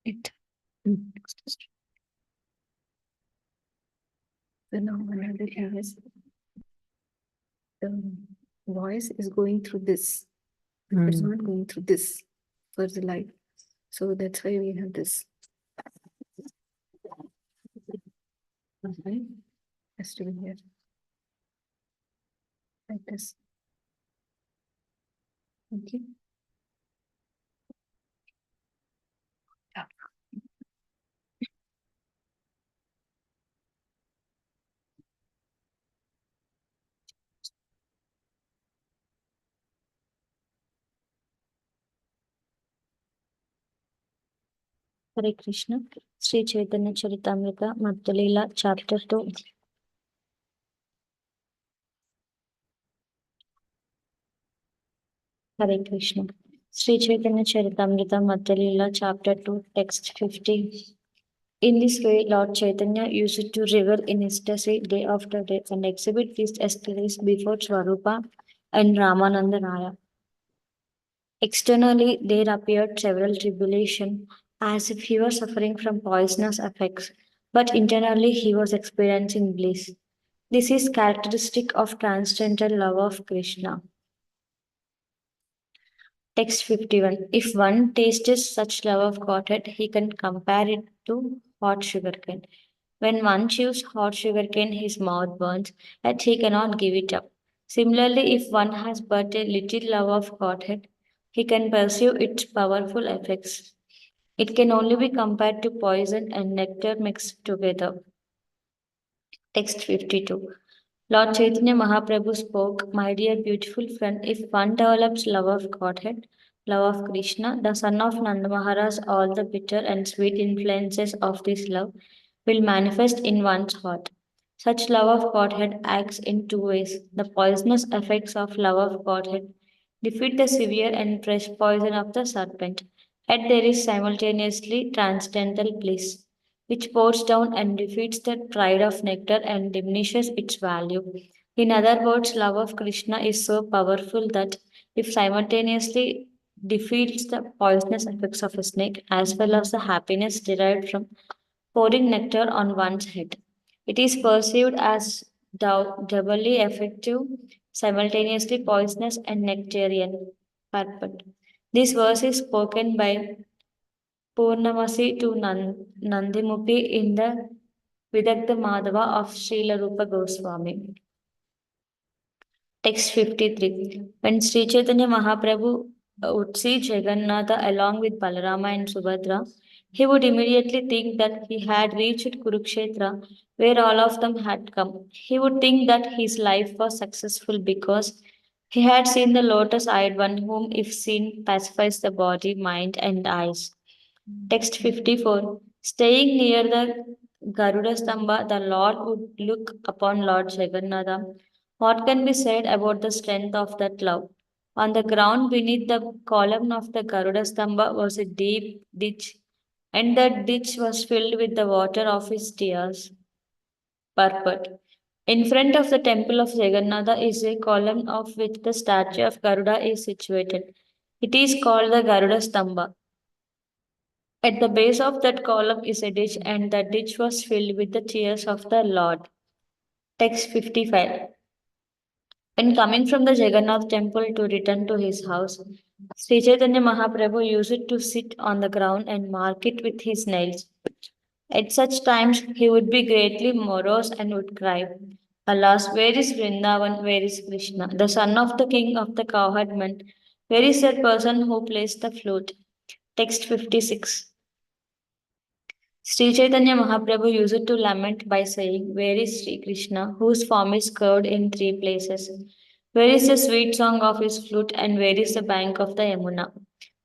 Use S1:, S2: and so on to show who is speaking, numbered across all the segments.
S1: it. So now another thing is the voice is going through this. It's not going through this for the light. So that's why we have this. Okay. Has to be here. Like this. Okay. Yeah.
S2: Hare Krishna. Sri Chaitanya Charitamrta, Madhya Lila, Chapter 2. Hare Krishna. Sri Chaitanya Charitamrta, Madhya Lila, Chapter 2, Text 50. In this way, Lord Chaitanya used to revel in ecstasy day after day and exhibit these ecstasies before Swarupa and Ramananda Raya. Externally, there appeared several tribulations, as if he was suffering from poisonous effects, but internally he was experiencing bliss. This is characteristic of transcendental love of Krishna. Text 51. If one tastes such love of Godhead, he can compare it to hot sugarcane. When one chews hot sugarcane, his mouth burns, yet he cannot give it up. Similarly, if one has but a little love of Godhead, he can perceive its powerful effects. It can only be compared to poison and nectar mixed together. Text 52. Lord Chaitanya Mahaprabhu spoke, my dear beautiful friend, if one develops love of Godhead, love of Krishna, the son of Nanda Maharaj, all the bitter and sweet influences of this love will manifest in one's heart. Such love of Godhead acts in two ways. The poisonous effects of love of Godhead defeat the severe and fresh poison of the serpent. Yet there is simultaneously transcendental bliss, which pours down and defeats the pride of nectar and diminishes its value. In other words, love of Krishna is so powerful that if simultaneously defeats the poisonous effects of a snake as well as the happiness derived from pouring nectar on one's head. It is perceived as doubly effective, simultaneously poisonous and nectarian. Purport. This verse is spoken by Purnamasi to Nandimuki in the Vidagdha Madhava of Srila Rupa Goswami. Text 53. When Sri Chaitanya Mahaprabhu would see Jagannatha along with Balarama and Subhadra, he would immediately think that he had reached Kurukshetra, where all of them had come. He would think that his life was successful because he had seen the lotus eyed one, whom, if seen, pacifies the body, mind, and eyes. Text 54. Staying near the Garuda Stamba, the Lord would look upon Lord Jagannatha. What can be said about the strength of that love? On the ground beneath the column of the Garuda Stamba was a deep ditch, and that ditch was filled with the water of his tears. Purport. In front of the temple of Jagannatha is a column of which the statue of Garuda is situated. It is called the Garuda Stamba. At the base of that column is a ditch, and the ditch was filled with the tears of the Lord. Text 55. When coming from the Jagannath temple to return to his house, Sri Chaitanya Mahaprabhu used to sit on the ground and mark it with his nails. At such times, he would be greatly morose and would cry, alas, where is Vrindavan? Where is Krishna, the son of the king of the cowherdmen? Where is that person who plays the flute? Text 56. Sri Chaitanya Mahaprabhu used to lament by saying, where is Sri Krishna, whose form is curved in three places? Where is the sweet song of his flute, and where is the bank of the Yamuna?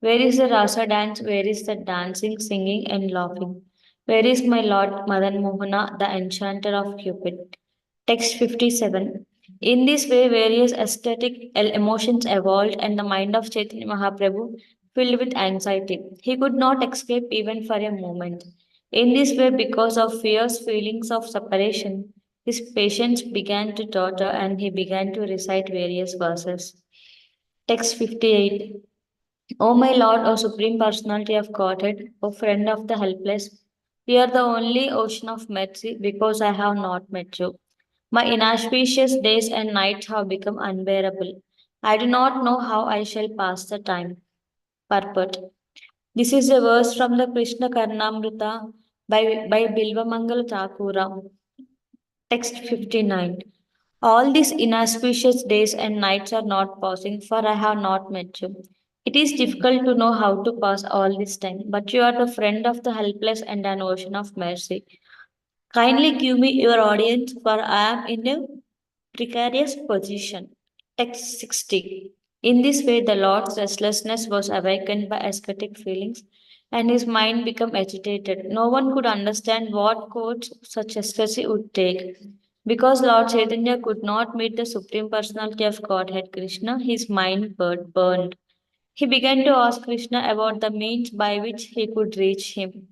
S2: Where is the rasa dance? Where is the dancing, singing, and laughing? Where is my Lord Madan Mohana, the enchanter of Cupid? Text 57. In this way, various aesthetic emotions evolved, and the mind of Chaitanya Mahaprabhu filled with anxiety. He could not escape even for a moment. In this way, because of fierce feelings of separation, his patience began to totter and he began to recite various verses. Text 58. O my Lord, O Supreme Personality of Godhead, O friend of the helpless, you are the only ocean of mercy because I have not met you. My inauspicious days and nights have become unbearable. I do not know how I shall pass the time. Purport. This is a verse from the Krishna Karnamrita by Bilvamangal Thakura. Text 59. All these inauspicious days and nights are not passing, for I have not met you. It is difficult to know how to pass all this time, but you are the friend of the helpless and an ocean of mercy. Kindly give me your audience, for I am in a precarious position. Text 60. In this way, the Lord's restlessness was awakened by ascetic feelings, and his mind became agitated. No one could understand what course such ecstasy would take. Because Lord Chaitanya could not meet the Supreme Personality of Godhead Krishna, his mind burned. He began to ask Krishna about the means by which he could reach him.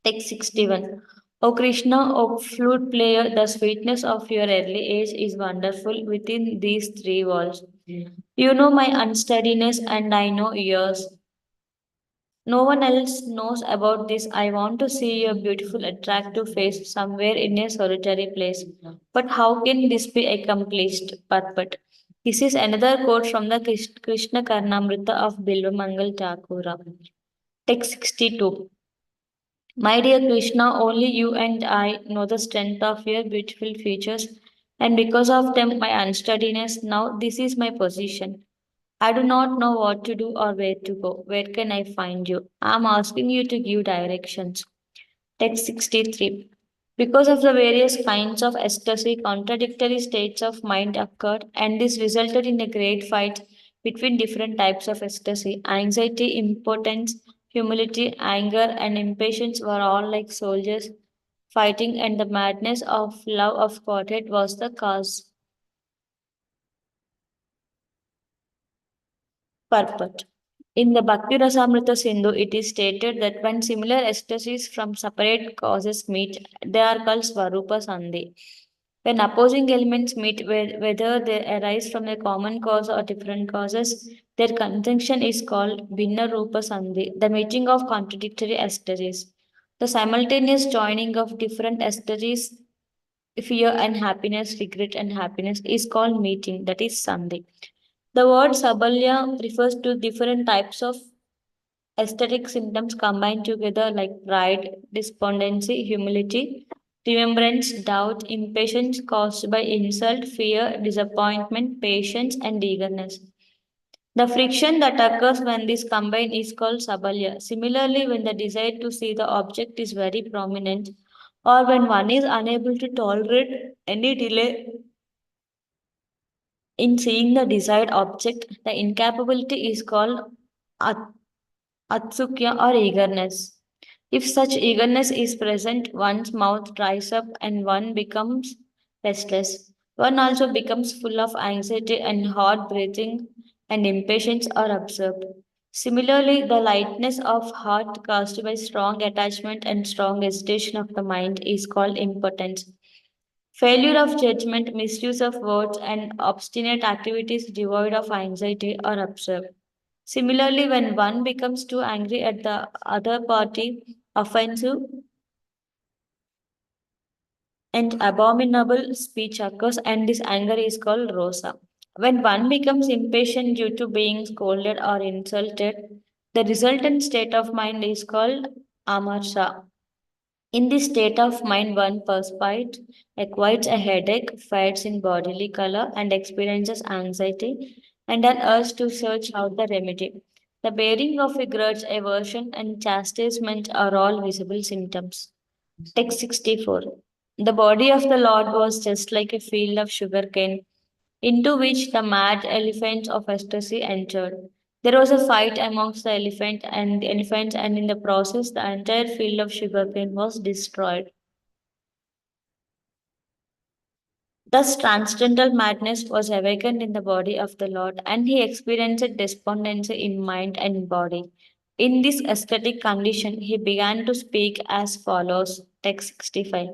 S2: Text 61. O Krishna, O flute player, the sweetness of your early age is wonderful within these three walls. You know my unsteadiness, and I know yours. No one else knows about this. I want to see your beautiful, attractive face somewhere in a solitary place. But how can this be accomplished? But this is another quote from the Krishna Karnamrita of Bilvamangal Thakura. Text 62. My dear Krishna, only you and I know the strength of your beautiful features, and because of them, my unsteadiness. Now, this is my position. I do not know what to do or where to go. Where can I find you? I am asking you to give directions. Text 63. Because of the various kinds of ecstasy, contradictory states of mind occurred, and this resulted in a great fight between different types of ecstasy. Anxiety, impotence, humility, anger, and impatience were all like soldiers fighting, and the madness of love of Godhead was the cause. Purport. In the Bhakti Rasamrita Sindhu, it is stated that when similar ecstasies from separate causes meet, they are called Svarupa Sandhi. When opposing elements meet, whether they arise from a common cause or different causes, their conjunction is called Bhinna Rupa Sandhi, the meeting of contradictory ecstasies. The simultaneous joining of different ecstasies, fear and happiness, regret and happiness, is called meeting, that is Sandhi. The word Sabalya refers to different types of aesthetic symptoms combined together like pride, despondency, humility, remembrance, doubt, impatience caused by insult, fear, disappointment, patience, and eagerness. The friction that occurs when these combine is called sabalya. Similarly, when the desire to see the object is very prominent, or when one is unable to tolerate any delay in seeing the desired object, the incapability is called atsukya or eagerness. If such eagerness is present, one's mouth dries up and one becomes restless. One also becomes full of anxiety and hard breathing, and impatience are observed. Similarly, the lightness of heart caused by strong attachment and strong hesitation of the mind is called impotence. Failure of judgment, misuse of words, and obstinate activities devoid of anxiety are observed. Similarly, when one becomes too angry at the other party, offensive and abominable speech occurs, and this anger is called rosa. When one becomes impatient due to being scolded or insulted, the resultant state of mind is called amarsa. In this state of mind, one perspires, acquires a headache, fades in bodily color, and experiences anxiety and an urge to search out the remedy. The bearing of a grudge, aversion, and chastisement are all visible symptoms. Text 64. The body of the Lord was just like a field of sugarcane into which the mad elephants of ecstasy entered. There was a fight amongst the elephants, and in the process, the entire field of sugarcane was destroyed. Thus, transcendental madness was awakened in the body of the Lord, and he experienced despondency in mind and body. In this ecstatic condition, he began to speak as follows. Text 65.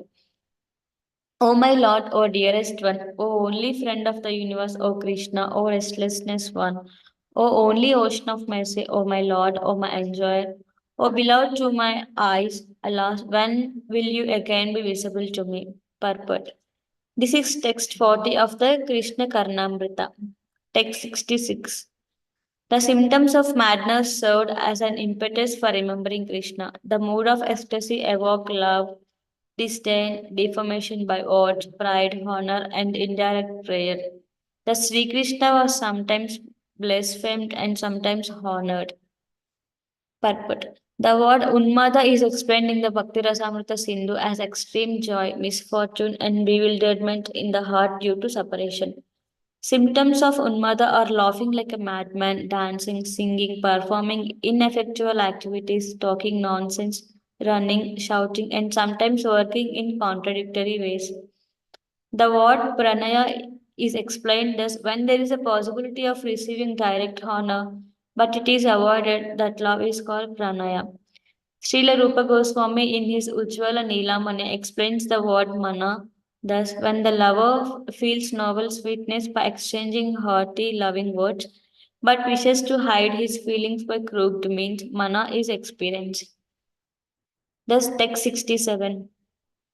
S2: O my Lord, O dearest one, O only friend of the universe, O Krishna, O restlessness one, O only ocean of mercy, O my Lord, O my enjoyer, O beloved to my eyes, alas, when will you again be visible to me? Purport. This is text 40 of the Krishna Karnamrita. Text 66. The symptoms of madness served as an impetus for remembering Krishna. The mood of ecstasy evoked love, disdain, deformation by words, pride, honor, and indirect prayer. The Sri Krishna was sometimes blasphemed and sometimes honored. Purport. The word Unmada is explained in the Bhakti Rasamrita Sindhu as extreme joy, misfortune, and bewilderment in the heart due to separation. Symptoms of Unmada are laughing like a madman, dancing, singing, performing ineffectual activities, talking nonsense, running, shouting, and sometimes working in contradictory ways. The word pranaya is explained as when there is a possibility of receiving direct honor, but it is avoided, that love is called pranaya. Srila Rupa Goswami in his Ujjvala Nilamani explains the word mana. Thus, when the lover feels noble sweetness by exchanging hearty, loving words, but wishes to hide his feelings by crooked means, mana is experienced. Thus, text 67.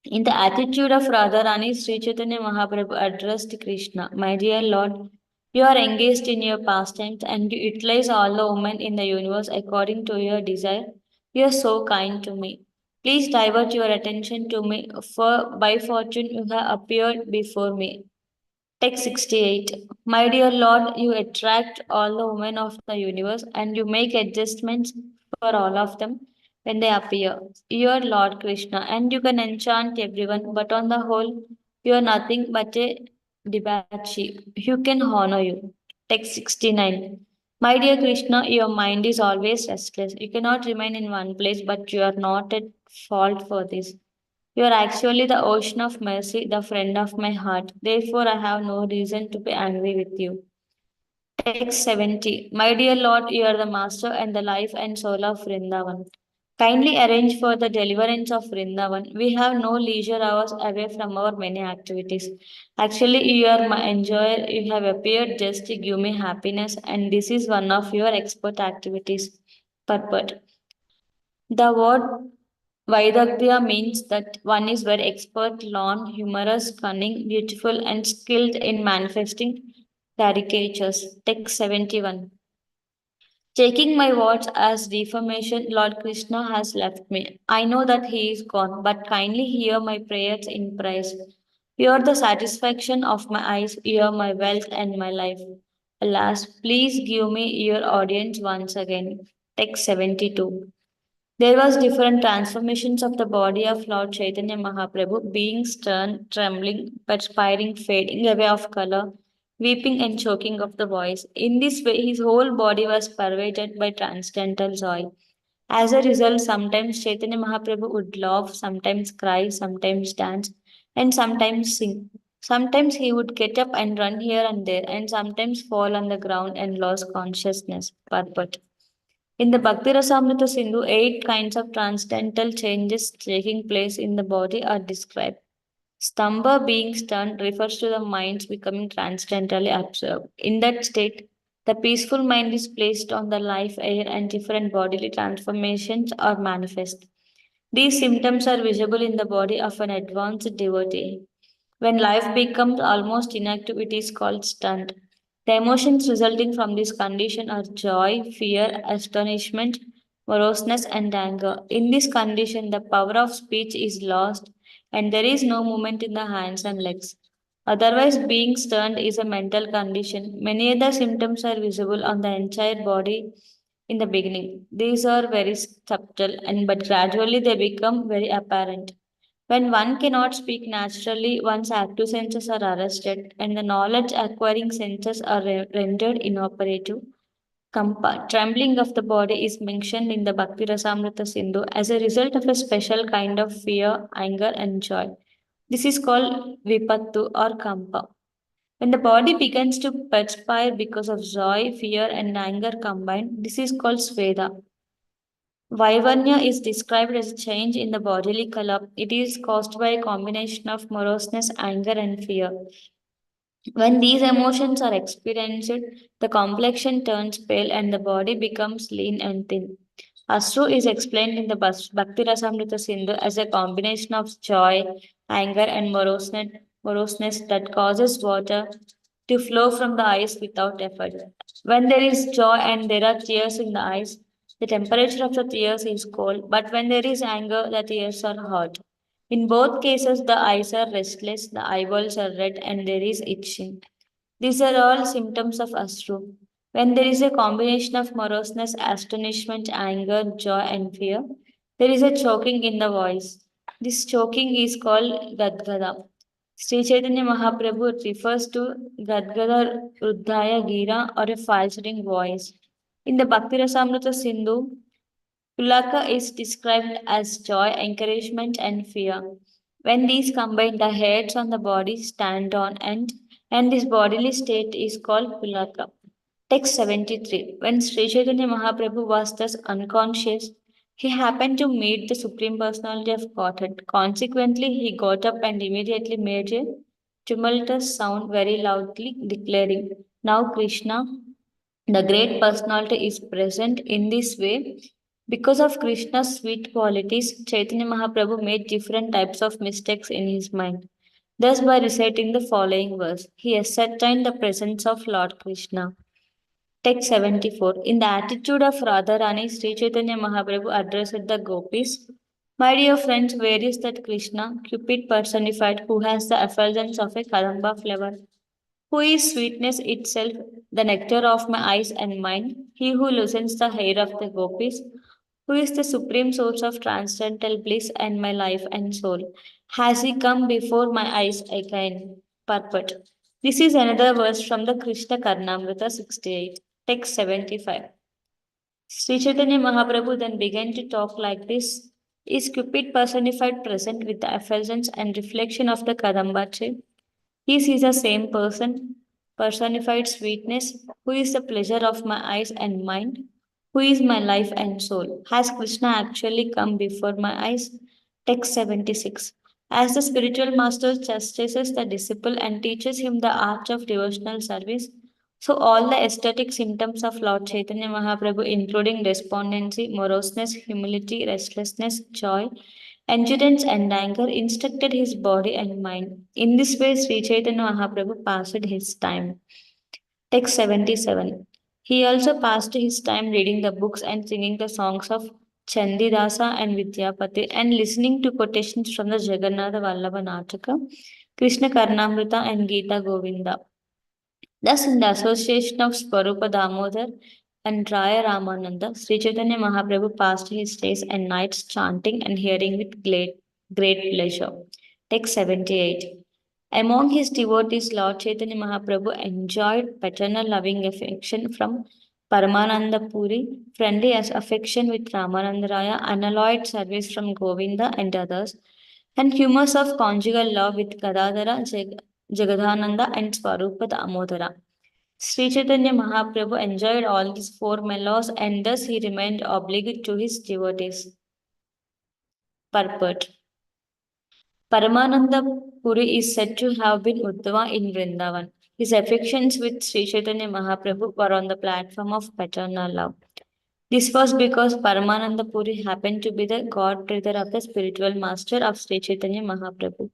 S2: In the attitude of Radharani, Sri Chaitanya Mahaprabhu addressed Krishna, my dear Lord, you are engaged in your pastimes and you utilize all the women in the universe according to your desire. You are so kind to me. Please divert your attention to me, for by fortune you have appeared before me. Text 68. My dear Lord, you attract all the women of the universe and you make adjustments for all of them when they appear. You are Lord Krishna and you can enchant everyone, but on the whole, you are nothing but a debauchee. Who can honor you? Text 69. My dear Krishna, your mind is always restless. You cannot remain in one place, but you are not at fault for this. You are actually the ocean of mercy, the friend of my heart. Therefore, I have no reason to be angry with you. Text 70. My dear Lord, you are the master and the life and soul of Vrindavan. Kindly arrange for the deliverance of Vrindavan. We have no leisure hours away from our many activities. Actually, you are my enjoyer. You have appeared just to give me happiness, and this is one of your expert activities. Purport. The word Vaidagya means that one is very expert, learned, humorous, cunning, beautiful, and skilled in manifesting caricatures. Text 71. Taking my words as defamation, Lord Krishna has left me. I know that he is gone, but kindly hear my prayers in praise. You are the satisfaction of my eyes, you are my wealth and my life. Alas, please give me your audience once again. Text 72. There was different transformations of the body of Lord Chaitanya Mahaprabhu, being stern, trembling, perspiring, fading away of color, weeping and choking of the voice. In this way, his whole body was pervaded by transcendental joy. As a result, sometimes Chaitanya Mahaprabhu would laugh, sometimes cry, sometimes dance, and sometimes sing. Sometimes he would get up and run here and there, and sometimes fall on the ground and lose consciousness. Purport. In the Bhakti Rasamrita Sindhu, 8 kinds of transcendental changes taking place in the body are described. Stamba being stunned refers to the mind's becoming transcendentally absorbed. In that state, the peaceful mind is placed on the life air and different bodily transformations are manifest. These symptoms are visible in the body of an advanced devotee. When life becomes almost inactive, it is called stunned. The emotions resulting from this condition are joy, fear, astonishment, moroseness, and anger. In this condition, the power of speech is lost and there is no movement in the hands and legs. Otherwise, being stunned is a mental condition. Many other symptoms are visible on the entire body in the beginning. These are very subtle, and but gradually they become very apparent. When one cannot speak naturally, one's active senses are arrested and the knowledge acquiring senses are rendered inoperative. Trembling of the body is mentioned in the Bhakti Rasamrita Sindhu as a result of a special kind of fear, anger, and joy. This is called vipattu or kampa. When the body begins to perspire because of joy, fear, and anger combined, this is called sveda. Vaivanya is described as a change in the bodily color. It is caused by a combination of moroseness, anger, and fear. When these emotions are experienced, the complexion turns pale and the body becomes lean and thin. Ashru is explained in the Bhakti Rasamrita Sindhu as a combination of joy, anger, and moroseness that causes water to flow from the eyes without effort. When there is joy and there are tears in the eyes, the temperature of the tears is cold, but when there is anger, the tears are hot. In both cases, the eyes are restless, the eyeballs are red, and there is itching. These are all symptoms of Ashru. When there is a combination of moroseness, astonishment, anger, joy, and fear, there is a choking in the voice. This choking is called Gadgada. Sri Chaitanya Mahaprabhu refers to Gadgada Ruddhaya Gira or a faltering voice. In the Bhakti Rasamrita Sindhu, Pulaka is described as joy, encouragement, and fear. When these combine, the heads on the body stand on end, and this bodily state is called Pulaka. Text 73. When Sri Chaitanya Mahaprabhu was thus unconscious, he happened to meet the Supreme Personality of Godhead. Consequently, he got up and immediately made a tumultuous sound very loudly, declaring, "Now Krishna, the great personality, is present." In this way, because of Krishna's sweet qualities, Chaitanya Mahaprabhu made different types of mistakes in his mind. Thus, by reciting the following verse, he ascertained the presence of Lord Krishna. Text 74. In the attitude of Radharani, Sri Chaitanya Mahaprabhu addressed the gopis. My dear friends, where is that Krishna, Cupid personified, who has the effulgence of a Kadamba flower? Who is sweetness itself, the nectar of my eyes and mind? He who loosens the hair of the gopis, who is the supreme source of transcendental bliss and my life and soul. Has he come before my eyes again? Purport. This is another verse from the Krishna Karnamrita 68, text 75. Sri Chaitanya Mahaprabhu then began to talk like this. Is Cupid personified present with the effulgence and reflection of the Kadamba tree? He sees the same person, personified sweetness, who is the pleasure of my eyes and mind, who is my life and soul. Has Krishna actually come before my eyes? Text 76. As the spiritual master chastises the disciple and teaches him the art of devotional service, so all the aesthetic symptoms of Lord Chaitanya Mahaprabhu, including despondency, moroseness, humility, restlessness, joy, endurance, and anger, instructed his body and mind. In this way, Sri Chaitanya Mahaprabhu passed his time. Text 77. He also passed his time reading the books and singing the songs of Chandidasa and Vidyapati and listening to quotations from the Jagannatha Vallabha Nataka, Krishna Karnamrita, and Gita Govinda. Thus, in the association of Swarupa Damodar and Raya Ramananda, Sri Chaitanya Mahaprabhu passed his days and nights chanting and hearing with great pleasure. Text 78. Among his devotees, Lord Chaitanya Mahaprabhu enjoyed paternal loving affection from Paramananda Puri, friendly as affection with Ramananda Raya, unalloyed service from Govinda and others, and humors of conjugal love with Gadadhara, Jagadhananda, and Swarupa Damodara. Sri Chaitanya Mahaprabhu enjoyed all these four mellows and thus he remained obligate to his devotees. Purport. Paramananda Puri is said to have been Uddhava in Vrindavan. His affections with Sri Chaitanya Mahaprabhu were on the platform of paternal love. This was because Paramananda Puri happened to be the godbrother of the spiritual master of Sri Chaitanya Mahaprabhu.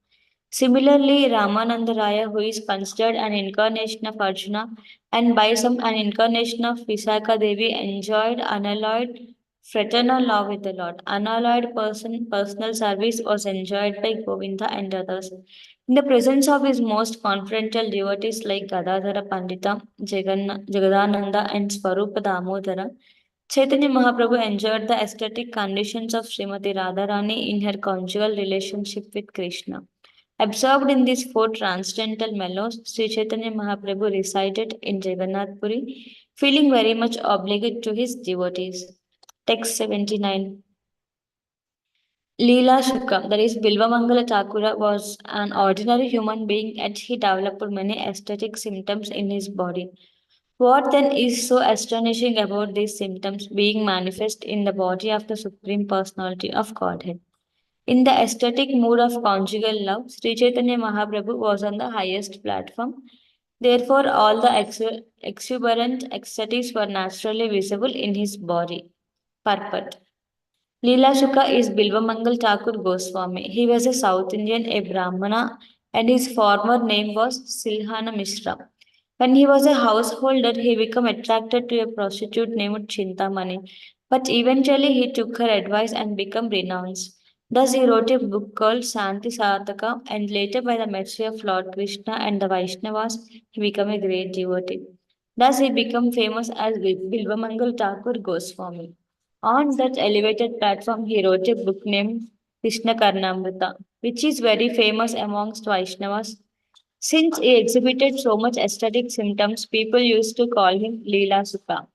S2: Similarly, Ramananda Raya, who is considered an incarnation of Arjuna and by some an incarnation of Visakha Devi, enjoyed unalloyed fraternal love with the Lord. Unalloyed personal service was enjoyed by Govinda and others. In the presence of his most confidential devotees like Gadadhara Pandita, Jagadananda, and Swarupa Damodara, Chaitanya Mahaprabhu enjoyed the aesthetic conditions of Srimati Radharani in her conjugal relationship with Krishna. Absorbed in these four transcendental mellows, Sri Chaitanya Mahaprabhu resided in Jagannath Puri, feeling very much obliged to his devotees. Text 79. Leela Shukam, that is Bilvamangala Thakura, was an ordinary human being and he developed many aesthetic symptoms in his body. What then is so astonishing about these symptoms being manifest in the body of the Supreme Personality of Godhead? In the aesthetic mood of conjugal love, Sri Chaitanya Mahaprabhu was on the highest platform. Therefore, all the exuberant ecstatics were naturally visible in his body. Purport. Leela Shuka is Bilvamangal Thakur Goswami. He was a South Indian, a Brahmana, and his former name was Silhana Mishra. When he was a householder, he became attracted to a prostitute named Chintamani, but eventually he took her advice and became renounced. Thus, he wrote a book called Santi Sataka, and later, by the mercy of Lord Krishna and the Vaishnavas, he became a great devotee. Thus, he became famous as Bilvamangal Thakur Goswami. On that elevated platform, he wrote a book named Krishna Karnamrita, which is very famous amongst Vaishnavas. Since he exhibited so much aesthetic symptoms, people used to call him Leela Sukha.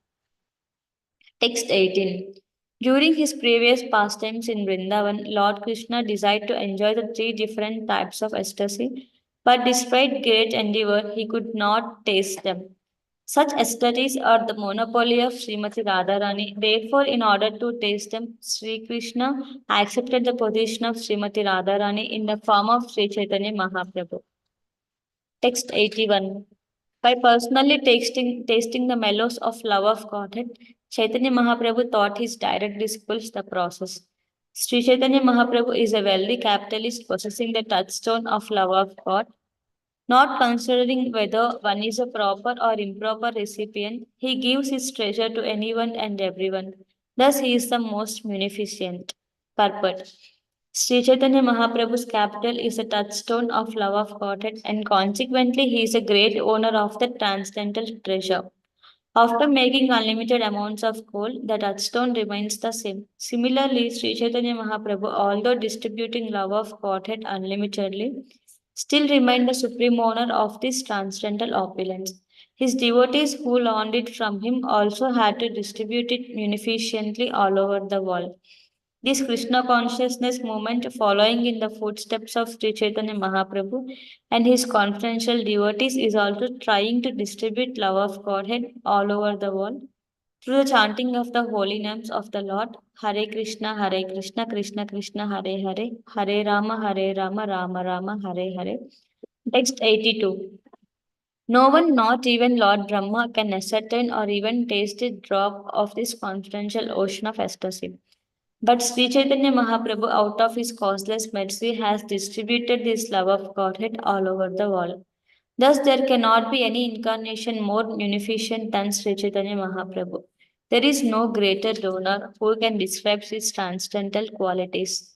S2: Text 18. During his previous pastimes in Vrindavan, Lord Krishna desired to enjoy the three different types of ecstasy, but despite great endeavor, he could not taste them. Such ecstasies are the monopoly of Srimati Radharani. Therefore, in order to taste them, Sri Krishna accepted the position of Srimati Radharani in the form of Sri Chaitanya Mahaprabhu. Text 81. By personally tasting the mellows of love of Godhead, Chaitanya Mahaprabhu taught his direct disciples the process. Sri Chaitanya Mahaprabhu is a wealthy capitalist possessing the touchstone of love of God. Not considering whether one is a proper or improper recipient, he gives his treasure to anyone and everyone. Thus, he is the most munificent. Purport. Sri Chaitanya Mahaprabhu's capital is a touchstone of love of Godhead, and consequently, he is a great owner of the transcendental treasure. After making unlimited amounts of gold, the touchstone remains the same. Similarly, Sri Chaitanya Mahaprabhu, although distributing love of Godhead unlimitedly, still remained the supreme owner of this transcendental opulence. His devotees who learned it from him also had to distribute it munificently all over the world. This Krishna consciousness movement, following in the footsteps of Sri Chaitanya Mahaprabhu and his confidential devotees, is also trying to distribute love of Godhead all over the world through the chanting of the holy names of the Lord. Hare Krishna, Krishna Krishna, Hare Hare, Hare Rama, Rama Rama, Hare Hare. Text 82. No one, not even Lord Brahma, can ascertain or even taste a drop of this confidential ocean of ecstasy. But Sri Chaitanya Mahaprabhu, out of his causeless mercy, has distributed this love of Godhead all over the world. Thus, there cannot be any incarnation more munificent than Sri Chaitanya Mahaprabhu. There is no greater donor who can describe his transcendental qualities.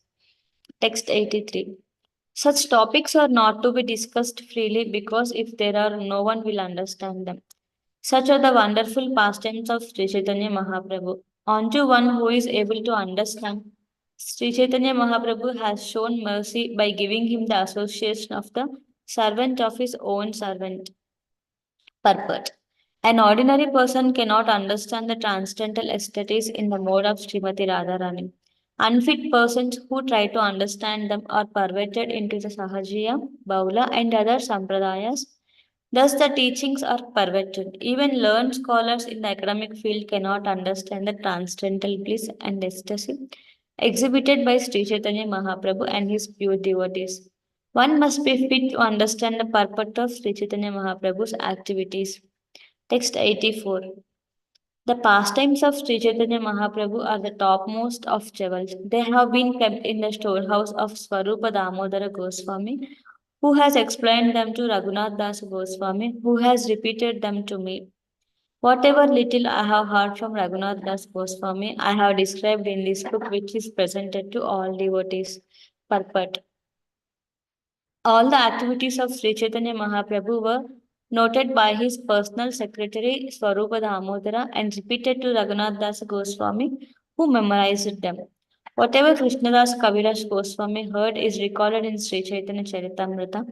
S2: Text 83. Such topics are not to be discussed freely because if there are, no one will understand them. Such are the wonderful pastimes of Sri Chaitanya Mahaprabhu. Onto one who is able to understand, Sri Chaitanya Mahaprabhu has shown mercy by giving him the association of the servant of his own servant. Purport. An ordinary person cannot understand the transcendental ecstasies in the mode of Srimati Radharani. Unfit persons who try to understand them are perverted into the Sahajiya, Baula, and other Sampradayas. Thus, the teachings are perverted. Even learned scholars in the academic field cannot understand the transcendental bliss and ecstasy exhibited by Sri Chaitanya Mahaprabhu and his pure devotees. One must be fit to understand the purport of Sri Chaitanya Mahaprabhu's activities. Text 84. The pastimes of Sri Chaitanya Mahaprabhu are the topmost of jewels. They have been kept in the storehouse of Swarupa Damodara Goswami, who has explained them to Raghunath Das Goswami, who has repeated them to me. Whatever little I have heard from Raghunath Das Goswami, I have described in this book, which is presented to all devotees. Purport. All the activities of Sri Chaitanya Mahaprabhu were noted by his personal secretary Swarupa Damodara and repeated to Raghunath Das Goswami, who memorized them. Whatever Krishnadas Kaviraj Goswami heard is recorded in Sri Chaitanya Charitamrta.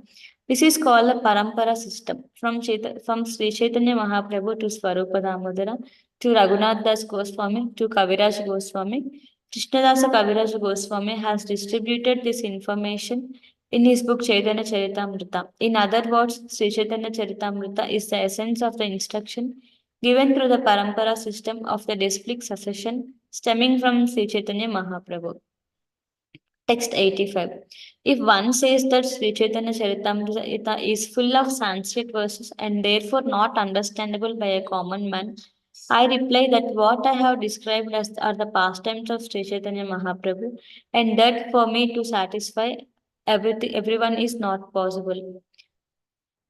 S2: This is called the Parampara system. From Sri Chaitanya Mahaprabhu to Swarupa Damodara to Raghunath Das Goswami to Kaviraj Goswami. Krishnadasa Kaviraj Goswami has distributed this information in his book Chaitanya Charitamrita. In other words, Sri Chaitanya Charitamrita is the essence of the instruction given through the Parampara system of the disciplic succession stemming from Sri Chaitanya Mahaprabhu. Text 85. If one says that Sri Chaitanya Charitamrita is full of Sanskrit verses and therefore not understandable by a common man, I reply that what I have described as are the pastimes of Sri Chaitanya Mahaprabhu, and that for me to satisfy everyone is not possible.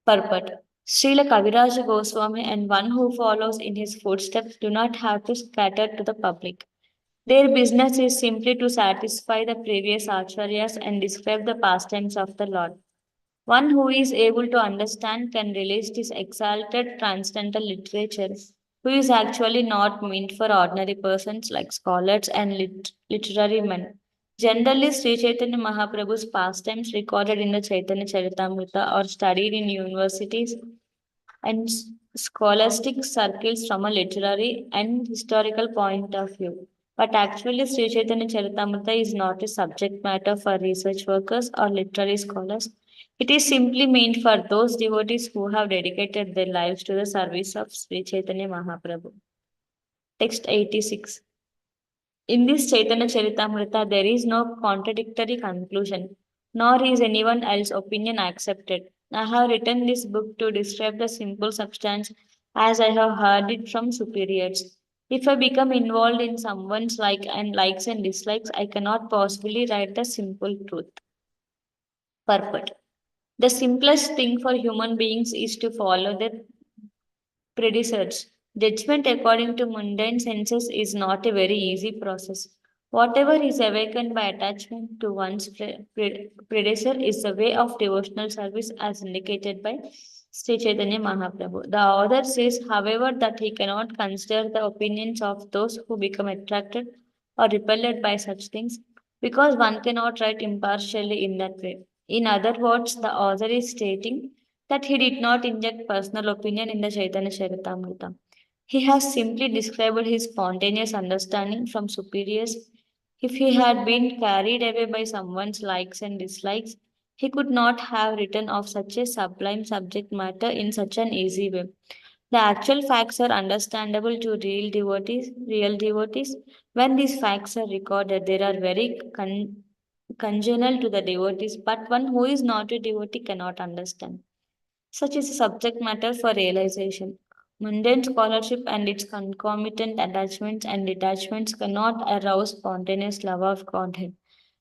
S2: Purport. Srila Kaviraja Goswami and one who follows in his footsteps do not have to scatter to the public. Their business is simply to satisfy the previous acharyas and describe the pastimes of the Lord. One who is able to understand can release this exalted transcendental literature, who is actually not meant for ordinary persons like scholars and literary men. Generally, Sri Chaitanya Mahaprabhu's pastimes recorded in the Chaitanya Charitamrita are studied in universities and scholastic circles from a literary and historical point of view. But actually, Sri Chaitanya Charitamrita is not a subject matter for research workers or literary scholars. It is simply meant for those devotees who have dedicated their lives to the service of Sri Chaitanya Mahaprabhu. Text 86. In this Chaitanya Charitamrita, there is no contradictory conclusion, nor is anyone else's opinion accepted. I have written this book to describe the simple substance as I have heard it from superiors. If I become involved in someone's likes and dislikes, I cannot possibly write the simple truth. Purport. The simplest thing for human beings is to follow their predecessors. Judgment according to mundane senses is not a very easy process. Whatever is awakened by attachment to one's predecessor is the way of devotional service as indicated by Sri Chaitanya Mahaprabhu. The author says, however, that he cannot consider the opinions of those who become attracted or repelled by such things because one cannot write impartially in that way. In other words, the author is stating that he did not inject personal opinion in the Chaitanya Charitamrita. He has simply described his spontaneous understanding from superiors. If he had been carried away by someone's likes and dislikes, he could not have written of such a sublime subject matter in such an easy way. The actual facts are understandable to real devotees. When these facts are recorded, they are very congenial to the devotees, but one who is not a devotee cannot understand. Such is a subject matter for realization. Mundane scholarship and its concomitant attachments and detachments cannot arouse spontaneous love of Godhead.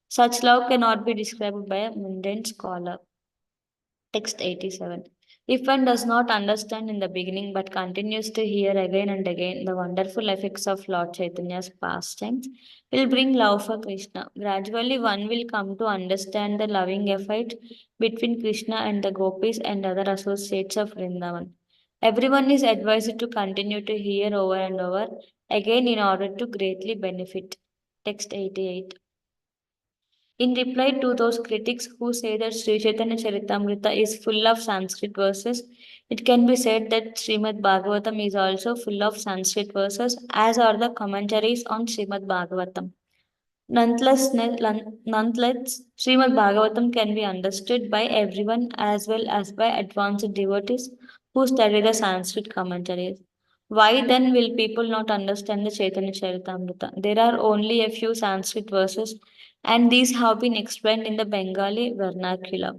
S2: Such love cannot be described by a mundane scholar. Text 87. If one does not understand in the beginning but continues to hear again and again the wonderful effects of Lord Chaitanya's pastimes, will bring love for Krishna. Gradually, one will come to understand the loving effect between Krishna and the gopis and other associates of Vrindavan. Everyone is advised to continue to hear over and over again in order to greatly benefit. Text 88. In reply to those critics who say that Sri Chaitanya Charitamrita is full of Sanskrit verses, it can be said that Srimad Bhagavatam is also full of Sanskrit verses, as are the commentaries on Srimad Bhagavatam. Nonetheless, Srimad Bhagavatam can be understood by everyone as well as by advanced devotees who study the Sanskrit commentaries. Why then will people not understand the Chaitanya Charitamrita? There are only a few Sanskrit verses, and these have been explained in the Bengali vernacular.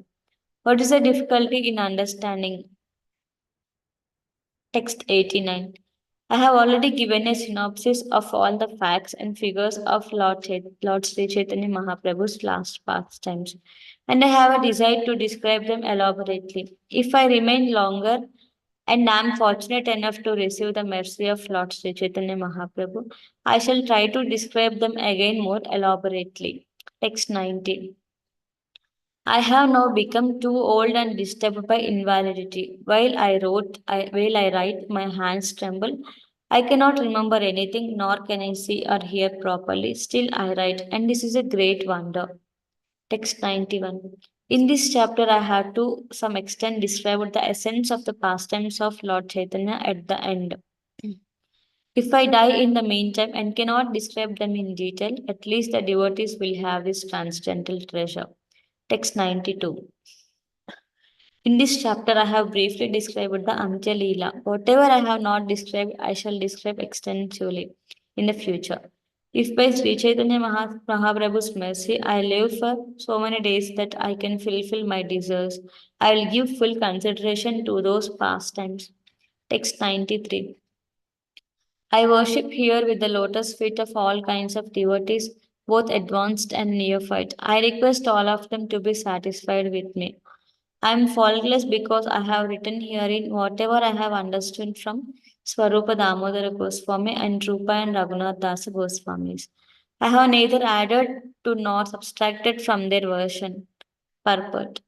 S2: What is the difficulty in understanding? Text 89. I have already given a synopsis of all the facts and figures of Lord Sri Chaitanya Mahaprabhu's last pastimes, and I have a desire to describe them elaborately. If I remain longer and am fortunate enough to receive the mercy of Lord Sri Chaitanya Mahaprabhu, I shall try to describe them again more elaborately. Text 90. I have now become too old and disturbed by invalidity. While I write, my hands tremble. I cannot remember anything, nor can I see or hear properly. Still, I write, and this is a great wonder. Text 91. In this chapter, I have to some extent described the essence of the pastimes of Lord Chaitanya at the end. If I die in the meantime and cannot describe them in detail, at least the devotees will have this transcendental treasure. Text 92. In this chapter, I have briefly described the Antya lila. Whatever I have not described, I shall describe extensively in the future. If by Sri Chaitanya Mahaprabhu's mercy I live for so many days that I can fulfill my desires, I will give full consideration to those pastimes. Text 93. I worship here with the lotus feet of all kinds of devotees, both advanced and neophyte. I request all of them to be satisfied with me. I am faultless because I have written herein whatever I have understood from Swarupa Damodara Goswami and Rupa and Raghunath Dasa Goswamis. I have neither added to nor subtracted from their version. Purport.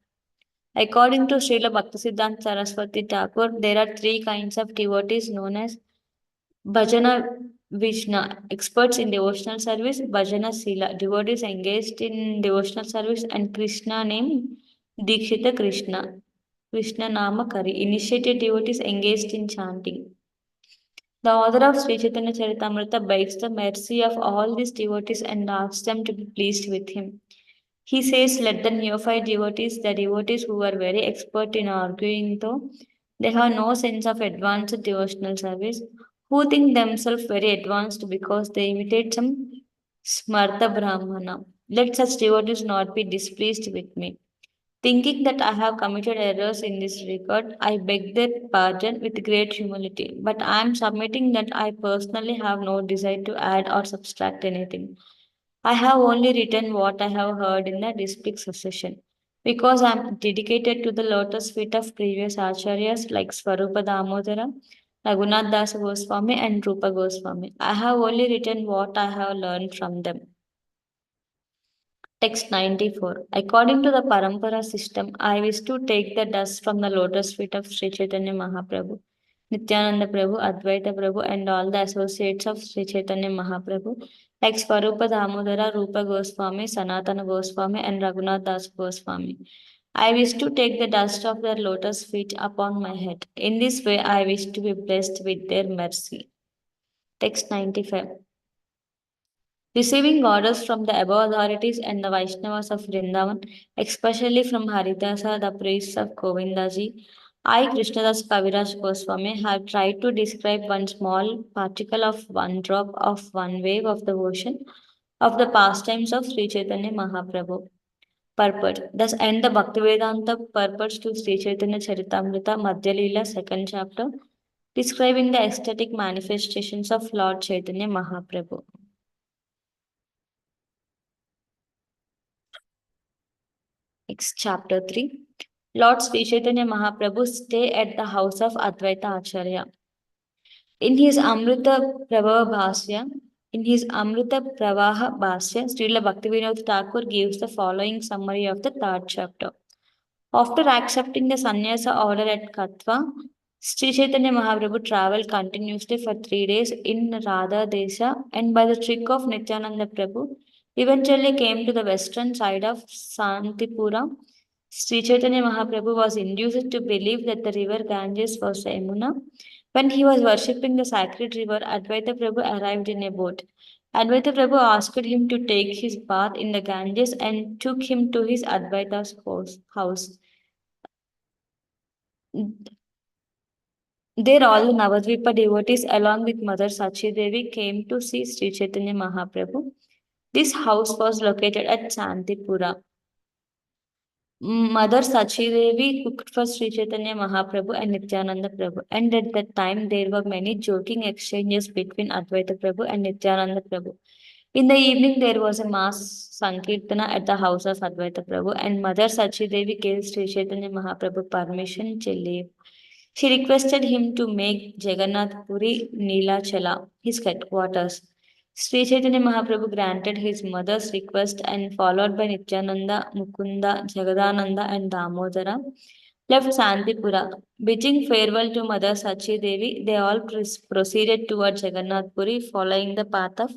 S2: According to Srila Bhaktisiddhanta Saraswati Thakur, there are three kinds of devotees known as Bhajana Vishna, experts in devotional service, Bhajana Sila, devotees engaged in devotional service, and Krishna named Dikshita Krishna, Krishna Nama Kari, initiated devotees engaged in chanting. The author of Sri Chaitanya Charitamrta begs the mercy of all these devotees and asks them to be pleased with him. He says, let the neophyte devotees, the devotees who are very expert in arguing, though they have no sense of advanced devotional service, who think themselves very advanced because they imitate some Smarta Brahmana. Let such devotees not be displeased with me. Thinking that I have committed errors in this regard, I beg their pardon with great humility. But I am submitting that I personally have no desire to add or subtract anything. I have only written what I have heard in the district succession. Because I am dedicated to the lotus feet of previous acharyas like Swarupa Damodara, Raghunath Das Goswami, and Rupa Goswami. I have only written what I have learned from them. Text 94. According to the Parampara system, I wish to take the dust from the lotus feet of Sri Chaitanya Mahaprabhu, Nityananda Prabhu, Advaita Prabhu, and all the associates of Sri Chaitanya Mahaprabhu, like Swarupa Damodara, Rupa Goswami, Sanatana Goswami, and Raghunath Das Goswami. I wish to take the dust of their lotus feet upon my head. In this way, I wish to be blessed with their mercy. Text 95. Receiving orders from the above authorities and the Vaishnavas of Vrindavan, especially from Haridasa, the priests of Govindaji, I, Krishnadas Kaviraj Goswami, have tried to describe one small particle of one drop of one wave of the ocean of the pastimes of Sri Chaitanya Mahaprabhu. Purport. Thus end the Bhaktivedanta purports to Sri Chaitanya Charitamrta Madhya lila, second chapter, describing the ecstatic manifestations of Lord Chaitanya Mahaprabhu. Chapter 3. Lord Sri Chaitanya Mahaprabhu stay at the house of Advaita Acharya. In his Amrita Pravaha Bhasya, Srila Bhaktivinoda Thakur gives the following summary of the third chapter. After accepting the sannyasa order at Katwa, Sri Chaitanya Mahaprabhu traveled continuously for 3 days in Radha Desha and by the trick of Nityananda Prabhu, eventually came to the western side of Santipura. Sri Chaitanya Mahaprabhu was induced to believe that the river Ganges was Yamuna. When he was worshipping the sacred river, Advaita Prabhu arrived in a boat. Advaita Prabhu asked him to take his bath in the Ganges and took him to his Advaita's house. There all the Navadvipa devotees along with Mother Sachi Devi came to see Sri Chaitanya Mahaprabhu. This house was located at Santipura. Mother Sachi Devi cooked for Sri Chaitanya Mahaprabhu and Nityananda Prabhu, and at that time there were many joking exchanges between Advaita Prabhu and Nityananda Prabhu. In the evening, there was a mass Sankirtana at the house of Advaita Prabhu, and Mother Sachi Devi gave Sri Chaitanya Mahaprabhu permission to leave. She requested him to make Jagannath Puri Neelachala his headquarters. Sri Chaitanya Mahaprabhu granted his mother's request and, followed by Nityananda, Mukunda, Jagadananda, and Damodara, left Santipura. Bidding farewell to Mother Sachi Devi, they all proceeded towards Jagannath Puri, following the path of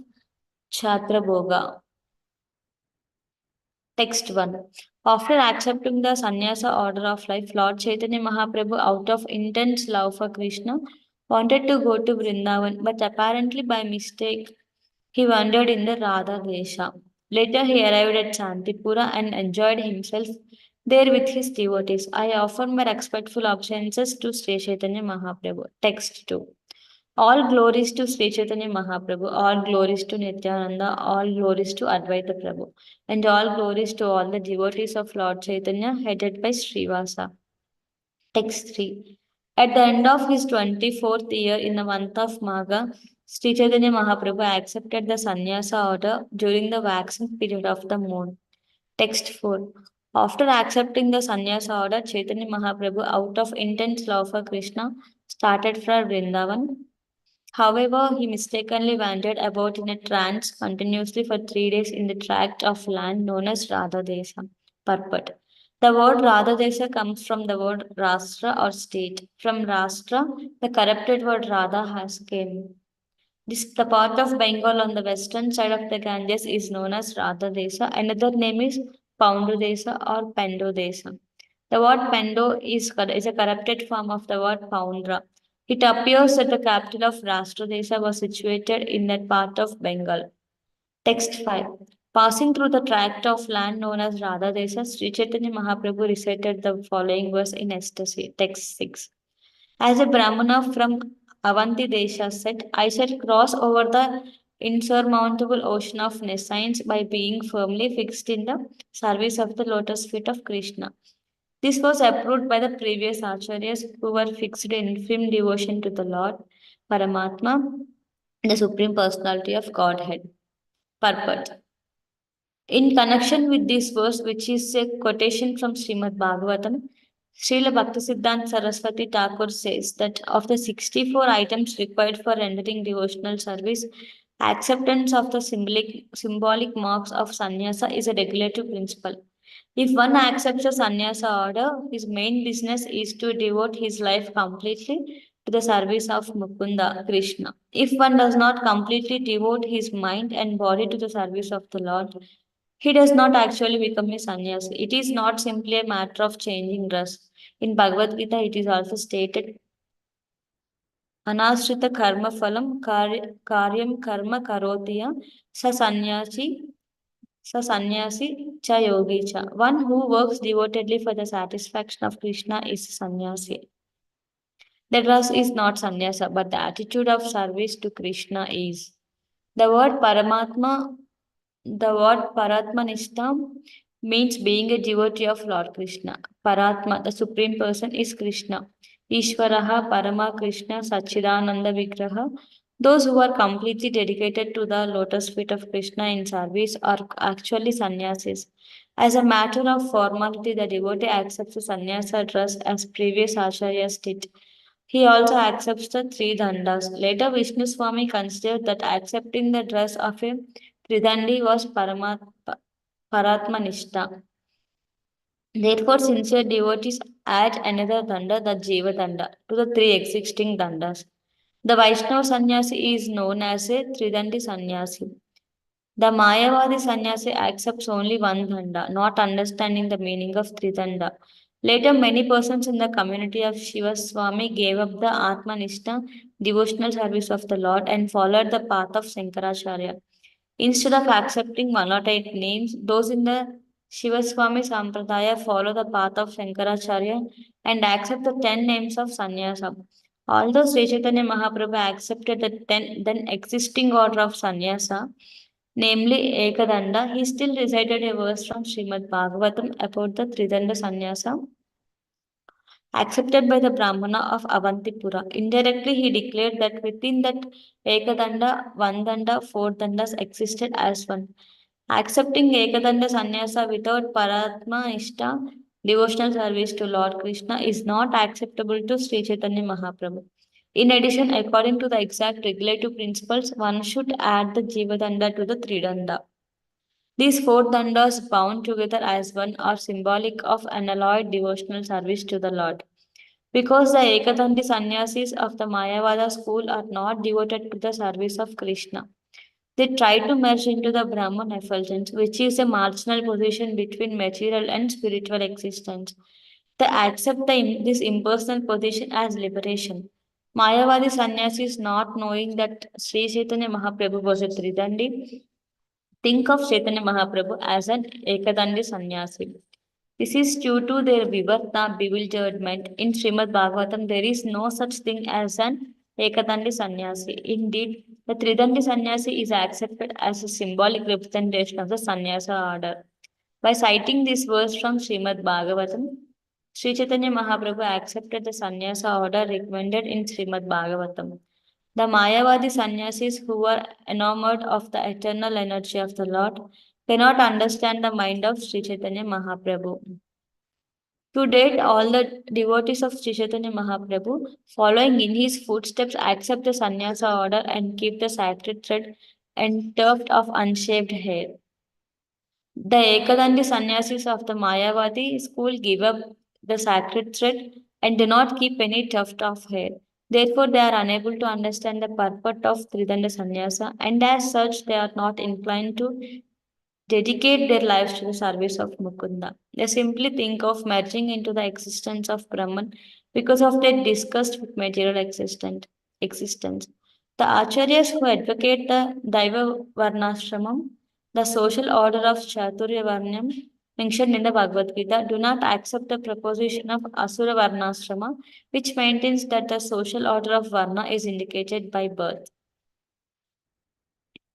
S2: Chhatrabhoga. Text 1. After accepting the sannyasa order of life, Lord Chaitanya Mahaprabhu, out of intense love for Krishna, wanted to go to Vrindavan, but apparently by mistake, he wandered in the Radha Desha. Later, he arrived at Santipura and enjoyed himself there with his devotees. I offer my respectful obeisances to Sri Chaitanya Mahaprabhu. Text 2. All glories to Sri Chaitanya Mahaprabhu, all glories to Nityananda, all glories to Advaita Prabhu, and all glories to all the devotees of Lord Chaitanya headed by Srivasa. Text 3. At the end of his 24th year in the month of Magha, Sri Chaitanya Mahaprabhu accepted the sannyasa order during the waxing period of the moon. Text 4. After accepting the sannyasa order, Chaitanya Mahaprabhu, out of intense love for Krishna, started for Vrindavan. However, he mistakenly wandered about in a trance continuously for 3 days in the tract of land known as Radhadesa. Purport. The word Radhadesa comes from the word Rashtra or state. From Rashtra, the corrupted word Radha has came. The part of Bengal on the western side of the Ganges is known as Radhadesa. Another name is Poundodesa or Pendodesa. The word Pendo is a corrupted form of the word Poundra. It appears that the capital of Rashtra was situated in that part of Bengal. Text 5. Passing through the tract of land known as Radha Sri Chaitanya Mahaprabhu recited the following verse in ecstasy. Text 6. As a Brahmana from Avanti Desha said, I shall cross over the insurmountable ocean of nescience by being firmly fixed in the service of the lotus feet of Krishna. This was approved by the previous acharyas who were fixed in firm devotion to the Lord, Paramatma, the Supreme Personality of Godhead. Purport. In connection with this verse, which is a quotation from Srimad Bhagavatam, Srila Bhaktisiddhanta Saraswati Thakur says that of the 64 items required for rendering devotional service, acceptance of the symbolic marks of sannyasa is a regulative principle. If one accepts a sannyasa order, his main business is to devote his life completely to the service of Mukunda, Krishna. If one does not completely devote his mind and body to the service of the Lord, he does not actually become a sannyasi. It is not simply a matter of changing dress. In Bhagavad Gita, it is also stated, Anashrita karma phalam karyam karma karotiya sa sannyasi cha yogi cha. One who works devotedly for the satisfaction of Krishna is sannyasi. The dress is not sannyasa, but the attitude of service to Krishna is. The word Paramatma The word Paratmanishta means being a devotee of Lord Krishna. Paratma, the Supreme Person, is Krishna. Ishvaraha, Parama Krishna, Sachidananda Vigraha. Those who are completely dedicated to the lotus feet of Krishna in service are actually sannyasis. As a matter of formality, the devotee accepts the sannyasa dress as previous acharyas did. He also accepts the three dandas. Later, Vishnu Swami considered that accepting the dress of a Tridandi was Paratmanishta. Therefore, sincere devotees add another danda, the Jiva danda, to the three existing dandas. The Vaishnava sannyasi is known as a Tridandi sannyasi. The Mayavadi sannyasi accepts only one danda, not understanding the meaning of Tridanda. Later, many persons in the community of Shiva Swami gave up the Atmanishta devotional service of the Lord and followed the path of Sankaracharya. Instead of accepting 108 names, those in the Shivaswami Sampradaya follow the path of Shankaracharya and accept the 10 names of sannyasa. Although Sri Chaitanya Mahaprabhu accepted the 10 then existing order of sannyasa, namely Ekadanda, he still recited a verse from Srimad Bhagavatam about the Tridanda sannyasa accepted by the Brahmana of Avantipura. Indirectly, he declared that within that Ekadanda, one danda, four dandas existed as one. Accepting Ekadanda sannyasa without Paratma Ishta, devotional service to Lord Krishna, is not acceptable to Sri Chaitanya Mahaprabhu. In addition, according to the exact regulative principles, one should add the Jivadanda to the Tridanda. These four dandas bound together as one are symbolic of unalloyed devotional service to the Lord. Because the Ekadandi sannyasis of the Mayavada school are not devoted to the service of Krishna. They try to merge into the Brahman effulgence, which is a marginal position between material and spiritual existence. They accept this impersonal position as liberation. Mayavadi sannyasis, not knowing that Sri Chaitanya Mahaprabhu was a Tridandi, think of Chaitanya Mahaprabhu as an Ekadandi sannyasi. This is due to their vivarta bewilderment. In Srimad Bhagavatam, there is no such thing as an Ekadandi Sannyasi. Indeed, the Tridandi Sannyasi is accepted as a symbolic representation of the Sannyasa order. By citing this verse from Srimad Bhagavatam, Sri Chaitanya Mahaprabhu accepted the sannyasa order recommended in Srimad Bhagavatam. The Mayavadi sannyasis who are enamored of the eternal energy of the Lord cannot understand the mind of Sri Chaitanya Mahaprabhu. To date, all the devotees of Sri Chaitanya Mahaprabhu, following in his footsteps, accept the sannyasa order and keep the sacred thread and tuft of unshaved hair. The Ekadandi sannyasis of the Mayavadi school give up the sacred thread and do not keep any tuft of hair. Therefore, they are unable to understand the purport of Tridanda sannyasa, and as such, they are not inclined to dedicate their lives to the service of Mukunda. They simply think of merging into the existence of Brahman because of their disgust with material existence. The acharyas who advocate the Daiva Varnashramam, the social order of Chaturya Varnam, mentioned in the Bhagavad Gita, do not accept the proposition of Asura Varnashrama, which maintains that the social order of Varna is indicated by birth.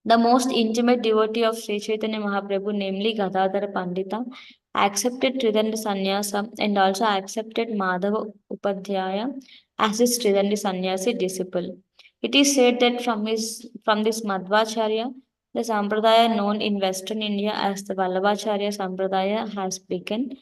S2: The most intimate devotee of Sri Chaitanya Mahaprabhu, namely Gadadhara Pandita, accepted Tridanda Sannyasa and also accepted Madhava Upadhyaya as his Tridandi Sannyasi disciple. It is said that from this Madhvacharya, the Sampradaya known in Western India as the Vallabhacharya Sampradaya has begun.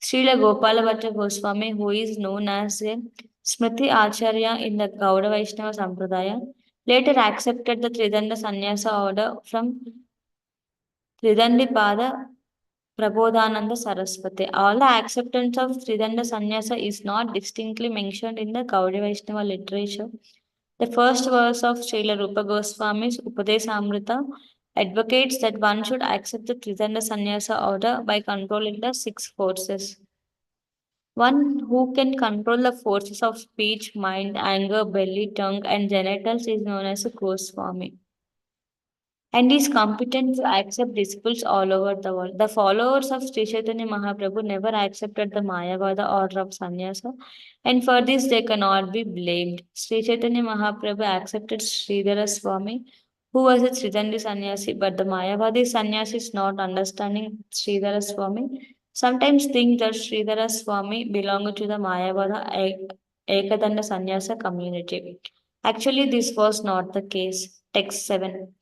S2: Srila Gopala Bhatta Goswami, who is known as a Smriti Acharya in the Gauda Vaishnava Sampradaya, later accepted the Tridanda Sannyasa order from Tridandipada Prabodhananda Saraswati. All the acceptance of Tridanda Sannyasa is not distinctly mentioned in the Gaudiya Vaishnava literature. The first verse of Srila Rupa Goswami's Upadesamrita advocates that one should accept the Tridanda Sannyasa order by controlling the six forces. One who can control the forces of speech, mind, anger, belly, tongue, and genitals is known as a Goswami and is competent to accept disciples all over the world. The followers of Sri Chaitanya Mahaprabhu never accepted the Mayavada order of sannyasa, and for this they cannot be blamed. Sri Chaitanya Mahaprabhu accepted Sridhara Swami, who was a Tridandi sannyasi, but the Mayavadi sannyasis, not understanding Sridhara Swami, sometimes think that Sridhara Swami belonged to the Mayavada Ekadanda sannyasa community. Actually, this was not the case. Text 7.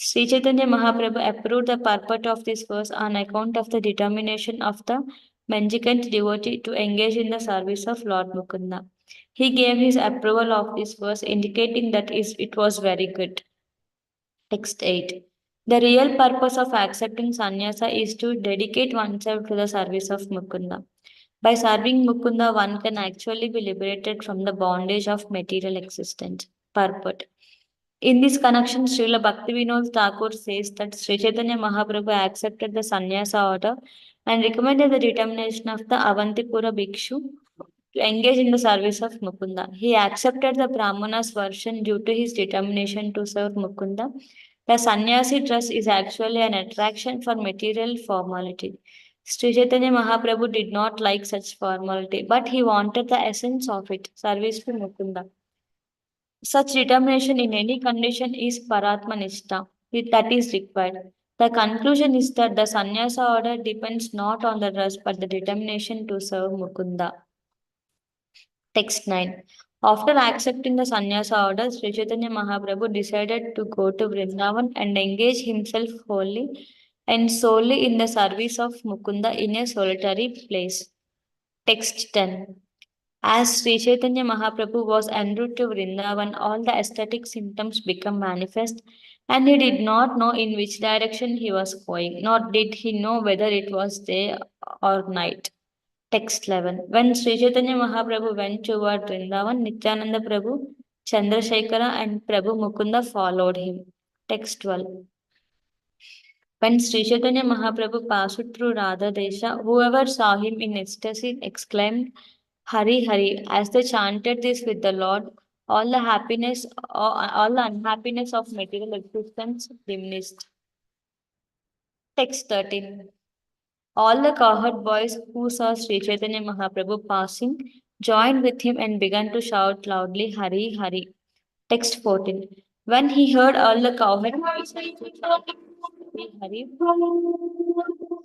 S2: Sri Chaitanya Mahaprabhu approved the purport of this verse on account of the determination of the mendicant devotee to engage in the service of Lord Mukunda. He gave his approval of this verse, indicating that it was very good. Text 8. The real purpose of accepting sannyasa is to dedicate oneself to the service of Mukunda. By serving Mukunda, one can actually be liberated from the bondage of material existence. Purport. In this connection, Srila Bhaktivinoda Thakur says that Sri Chaitanya Mahaprabhu accepted the sannyasa order and recommended the determination of the Avantipura Bhikshu to engage in the service of Mukunda. He accepted the Brahmana's version due to his determination to serve Mukunda. The sannyasi dress is actually an attraction for material formality. Sri Chaitanya Mahaprabhu did not like such formality, but he wanted the essence of it, service to Mukunda. Such determination in any condition is Paratmanishta, that is required. The conclusion is that the sannyasa order depends not on the dress but the determination to serve Mukunda. Text 9. After accepting the sannyasa order, Sri Chaitanya Mahaprabhu decided to go to Vrindavan and engage himself wholly and solely in the service of Mukunda in a solitary place. Text 10. As Sri Chaitanya Mahaprabhu was en route to Vrindavan, all the aesthetic symptoms become manifest, and he did not know in which direction he was going, nor did he know whether it was day or night. Text 11. When Sri Chaitanya Mahaprabhu went toward Vrindavan, Nityananda Prabhu, Chandrasekhara, and Prabhu Mukunda followed him. Text 12. When Sri Chaitanya Mahaprabhu passed through Radha Desha, whoever saw him in ecstasy exclaimed, Hari Hari. As they chanted this with the Lord, all the unhappiness of material existence diminished. Text 13. All the cowherd boys who saw Sri Chaitanya Mahaprabhu passing joined with him and began to shout loudly, Hari Hari. Text 14. When he heard all the cowherd voices, he hurried.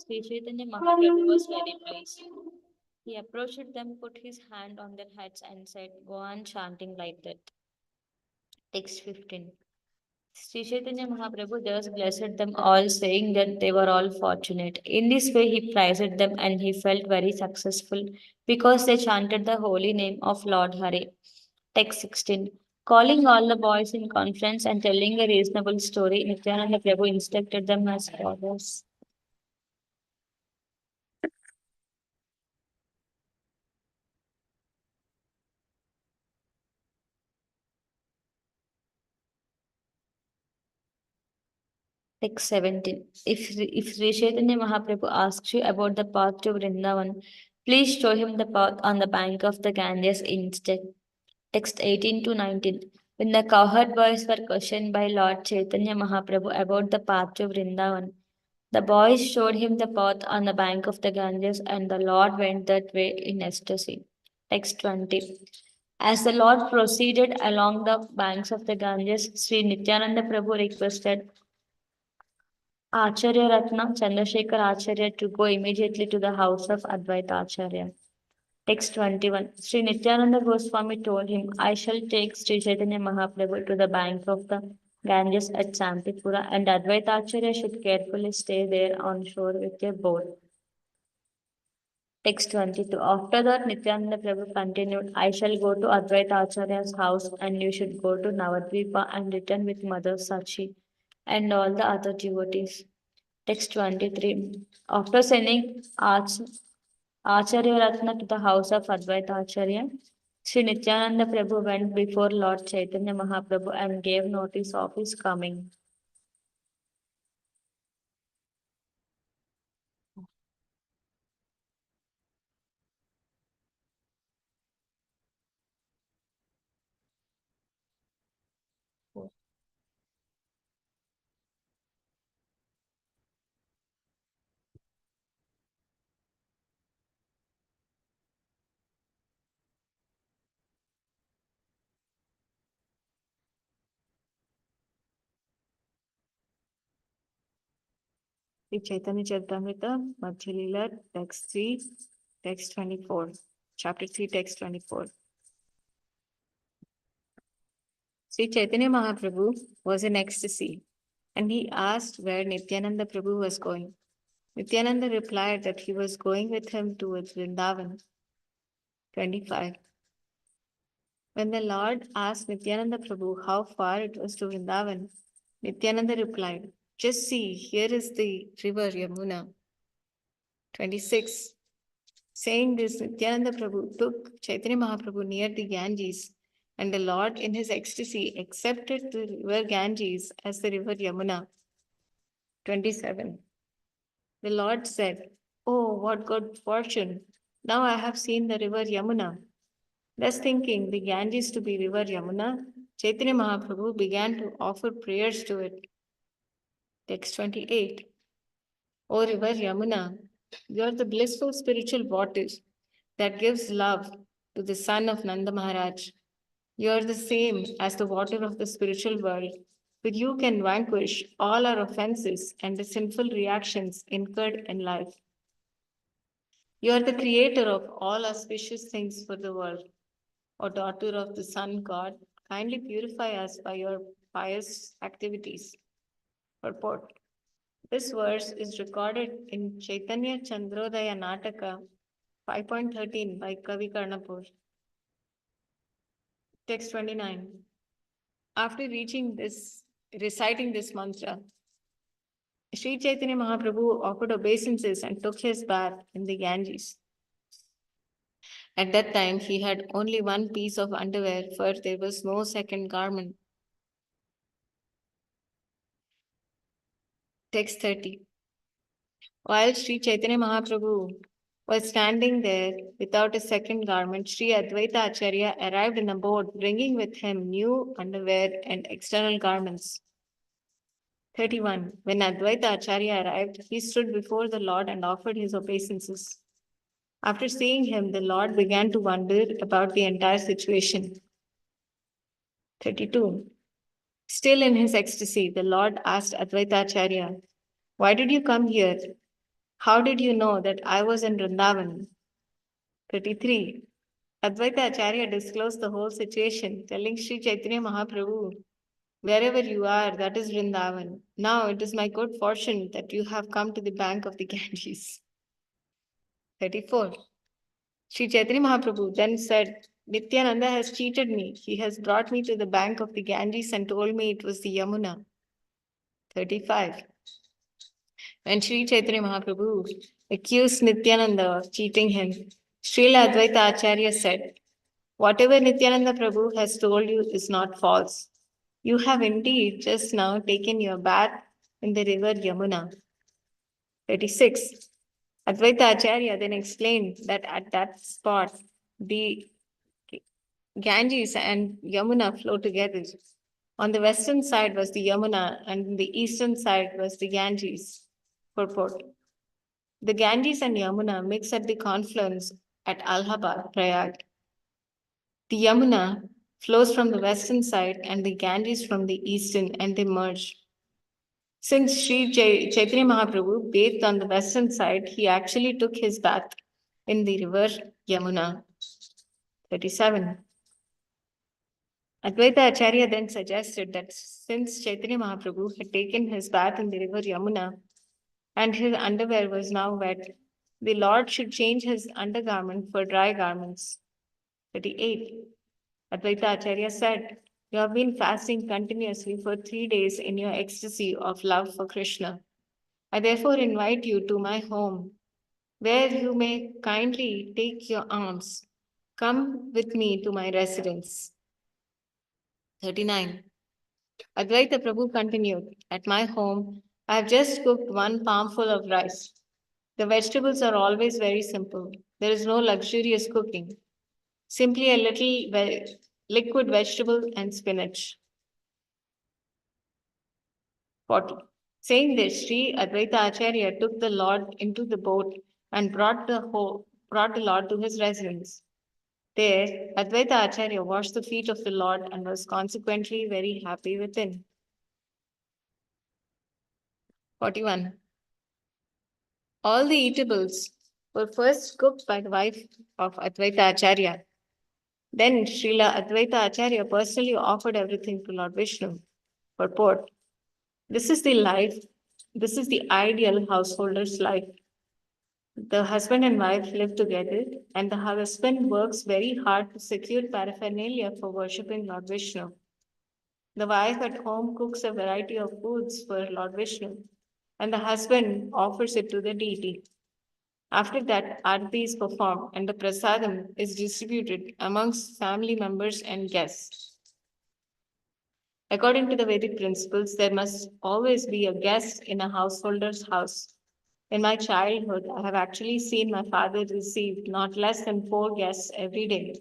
S2: Sri Chaitanya Mahaprabhu was very pleased. He approached them, put his hand on their heads, and said, "Go on chanting like that." Text 15. Sri Chaitanya Mahaprabhu thus blessed them all, saying that they were all fortunate. In this way, he praised them and he felt very successful because they chanted the holy name of Lord Hari. Text 16. Calling all the boys in conference and telling a reasonable story, Nityananda Prabhu instructed them as follows. Text 17. If Sri Chaitanya Mahaprabhu asks you about the path to Vrindavan, please show him the path on the bank of the Ganges instead. Text 18 to 19. When the cowherd boys were questioned by Lord Chaitanya Mahaprabhu about the path to Vrindavan, the boys showed him the path on the bank of the Ganges, and the Lord went that way in ecstasy. Text 20. As the Lord proceeded along the banks of the Ganges, Sri Nityananda Prabhu requested Acharya Ratna Chandrasekhar Acharya to go immediately to the house of Advaita Acharya. Text 21. Sri Nityananda Goswami told him, I shall take Sri Chaitanya Mahaprabhu to the bank of the Ganges at Santipura, and Advaita Acharya should carefully stay there on shore with a boat. Text 22. After that, Nityananda Prabhu continued, I shall go to Advaita Acharya's house, and you should go to Navadvipa and return with Mother Sachi and all the other devotees. Text 23. After sending Acharya Ratna to the house of Advaita Acharya, Sri Nityananda Prabhu went before Lord Chaitanya Mahaprabhu and gave notice of his coming. The Chaitanya Charitamrta, Madhya lila, text 3, text 24. Chapter 3, text 24. Sri Chaitanya Mahaprabhu was in ecstasy, and he asked where Nityananda Prabhu was going. Nityananda replied that he was going with him towards Vrindavan. 25. When the Lord asked Nityananda Prabhu how far it was to Vrindavan, Nityananda replied, Just see, here is the river Yamuna. 26. Saying this, Nityananda Prabhu took Chaitanya Mahaprabhu near the Ganges, and the Lord, in his ecstasy, accepted the river Ganges as the river Yamuna. 27. The Lord said, Oh, what good fortune! Now I have seen the river Yamuna. Thus thinking the Ganges to be river Yamuna, Chaitanya Mahaprabhu began to offer prayers to it. Text 28. O river Yamuna, you are the blissful spiritual water that gives love to the son of Nanda Maharaj. You are the same as the water of the spiritual world. With you can vanquish all our offenses and the sinful reactions incurred in life. You are the creator of all auspicious things for the world. O daughter of the Sun God, kindly purify us by your pious activities. Purport. This verse is recorded in Chaitanya Chandrodaya Nataka 5.13 by Kavi Karnapur. Text 29. After reciting this mantra, Sri Chaitanya Mahaprabhu offered obeisances and took his bath in the Ganges. At that time, he had only one piece of underwear, for there was no second garment. Text 30. While Sri Chaitanya Mahaprabhu was standing there without a second garment, Sri Advaita Acharya arrived in a boat, bringing with him new underwear and external garments. 31. When Advaita Acharya arrived, he stood before the Lord and offered his obeisances. After seeing him, the Lord began to wonder about the entire situation.
S3: 32. Still in his ecstasy, the Lord asked Advaita Acharya, "Why did you come here? How did you know that I was in Vrindavan?" 33. Advaita Acharya disclosed the whole situation, telling Sri Chaitanya Mahaprabhu, "Wherever you are, that is Vrindavan. Now it is my good fortune that you have come to the bank of the Ganges." 34. Sri Chaitanya Mahaprabhu then said, "Nityananda has cheated me. He has brought me to the bank of the Ganges and told me it was the Yamuna." 35. When Sri Chaitanya Mahaprabhu accused Nityananda of cheating him, Srila Advaita Acharya said, "Whatever Nityananda Prabhu has told you is not false. You have indeed just now taken your bath in the river Yamuna." 36. Advaita Acharya then explained that at that spot, the Ganges and Yamuna flow together. On the western side was the Yamuna, and on the eastern side was the Ganges. Purport. The Ganges and Yamuna mix at the confluence at Allahabad, Prayag. The Yamuna flows from the western side and the Ganges from the eastern, and they merge. Since Sri Chaitanya Mahaprabhu bathed on the western side, he actually took his bath in the river Yamuna. 37. Advaita Acharya then suggested that since Chaitanya Mahaprabhu had taken his bath in the river Yamuna and his underwear was now wet, the Lord should change his undergarment for dry garments. 38. Advaita Acharya said, "You have been fasting continuously for 3 days in your ecstasy of love for Krishna. I therefore invite you to my home, where you may kindly take your alms. Come with me to my residence." 39. Advaita Prabhu continued, "At my home, I have just cooked one palmful of rice. The vegetables are always very simple. There is no luxurious cooking. Simply a little liquid vegetable and spinach." 40. Saying this, Sri Advaita Acharya took the Lord into the boat and brought the Lord to his residence. There, Advaita Acharya washed the feet of the Lord and was consequently very happy within. 41. All the eatables were first cooked by the wife of Advaita Acharya. Then Srila Advaita Acharya personally offered everything to Lord Vishnu. Purport. This is the ideal householder's life. The husband and wife live together, and the husband works very hard to secure paraphernalia for worshipping Lord Vishnu. The wife at home cooks a variety of foods for Lord Vishnu, and the husband offers it to the deity. After that, Arati is performed and the prasadam is distributed amongst family members and guests. According to the Vedic principles, there must always be a guest in a householder's house. In my childhood, I have actually seen my father receive not less than 4 guests every day.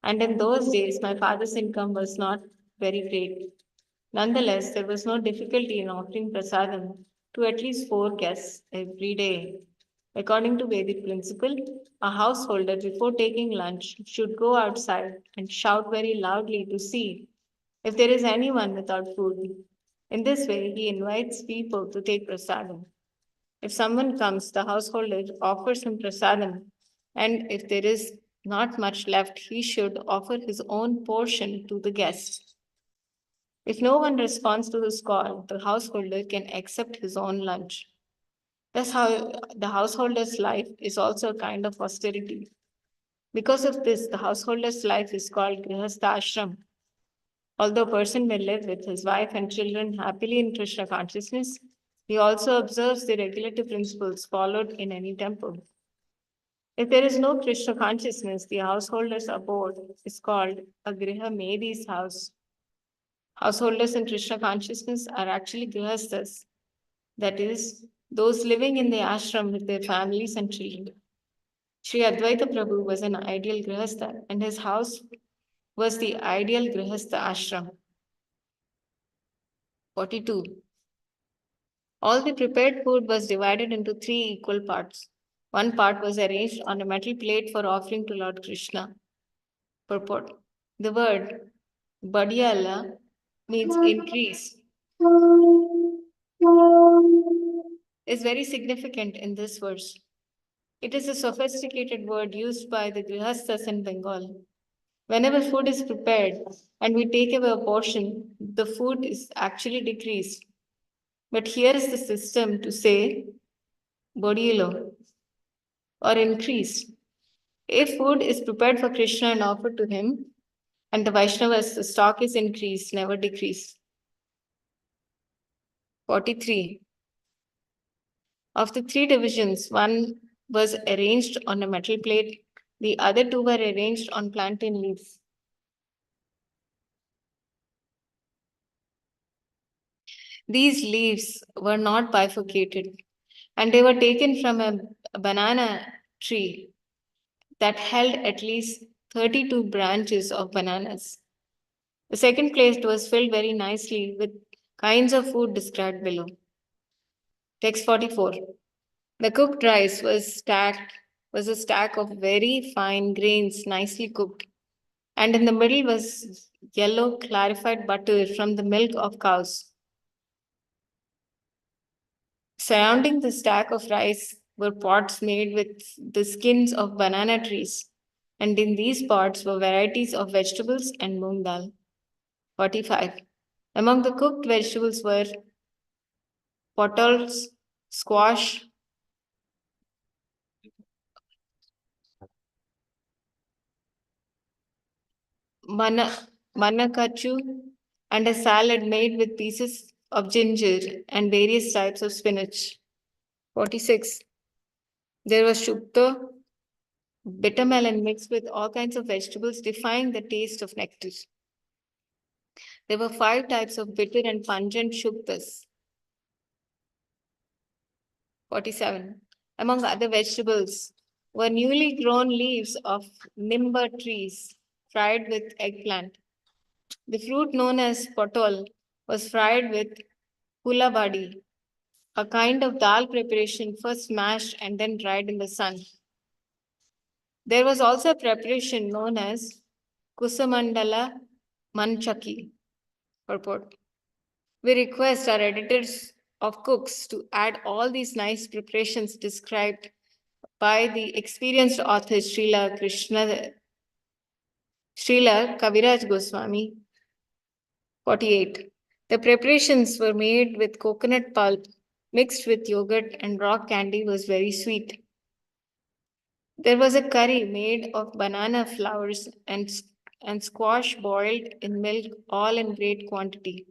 S3: And in those days, my father's income was not very great. Nonetheless, there was no difficulty in offering prasadam to at least 4 guests every day. According to Vedic principle, a householder before taking lunch should go outside and shout very loudly to see if there is anyone without food. In this way, he invites people to take prasadam. If someone comes, the householder offers him prasadam, and if there is not much left, he should offer his own portion to the guest. If no one responds to his call, the householder can accept his own lunch. That's how the householder's life is also a kind of austerity. Because of this, the householder's life is called Grihastha Ashram. Although a person may live with his wife and children happily in Krishna consciousness, he also observes the regulative principles followed in any temple. If there is no Krishna consciousness, the householder's abode is called a Griha Medi's house. Householders in Krishna consciousness are actually Grihasthas, that is, those living in the ashram with their families and children. Sri Advaita Prabhu was an ideal Grihastha, and his house was the ideal Grihastha ashram. 42. All the prepared food was divided into 3 equal parts. One part was arranged on a metal plate for offering to Lord Krishna. Purport. The word Badiyala means increase, is very significant in this verse. It is a sophisticated word used by the Grihasthas in Bengal. Whenever food is prepared and we take away a portion, the food is actually decreased. But here is the system to say bodhilo or increased. If food is prepared for Krishna and offered to him, and the Vaishnavas, the stock is increased, never decreased. 43. Of the three divisions, one was arranged on a metal plate, the other two were arranged on plantain leaves. These leaves were not bifurcated, and they were taken from a banana tree that held at least 32 branches of bananas. The second plate was filled very nicely with kinds of food described below. Text 44. The cooked rice was a stack of very fine grains nicely cooked, and in the middle was yellow clarified butter from the milk of cows. Surrounding the stack of rice were pots made with the skins of banana trees, and in these pots were varieties of vegetables and moong dal. 45. Among the cooked vegetables were potatoes, squash, manakachu, and a salad made with pieces of ginger and various types of spinach. 46. There was shukta, bitter melon mixed with all kinds of vegetables, defying the taste of nectar. There were 5 types of bitter and pungent shuktas. 47. Among other vegetables were newly grown leaves of nimba trees fried with eggplant. The fruit known as potol was fried with kulabadi, a kind of dal preparation first mashed and then dried in the sun. There was also a preparation known as kusamandala manchaki. Purport. We request our editors of cooks to add all these nice preparations described by the experienced author Srila Kaviraj Goswami. 48. The preparations were made with coconut pulp mixed with yogurt, and rock candy was very sweet. There was a curry made of banana flowers and squash boiled in milk, all in great quantity.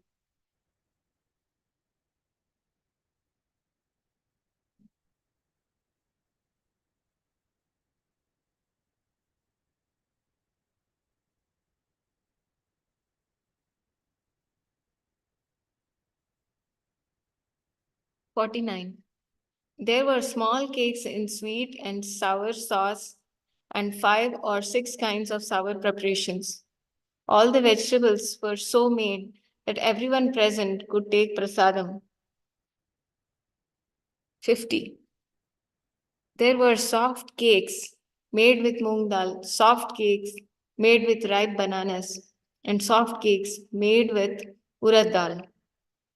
S3: Forty-nine. There were small cakes in sweet and sour sauce and 5 or 6 kinds of sour preparations. All the vegetables were so made that everyone present could take prasadam. 50. There were soft cakes made with moong dal, soft cakes made with ripe bananas, and soft cakes made with urad dal.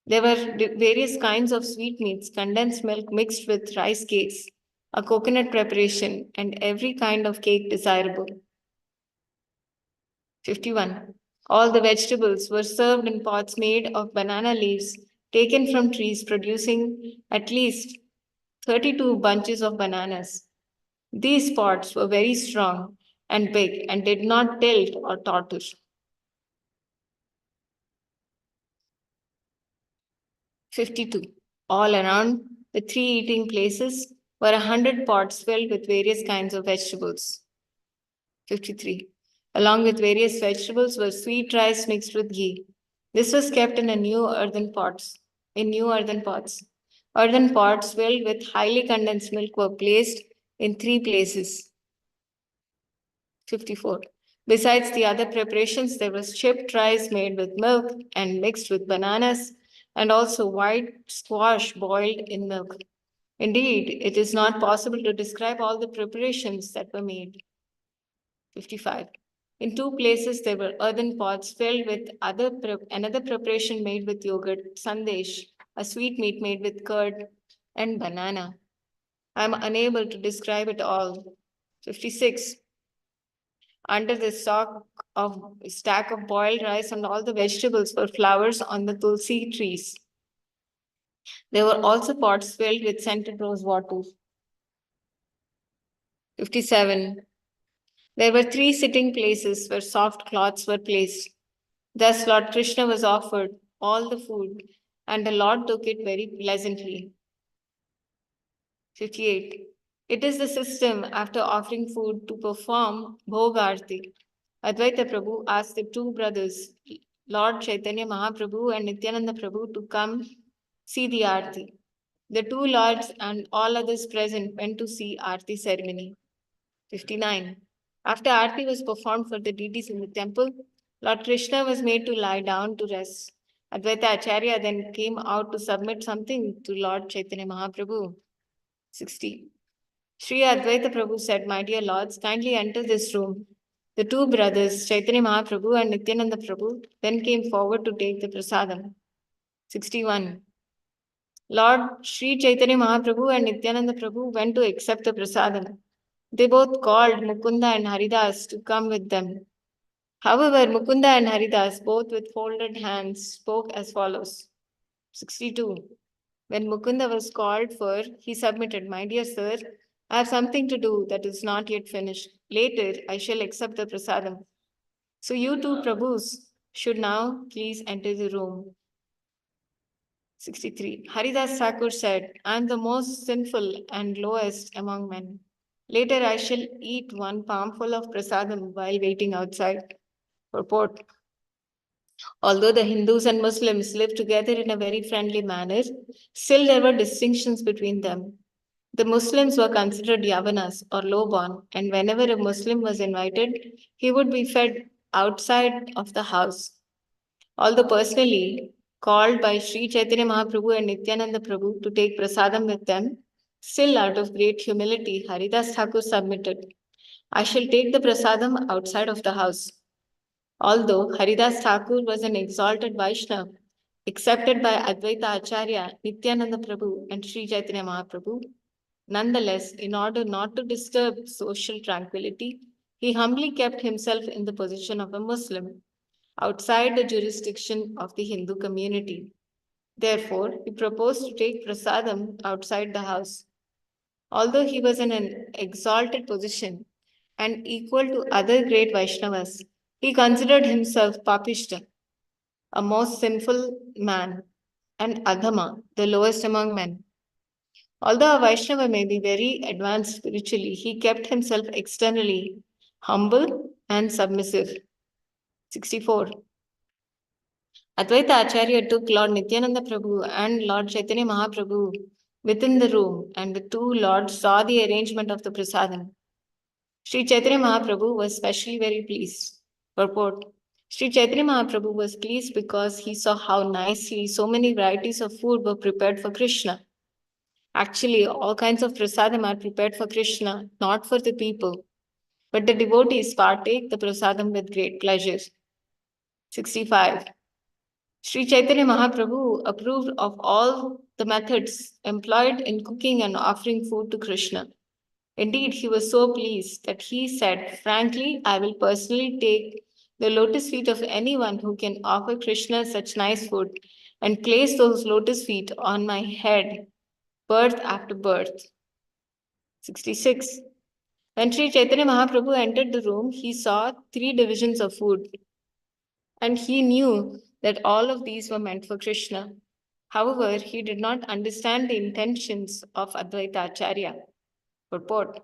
S3: There were various kinds of sweetmeats, condensed milk mixed with rice cakes, a coconut preparation, and every kind of cake desirable. 51. All the vegetables were served in pots made of banana leaves taken from trees producing at least 32 bunches of bananas. These pots were very strong and big and did not tilt or totter. 52. All around the 3 eating places were 100 pots filled with various kinds of vegetables. 53. Along with various vegetables were sweet rice mixed with ghee. This was kept in new earthen pots. Earthen pots filled with highly condensed milk were placed in 3 places. 54. Besides the other preparations, there was chipped rice made with milk and mixed with bananas, and also white squash boiled in milk. Indeed, it is not possible to describe all the preparations that were made. 55. In 2 places, there were earthen pots filled with another preparation made with yogurt, sandesh, a sweetmeat made with curd and banana. I am unable to describe it all. 56. Under the stack of boiled rice and all the vegetables were flowers on the tulsi trees. There were also pots filled with scented rose water. 57. There were 3 sitting places where soft cloths were placed. Thus, Lord Krishna was offered all the food, and the Lord took it very pleasantly. 58. It is the system after offering food to perform Bhogarti. Advaita Prabhu asked the 2 brothers, Lord Chaitanya Mahaprabhu and Nityananda Prabhu, to come see the Aarti. The 2 lords and all others present went to see Aarti ceremony. 59. After Aarti was performed for the deities in the temple, Lord Krishna was made to lie down to rest. Advaita Acharya then came out to submit something to Lord Chaitanya Mahaprabhu. 60. Sri Advaita Prabhu said, My dear lords, kindly enter this room. The 2 brothers, Chaitanya Mahaprabhu and Nityananda Prabhu, then came forward to take the prasadam. 61. Lord Sri Chaitanya Mahaprabhu and Nityananda Prabhu went to accept the prasadam. They both called Mukunda and Haridas to come with them. However, Mukunda and Haridas, both with folded hands, spoke as follows. 62. When Mukunda was called for, he submitted, My dear sir, I have something to do that is not yet finished. Later, I shall accept the prasadam. So you 2 Prabhus should now please enter the room. 63. Haridas Thakur said, I am the most sinful and lowest among men. Later, I shall eat 1 palmful of prasadam while waiting outside. Purport. Although the Hindus and Muslims lived together in a very friendly manner, still there were distinctions between them. The Muslims were considered Yavanas or low-born, and whenever a Muslim was invited, he would be fed outside of the house. Although personally called by Sri Chaitanya Mahaprabhu and Nityananda Prabhu to take prasadam with them, still out of great humility, Haridas Thakur submitted, I shall take the prasadam outside of the house. Although Haridas Thakur was an exalted Vaishnava, accepted by Advaita Acharya, Nityananda Prabhu, and Sri Chaitanya Mahaprabhu, nonetheless, in order not to disturb social tranquility, he humbly kept himself in the position of a Muslim, outside the jurisdiction of the Hindu community. Therefore, he proposed to take prasadam outside the house. Although he was in an exalted position and equal to other great Vaishnavas, he considered himself papishta, a most sinful man, and adhama, the lowest among men. Although a Vaishnava may be very advanced spiritually, he kept himself externally humble and submissive. 64. Advaita Acharya took Lord Nityananda Prabhu and Lord Chaitanya Mahaprabhu within the room, and the 2 lords saw the arrangement of the prasadam. Sri Chaitanya Mahaprabhu was specially very pleased. Purport. Sri Chaitanya Mahaprabhu was pleased because he saw how nicely so many varieties of food were prepared for Krishna. Actually, all kinds of prasadam are prepared for Krishna, not for the people. But the devotees partake the prasadam with great pleasure. 65. Sri Chaitanya Mahaprabhu approved of all the methods employed in cooking and offering food to Krishna. Indeed, he was so pleased that he said, Frankly, I will personally take the lotus feet of anyone who can offer Krishna such nice food and place those lotus feet on my head, birth after birth. 66. When Sri Chaitanya Mahaprabhu entered the room, he saw 3 divisions of food, and he knew that all of these were meant for Krishna. However, he did not understand the intentions of Advaita Acharya. Purport.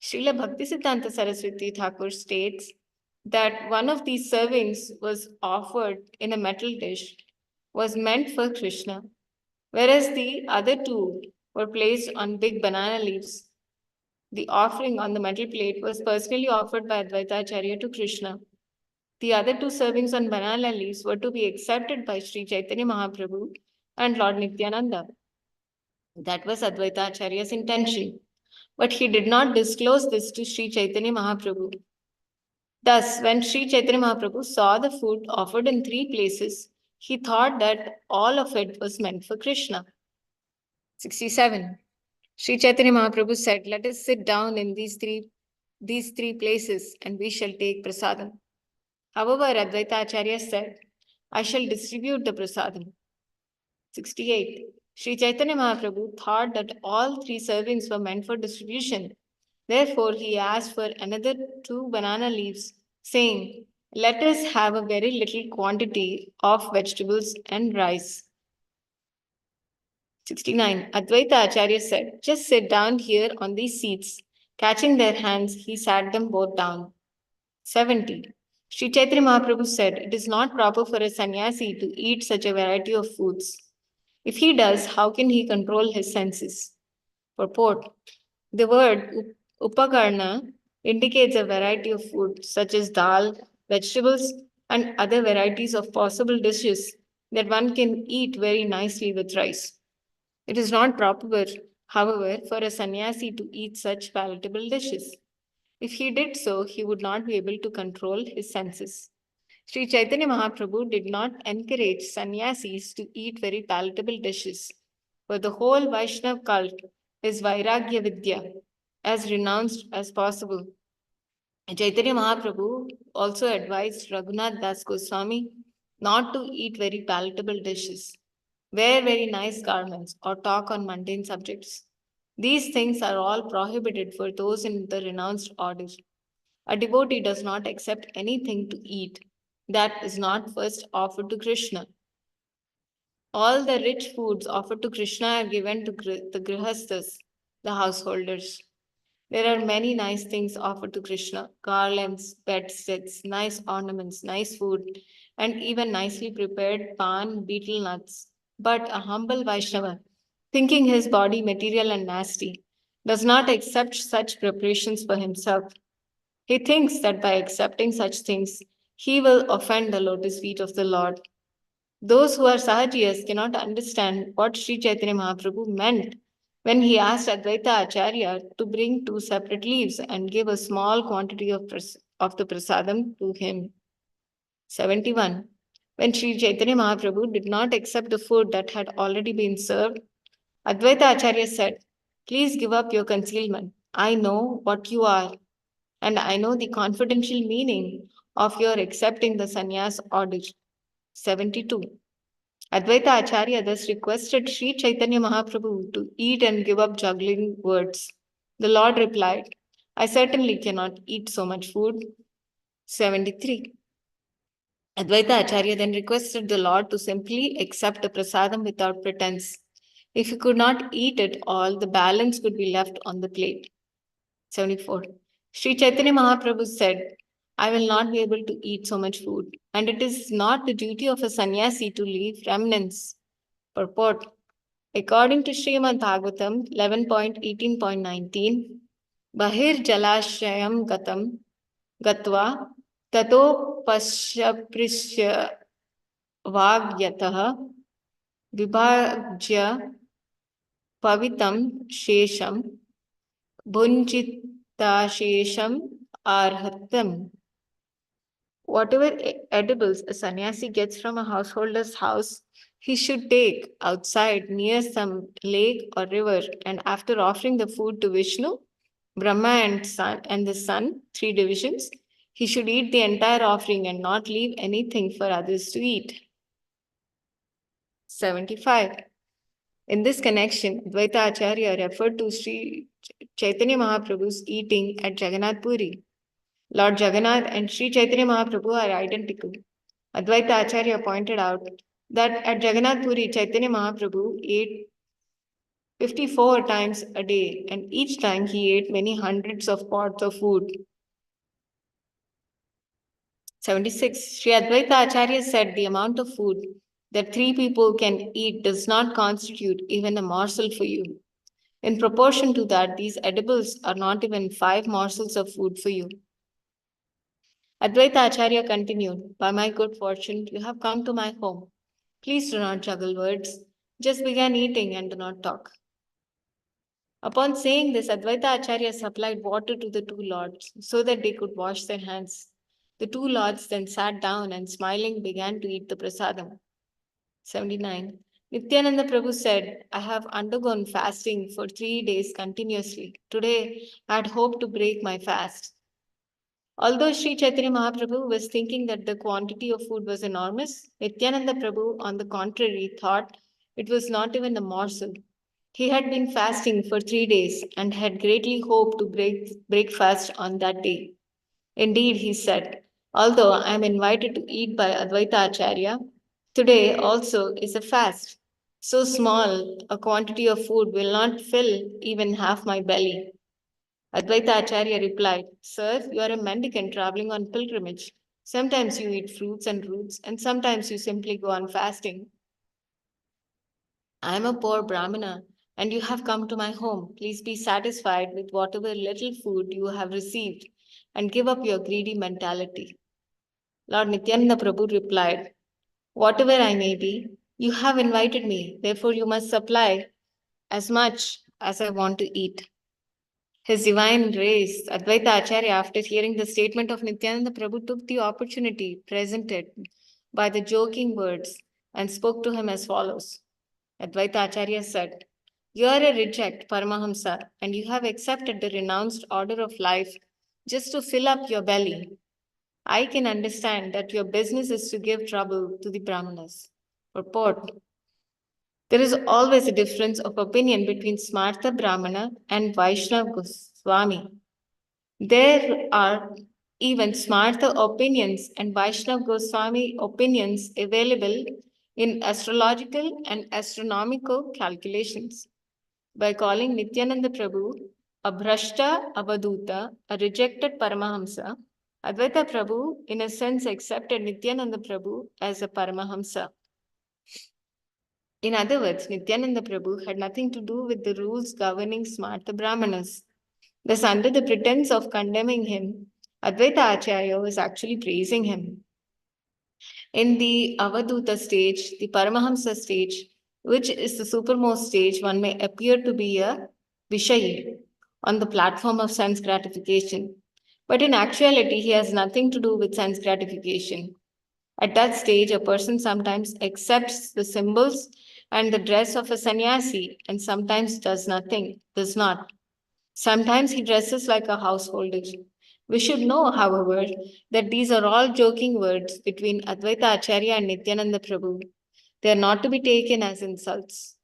S3: Srila Bhaktisiddhanta Saraswati Thakur states that one of these servings was offered in a metal dish, was meant for Krishna, whereas the other 2 were placed on big banana leaves. The offering on the metal plate was personally offered by Advaita Acharya to Krishna. The other 2 servings on banana leaves were to be accepted by Sri Chaitanya Mahaprabhu and Lord Nityananda. That was Advaita Acharya's intention. But he did not disclose this to Sri Chaitanya Mahaprabhu. Thus, when Sri Chaitanya Mahaprabhu saw the food offered in 3 places, he thought that all of it was meant for Krishna. 67. Sri Chaitanya Mahaprabhu said, "Let us sit down in these three places and we shall take prasadam." However, Advaita Acharya said, "I shall distribute the prasadam." 68. Sri Chaitanya Mahaprabhu thought that all 3 servings were meant for distribution. Therefore, he asked for another 2 banana leaves, saying, "Let us have a very little quantity of vegetables and rice." 69. Advaita Acharya said, "Just sit down here on these seats." Catching their hands, he sat them both down. 70. Sri Chaitanya Mahaprabhu said, "It is not proper for a sannyasi to eat such a variety of foods. If he does, how can he control his senses?" Purport. The word upakarna indicates a variety of food such as dal, vegetables, and other varieties of possible dishes that one can eat very nicely with rice. It is not proper, however, for a sannyasi to eat such palatable dishes. If he did so, he would not be able to control his senses. Sri Chaitanya Mahaprabhu did not encourage sannyasis to eat very palatable dishes, for the whole Vaishnav cult is Vairagya Vidya, as renounced as possible. Chaitanya Mahaprabhu also advised Raghunath Das Goswami not to eat very palatable dishes, wear very nice garments, or talk on mundane subjects. These things are all prohibited for those in the renounced order. A devotee does not accept anything to eat that is not first offered to Krishna. All the rich foods offered to Krishna are given to the grihasthas, the householders. There are many nice things offered to Krishna: garlands, bed sets, nice ornaments, nice food, and even nicely prepared pan, betel nuts. But a humble Vaishnava, thinking his body material and nasty, does not accept such preparations for himself. He thinks that by accepting such things, he will offend the lotus feet of the Lord. Those who are Sahajiyas cannot understand what Sri Chaitanya Mahaprabhu meant when he asked Advaita Acharya to bring 2 separate leaves and give a small quantity of the prasadam to him. 71. When Sri Chaitanya Mahaprabhu did not accept the food that had already been served, Advaita Acharya said, "Please give up your concealment. I know what you are, and I know the confidential meaning of your accepting the sannyas order." 72. Advaita Acharya thus requested Sri Chaitanya Mahaprabhu to eat and give up juggling words. The Lord replied, "I certainly cannot eat so much food." 73. Advaita Acharya then requested the Lord to simply accept the prasadam without pretense. If he could not eat it all, the balance could be left on the plate. 74. Sri Chaitanya Mahaprabhu said, "I will not be able to eat so much food, and it is not the duty of a sannyasi to leave remnants." Purport. According to Srimad Bhagavatam 11.18.19, Bahir Jalashayam Gatam Gatva Tato Pasyaprishya Vagyatah Vibhajya Pavitam Shesham Bhunjitashesham Arhatam. Whatever edibles a sannyasi gets from a householder's house, he should take outside near some lake or river, and after offering the food to Vishnu, Brahma and the sun, 3 divisions, he should eat the entire offering and not leave anything for others to eat. 75. In this connection, Advaita Acharya referred to Sri Chaitanya Mahaprabhu's eating at Jagannath Puri. Lord Jagannath and Sri Chaitanya Mahaprabhu are identical. Advaita Acharya pointed out that at Jagannath Puri, Chaitanya Mahaprabhu ate 54 times a day, and each time he ate many hundreds of pots of food. 76. Sri Advaita Acharya said the amount of food that 3 people can eat does not constitute even a morsel for you. In proportion to that, these edibles are not even 5 morsels of food for you. Advaita Acharya continued, "By my good fortune, you have come to my home. Please do not juggle words. Just begin eating and do not talk." Upon saying this, Advaita Acharya supplied water to the 2 lords so that they could wash their hands. The two lords then sat down and smiling began to eat the prasadam. 79. Nityananda Prabhu said, I have undergone fasting for 3 days continuously. Today, I had hoped to break my fast. Although Sri Chaitanya Mahaprabhu was thinking that the quantity of food was enormous, Nityananda Prabhu, on the contrary, thought it was not even a morsel. He had been fasting for 3 days and had greatly hoped to break fast on that day. Indeed, he said, although I am invited to eat by Advaita Acharya, today also is a fast. So small a quantity of food will not fill even half my belly. Advaita Acharya replied, Sir, you are a mendicant traveling on pilgrimage. Sometimes you eat fruits and roots, and sometimes you simply go on fasting. I am a poor Brahmana, and you have come to my home. Please be satisfied with whatever little food you have received and give up your greedy mentality. Lord Nityananda Prabhu replied, Whatever I may be, you have invited me, therefore you must supply as much as I want to eat. His divine grace, Advaita Acharya, after hearing the statement of Nityananda Prabhu, took the opportunity presented by the joking words and spoke to him as follows. Advaita Acharya said, You are a reject, Paramahamsa, and you have accepted the renounced order of life just to fill up your belly. I can understand that your business is to give trouble to the Brahmanas. Purport. There is always a difference of opinion between Smartha Brahmana and Vaishnava Goswami. There are even Smartha opinions and Vaishnava Goswami opinions available in astrological and astronomical calculations. By calling Nityananda Prabhu a Bhrashta Avaduta, a rejected Paramahamsa, Advaita Prabhu, in a sense, accepted Nityananda Prabhu as a Paramahamsa. In other words, Nityananda Prabhu had nothing to do with the rules governing Smartha Brahmanas. Thus, under the pretense of condemning him, Advaita Acharya was actually praising him. In the Avaduta stage, the Paramahamsa stage, which is the supermost stage, one may appear to be a Vishayi on the platform of sense gratification. But in actuality, he has nothing to do with sense gratification. At that stage, a person sometimes accepts the symbols and the dress of a sannyasi and sometimes does not. Sometimes he dresses like a householder. We should know, however, that these are all joking words between Advaita Acharya and Nityananda Prabhu. They are not to be taken as insults.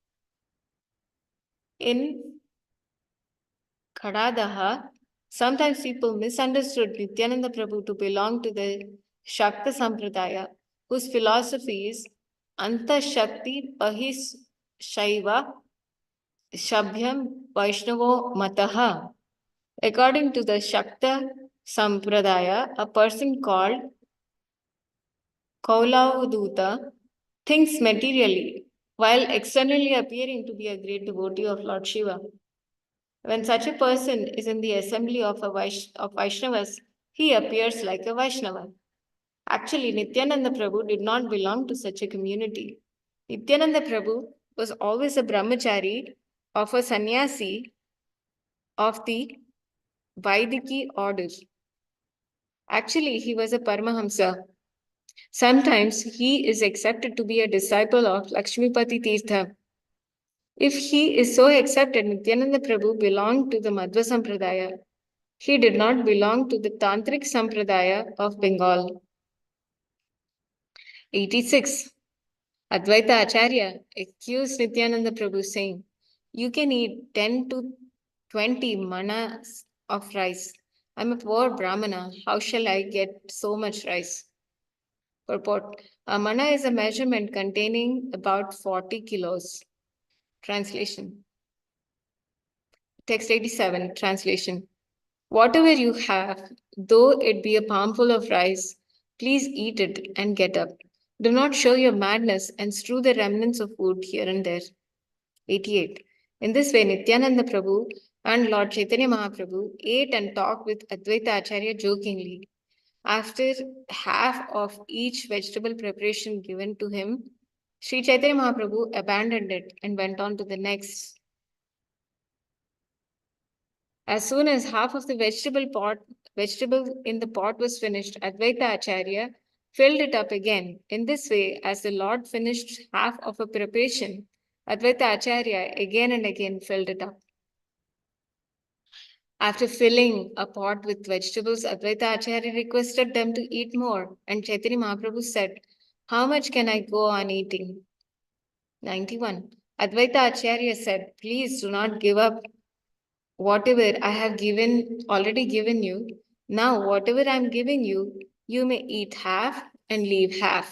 S3: In Khadadaha, sometimes people misunderstood Nityananda Prabhu to belong to the Shakta Sampradaya, whose philosophy is Anta Shakti Pahis Shaiva Shabhyam Vaishnavo Mataha. According to the Shakta Sampradaya, a person called Kaulavaduta thinks materially while externally appearing to be a great devotee of Lord Shiva. When such a person is in the assembly of Vaishnavas, he appears like a Vaishnava. Actually, Nityananda Prabhu did not belong to such a community. Nityananda Prabhu was always a brahmachari of a sannyasi of the Vaidiki order. Actually, he was a Paramahamsa. Sometimes he is accepted to be a disciple of Lakshmipati Tirtha. If he is so accepted, Nityananda Prabhu belonged to the Madhya Sampradaya. He did not belong to the Tantric Sampradaya of Bengal. 86. Advaita Acharya accused Nityananda Prabhu saying, You can eat 10 to 20 manas of rice. I'm a poor Brahmana. How shall I get so much rice? Purport. A mana is a measurement containing about 40 kilos. Translation. Text 87. Translation. Whatever you have, though it be a palmful of rice, please eat it and get up. Do not show your madness and strew the remnants of food here and there. 88. In this way, Nityananda Prabhu and Lord Chaitanya Mahaprabhu ate and talked with Advaita Acharya jokingly. After half of each vegetable preparation given to him, Sri Chaitanya Mahaprabhu abandoned it and went on to the next. As soon as half of the vegetable in the pot was finished, Advaita Acharya filled it up again. In this way, as the Lord finished half of a preparation, Advaita Acharya again and again filled it up. After filling a pot with vegetables, Advaita Acharya requested them to eat more, and Chaitanya Mahaprabhu said, "How much can I go on eating?" 91. Advaita Acharya said, "Please do not give up whatever I have already given you. Now, whatever I am giving you, you may eat half and leave half."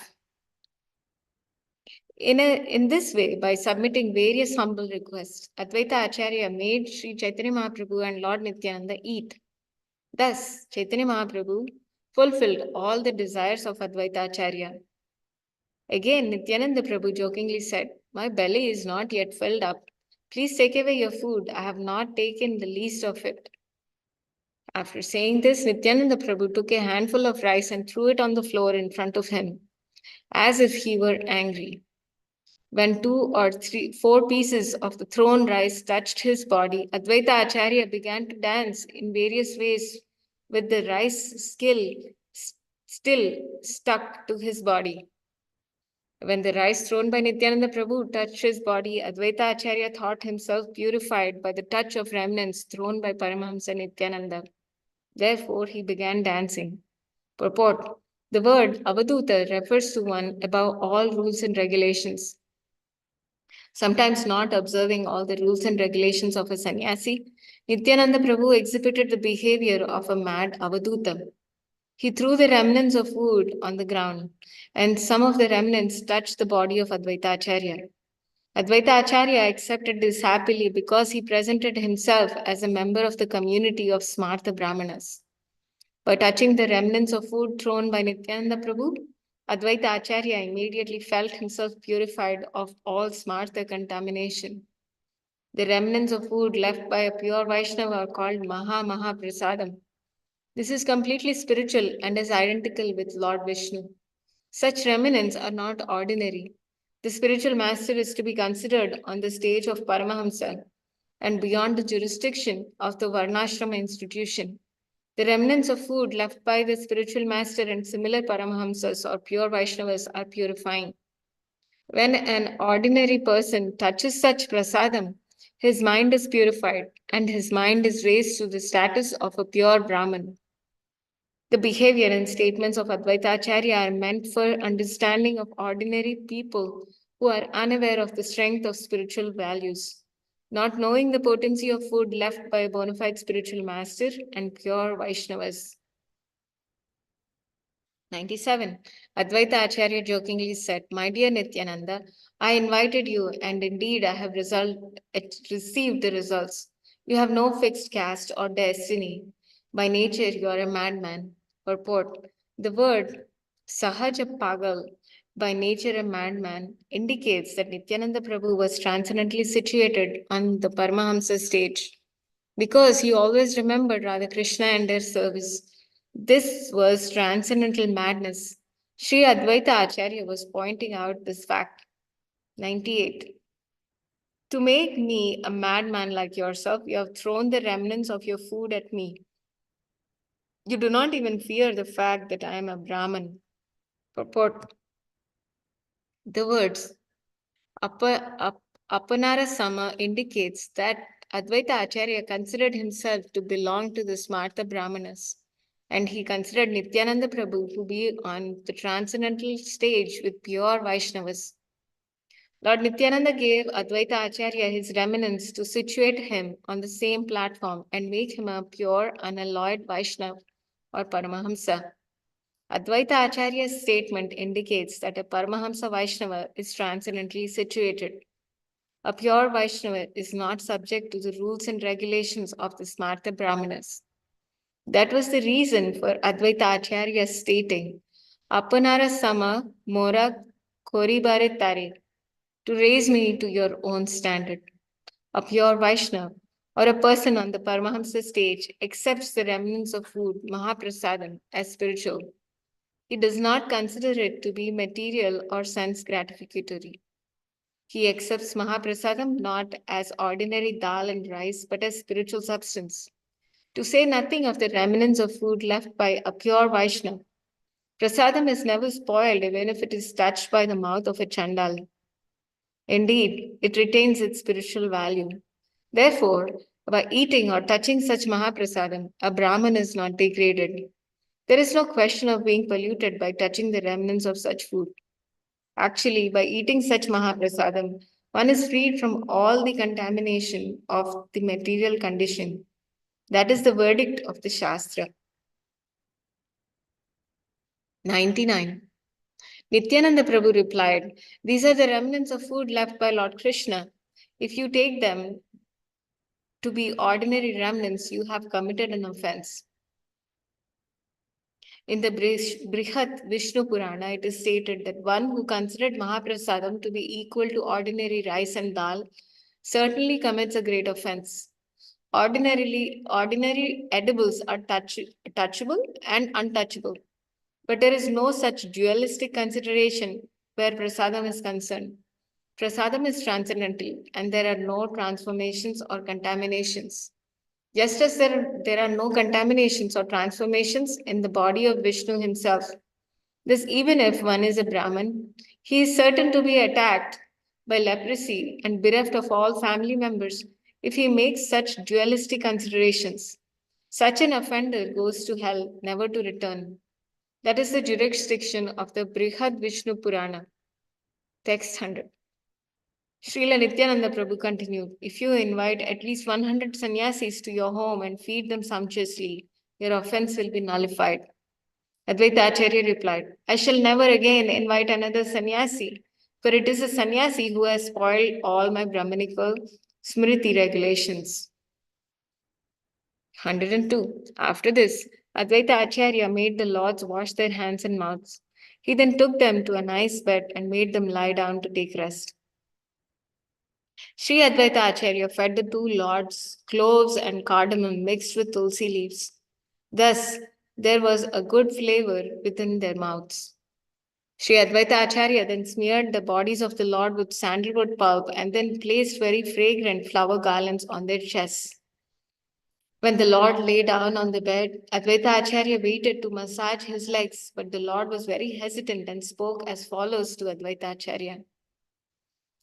S3: In this way, by submitting various humble requests, Advaita Acharya made Sri Chaitanya Mahaprabhu and Lord Nityananda eat. Thus, Chaitanya Mahaprabhu fulfilled all the desires of Advaita Acharya. Again, Nityananda Prabhu jokingly said, "My belly is not yet filled up. Please take away your food. I have not taken the least of it." After saying this, Nityananda Prabhu took a handful of rice and threw it on the floor in front of him, as if he were angry. When 4 pieces of the thrown rice touched his body, Advaita Acharya began to dance in various ways with the rice still stuck to his body. When the rice thrown by Nityananda Prabhu touched his body, Advaita Acharya thought himself purified by the touch of remnants thrown by Paramahamsa Nityananda. Therefore, he began dancing. Purport: the word Avaduta refers to one above all rules and regulations. Sometimes not observing all the rules and regulations of a sannyasi, Nityananda Prabhu exhibited the behavior of a mad Avaduta. He threw the remnants of food on the ground, and some of the remnants touched the body of Advaita Acharya. Advaita Acharya accepted this happily because he presented himself as a member of the community of Smartha Brahmanas. By touching the remnants of food thrown by Nityananda Prabhu, Advaita Acharya immediately felt himself purified of all Smartha contamination. The remnants of food left by a pure Vaishnava are called Prasadam. This is completely spiritual and is identical with Lord Vishnu. Such remnants are not ordinary. The spiritual master is to be considered on the stage of Paramahamsa and beyond the jurisdiction of the Varnashrama institution. The remnants of food left by the spiritual master and similar Paramahamsas or pure Vaishnavas are purifying. When an ordinary person touches such prasadam, his mind is purified and his mind is raised to the status of a pure Brahman. The behavior and statements of Advaita Acharya are meant for understanding of ordinary people who are unaware of the strength of spiritual values, not knowing the potency of food left by a bona fide spiritual master and pure Vaishnavas. 97. Advaita Acharya jokingly said, "My dear Nityananda, I invited you, and indeed I have received the results. You have no fixed caste or destiny. By nature, you are a madman." Purport: the word Sahaja Pagal, by nature a madman, indicates that Nityananda Prabhu was transcendently situated on the Paramahamsa stage because he always remembered Radha Krishna and their service. This was transcendental madness. Sri Advaita Acharya was pointing out this fact. 98. To make me a madman like yourself, you have thrown the remnants of your food at me. You do not even fear the fact that I am a Brahman. Purport: the words Apanara Sama indicates that Advaita Acharya considered himself to belong to the Smartha Brahmanas, and he considered Nityananda Prabhu to be on the transcendental stage with pure Vaishnavas. Lord Nityananda gave Advaita Acharya his remnants to situate him on the same platform and make him a pure, unalloyed Vaishnava or Paramahamsa. Advaita Acharya's statement indicates that a Paramahamsa Vaishnava is transcendently situated. A pure Vaishnava is not subject to the rules and regulations of the Smartha Brahmanas. That was the reason for Advaita Acharya stating, "Apanara sama mora koribare tare," to raise me to your own standard. A pure Vaishnava or a person on the Paramahamsa stage accepts the remnants of food, Mahaprasadam, as spiritual. He does not consider it to be material or sense gratificatory. He accepts Mahaprasadam not as ordinary dal and rice, but as spiritual substance. to say nothing of the remnants of food left by a pure Vaishnava. Prasadam is never spoiled even if it is touched by the mouth of a Chandala. Indeed, it retains its spiritual value. Therefore, by eating or touching such Mahaprasadam, a Brahman is not degraded. There is no question of being polluted by touching the remnants of such food. Actually, by eating such Mahaprasadam, one is freed from all the contamination of the material condition. That is the verdict of the Shastra. 99. Nityananda Prabhu replied, "These are the remnants of food left by Lord Krishna. If you take them to be ordinary remnants, you have committed an offense." In the Brihat Vishnu Purana, it is stated that one who considered Mahaprasadam to be equal to ordinary rice and dal certainly commits a great offense. Ordinary edibles are touchable and untouchable, but there is no such dualistic consideration where prasadam is concerned. Prasadam is transcendental and there are no transformations or contaminations. Just as there are no contaminations or transformations in the body of Vishnu himself. This, even if one is a Brahman, he is certain to be attacked by leprosy and bereft of all family members if he makes such dualistic considerations. Such an offender goes to hell, never to return. That is the jurisdiction of the Brihad Vishnu Purana. Text 100. Srila Nityananda Prabhu continued, "If you invite at least 100 sannyasis to your home and feed them sumptuously, your offense will be nullified." Advaita Acharya replied, "I shall never again invite another sannyasi, for it is a sannyasi who has spoiled all my Brahmanical smriti regulations." 102. After this, Advaita Acharya made the lords wash their hands and mouths. He then took them to a nice bed and made them lie down to take rest. Sri Advaita Acharya fed the two lords cloves and cardamom mixed with tulsi leaves. Thus, there was a good flavor within their mouths. Sri Advaita Acharya then smeared the bodies of the Lord with sandalwood pulp and then placed very fragrant flower garlands on their chests. When the Lord lay down on the bed, Advaita Acharya waited to massage his legs, but the Lord was very hesitant and spoke as follows to Advaita Acharya.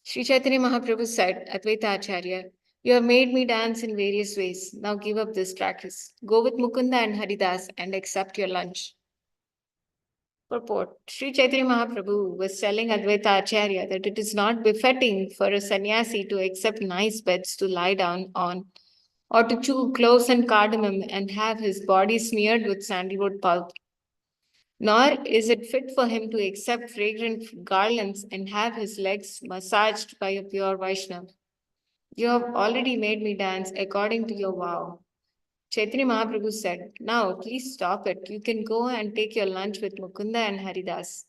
S3: Sri Chaitanya Mahaprabhu said, "Advaita Acharya, you have made me dance in various ways. Now give up this practice. Go with Mukunda and Haridas and accept your lunch." Purport. Sri Chaitanya Mahaprabhu was telling Advaita Acharya that it is not befitting for a sannyasi to accept nice beds to lie down on, or to chew cloves and cardamom and have his body smeared with sandalwood pulp. Nor is it fit for him to accept fragrant garlands and have his legs massaged by a pure Vaishnava. You have already made me dance according to your vow. Chaitanya Mahaprabhu said, "Now please stop it. You can go and take your lunch with Mukunda and Haridas."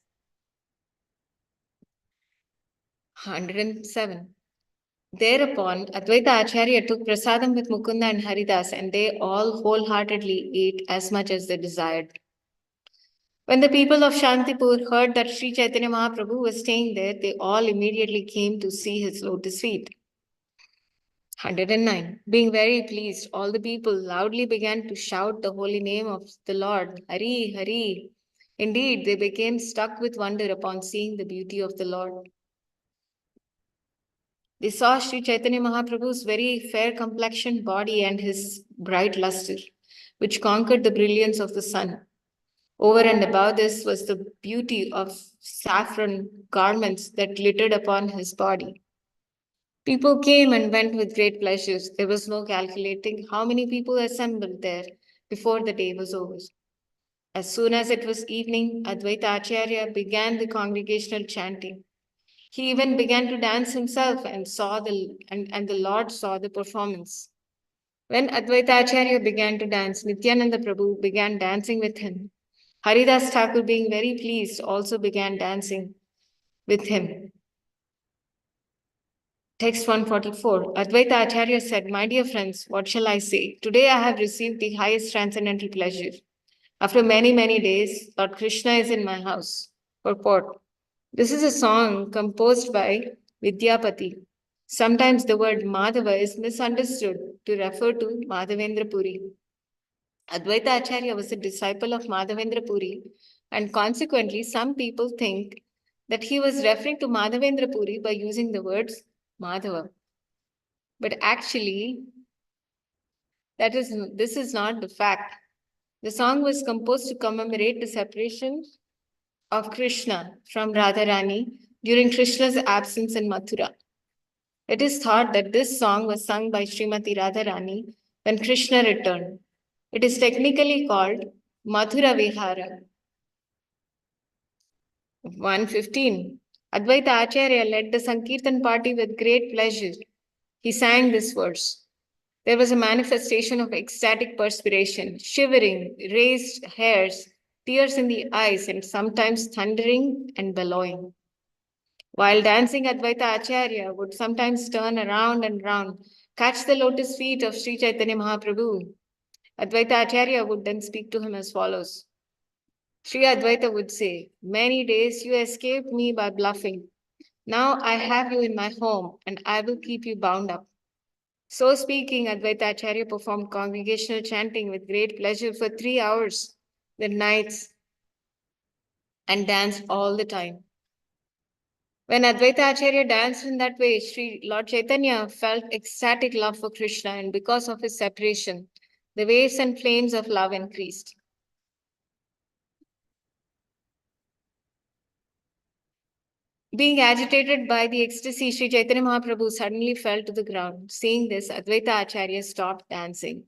S3: 107. Thereupon, Advaita Acharya took prasadam with Mukunda and Haridas, and they all wholeheartedly ate as much as they desired. When the people of Shantipur heard that Sri Chaitanya Mahaprabhu was staying there, they all immediately came to see his lotus feet. 109. Being very pleased, all the people loudly began to shout the holy name of the Lord, Hari, Hari. Indeed, they became struck with wonder upon seeing the beauty of the Lord. They saw Sri Chaitanya Mahaprabhu's very fair complexioned body and his bright luster, which conquered the brilliance of the sun. Over and above this was the beauty of saffron garments that glittered upon his body. People came and went with great pleasures. There was no calculating how many people assembled there before the day was over. As soon as it was evening, Advaita Acharya began the congregational chanting. He even began to dance himself and the Lord saw the performance. When Advaita Acharya began to dance, Nityananda Prabhu began dancing with him. Haridas Thakur, being very pleased, also began dancing with him. Text 144. Advaita Acharya said, "My dear friends, what shall I say? Today I have received the highest transcendental pleasure. After many, many days, Lord Krishna is in my house." Purport. This is a song composed by Vidyapati. Sometimes the word Madhava is misunderstood to refer to Mādhavendra Purī. Advaita Acharya was a disciple of Mādhavendra Purī, and consequently, some people think that he was referring to Mādhavendra Purī by using the words Madhava. But actually, this is not the fact. The song was composed to commemorate the separation of Krishna from Radharani during Krishna's absence in Mathura. It is thought that this song was sung by Srimati Radharani when Krishna returned. It is technically called Mathura Vihara. 115. Advaita Acharya led the Sankirtan party with great pleasure. He sang this verse. There was a manifestation of ecstatic perspiration, shivering, raised hairs, tears in the eyes, and sometimes thundering and bellowing. While dancing, Advaita Acharya would sometimes turn around and round, catch the lotus feet of Sri Chaitanya Mahāprabhu. Advaita Acharya would then speak to him as follows. Sri Advaita would say, "Many days you escaped me by bluffing. Now I have you in my home and I will keep you bound up." So speaking, Advaita Acharya performed congregational chanting with great pleasure for 3 hours, the nights, and danced all the time. When Advaita Acharya danced in that way, Sri Lord Chaitanya felt ecstatic love for Krishna, and because of his separation, the waves and flames of love increased. Being agitated by the ecstasy, Sri Chaitanya Mahaprabhu suddenly fell to the ground. Seeing this, Advaita Acharya stopped dancing.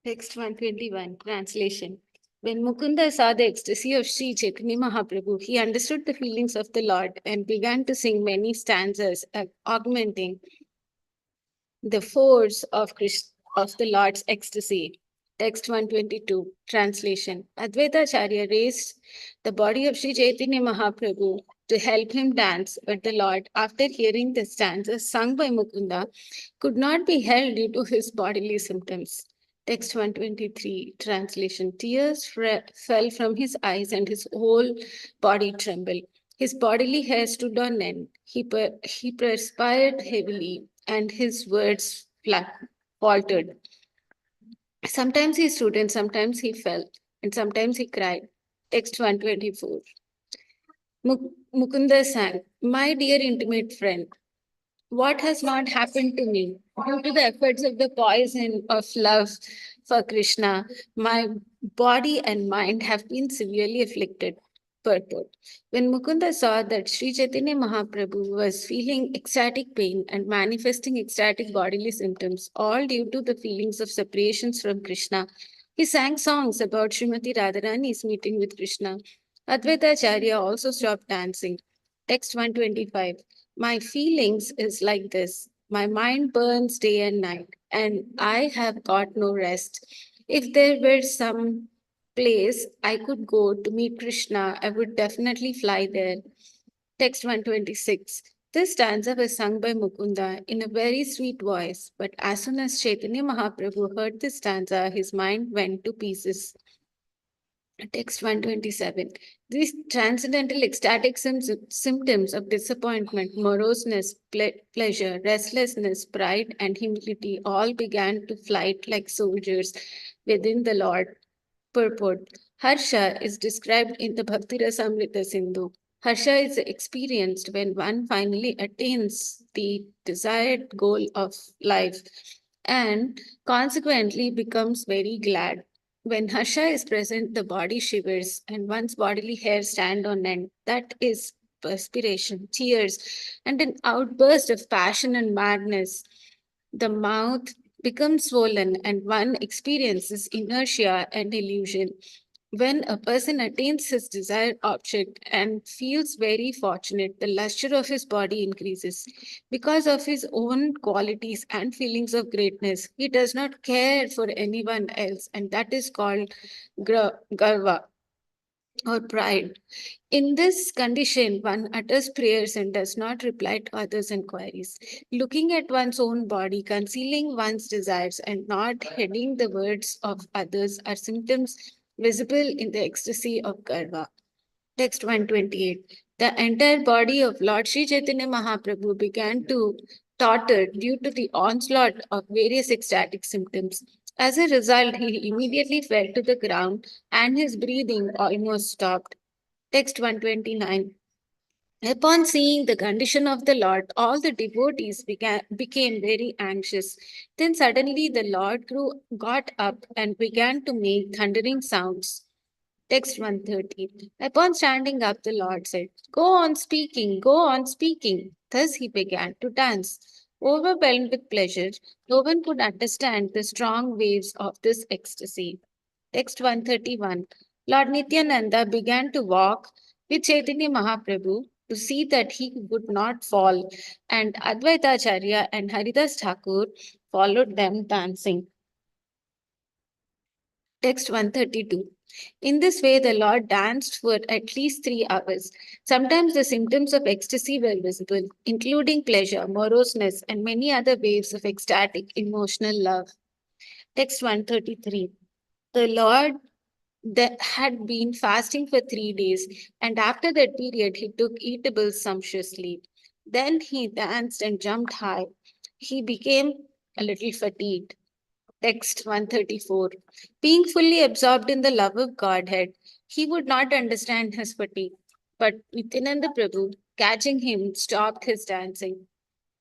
S3: Text 121, translation. When Mukunda saw the ecstasy of Sri Chaitanya Mahaprabhu, he understood the feelings of the Lord and began to sing many stanzas, augmenting the force of the Lord's ecstasy. Text 122, translation. Advaita Acharya raised the body of Sri Chaitanya Mahaprabhu to help him dance, but the Lord, after hearing the stanzas sung by Mukunda, could not be held due to his bodily symptoms. Text 123, translation. Tears fell from his eyes and his whole body trembled. His bodily hair stood on end. He perspired heavily and his words faltered. Sometimes he stood and sometimes he fell and sometimes he cried. Text 124. Mukunda sang, "My dear intimate friend, what has not happened to me? Due to the efforts of the poison of love for Krishna, my body and mind have been severely afflicted." Purport. When Mukunda saw that Sri Chaitanya Mahaprabhu was feeling ecstatic pain and manifesting ecstatic bodily symptoms, all due to the feelings of separations from Krishna, he sang songs about Srimati Radharani's meeting with Krishna. Advaita Acharya also stopped dancing. Text 125. My feelings is like this. My mind burns day and night, and I have got no rest. If there were some place I could go to meet Krishna, I would definitely fly there. Text 126. This stanza was sung by Mukunda in a very sweet voice, but as soon as Chaitanya Mahaprabhu heard this stanza, his mind went to pieces. Text 127. These transcendental ecstatic symptoms of disappointment, moroseness, pleasure, restlessness, pride, and humility all began to flight like soldiers within the Lord. Purport. Harsha is described in the Bhakti Rasamrita Sindhu. Harsha is experienced when one finally attains the desired goal of life and consequently becomes very glad. When Harsha is present, the body shivers and one's bodily hair stand on end. That is perspiration, tears, and an outburst of passion and madness. The mouth becomes swollen and one experiences inertia and illusion. When a person attains his desired object and feels very fortunate, the luster of his body increases. Because of his own qualities and feelings of greatness, he does not care for anyone else, and that is called garva.
S1: or pride. In this condition, one utters prayers and does not reply to others' inquiries. Looking at one's own body, concealing one's desires, and not heeding the words of others are symptoms visible in the ecstasy of Garva. Text 128. The entire body of Lord Sri Chaitanya Mahaprabhu began to totter due to the onslaught of various ecstatic symptoms. As a result, he immediately fell to the ground and his breathing almost stopped. Text 129. Upon seeing the condition of the Lord, all the devotees became very anxious. Then suddenly the Lord got up and began to make thundering sounds. Text 130. Upon standing up, the Lord said, "Go on speaking, go on speaking." Thus he began to dance. Overwhelmed with pleasure, no one could understand the strong waves of this ecstasy. Text 131. Lord Nityananda began to walk with Chaitanya Mahaprabhu to see that he would not fall, and Advaitacharya and Haridas Thakur followed them dancing. Text 132. In this way, the Lord danced for at least 3 hours. Sometimes the symptoms of ecstasy were visible, including pleasure, moroseness, and many other waves of ecstatic emotional love. Text 133. The Lord that had been fasting for 3 days, and after that period, he took eatables sumptuously. Then he danced and jumped high. He became a little fatigued. Text 134. Being fully absorbed in the love of Godhead, he would not understand his fatigue. But Nityananda Prabhu, catching him, stopped his dancing.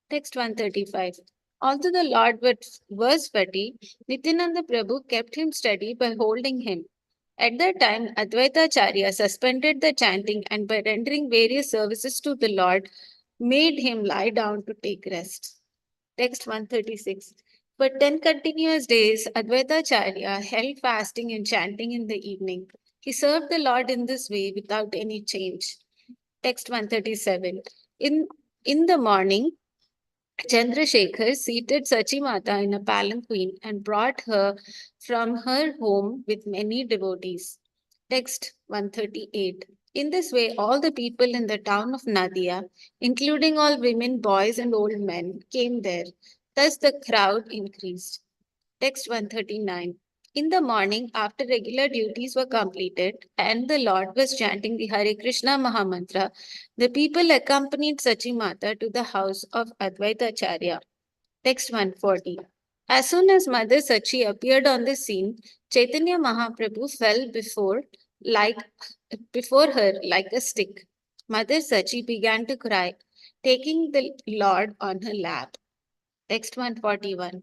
S1: Text 135. Although the Lord was fatigued, Nityananda Prabhu kept him steady by holding him. At that time, Advaitacharya suspended the chanting and by rendering various services to the Lord, made him lie down to take rest. Text 136. For 10 continuous days, Advaitacharya held fasting and chanting in the evening. He served the Lord in this way without any change. Text 137. In the morning, Chandrasekhar seated Sachimata in a palanquin and brought her from her home with many devotees. Text 138. In this way, all the people in the town of Nadia, including all women, boys, and old men, came there. Thus the crowd increased. Text 139. In the morning, after regular duties were completed and the Lord was chanting the Hare Krishna Mahamantra, the people accompanied Sachimata to the house of Advaitacharya. Text 140. As soon as Mother Sachi appeared on the scene, Chaitanya Mahaprabhu fell like before her like a stick. Mother Sachi began to cry, taking the Lord on her lap. Text 141.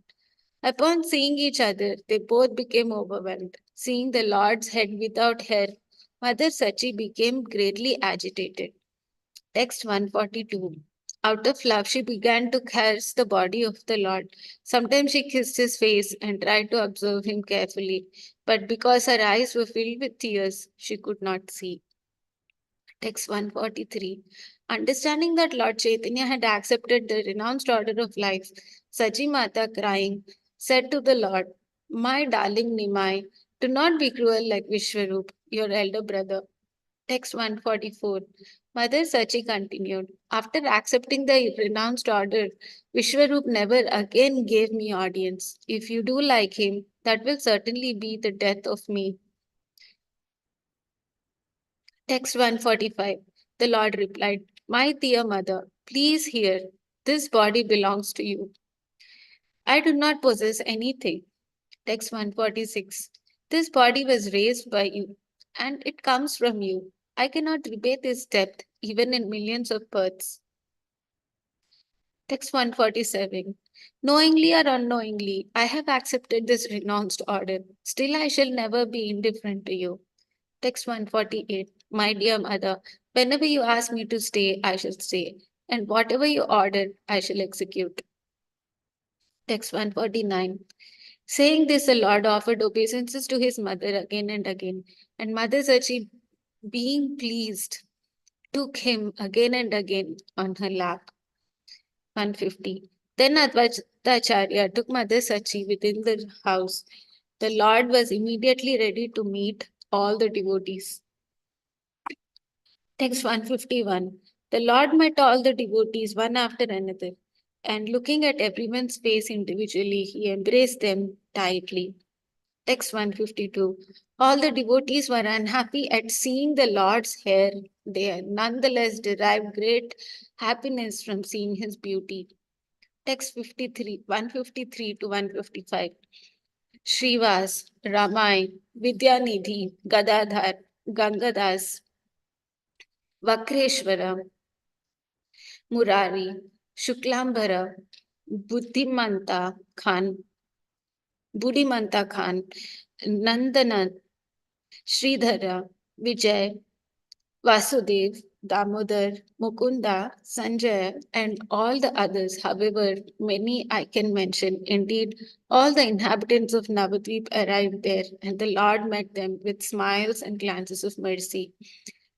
S1: Upon seeing each other, they both became overwhelmed. Seeing the Lord's head without hair, Mother Sachi became greatly agitated. Text 142. Out of love, she began to caress the body of the Lord. Sometimes she kissed his face and tried to observe him carefully, but because her eyes were filled with tears, she could not see. Text 143. Understanding that Lord Chaitanya had accepted the renounced order of life, Sachi Mata, crying, said to the Lord, "My darling Nimai, do not be cruel like Vishwarup, your elder brother." Text 144. Mother Sachi continued, "After accepting the renounced order, Vishwarup never again gave me audience. If you do like him, that will certainly be the death of me." Text 145. The Lord replied, "My dear mother, please hear. This body belongs to you. I do not possess anything." Text 146. This body was raised by you, and it comes from you. I cannot repay this debt even in millions of births. Text 147. Knowingly or unknowingly, I have accepted this renounced order. Still, I shall never be indifferent to you. Text 148. My dear mother, whenever you ask me to stay, I shall stay, and whatever you order, I shall execute. Text 149. Saying this, the Lord offered obeisances to his mother again and again, and Mother Sachi, being pleased, took him again and again on her lap. 150. Then Advaitacharya took Mother Sachi within the house. The Lord was immediately ready to meet all the devotees. Text 151. The Lord met all the devotees one after another, and looking at everyone's face individually, he embraced them tightly. Text 152. All the devotees were unhappy at seeing the Lord's hair. They nonetheless derived great happiness from seeing his beauty. Text 153 to 155. Srivas, Ramai, Vidyanidhi, Gadadhar, Gangadas, Vakreshwara, Murari, Shuklambara, Buddhimanta Khan, Buddhimanta Khan, Nandana, Sridhara, Vijay, Vasudev, Damodar, Mukunda, Sanjaya, and all the others, however many I can mention. Indeed, all the inhabitants of Navadvip arrived there, and the Lord met them with smiles and glances of mercy.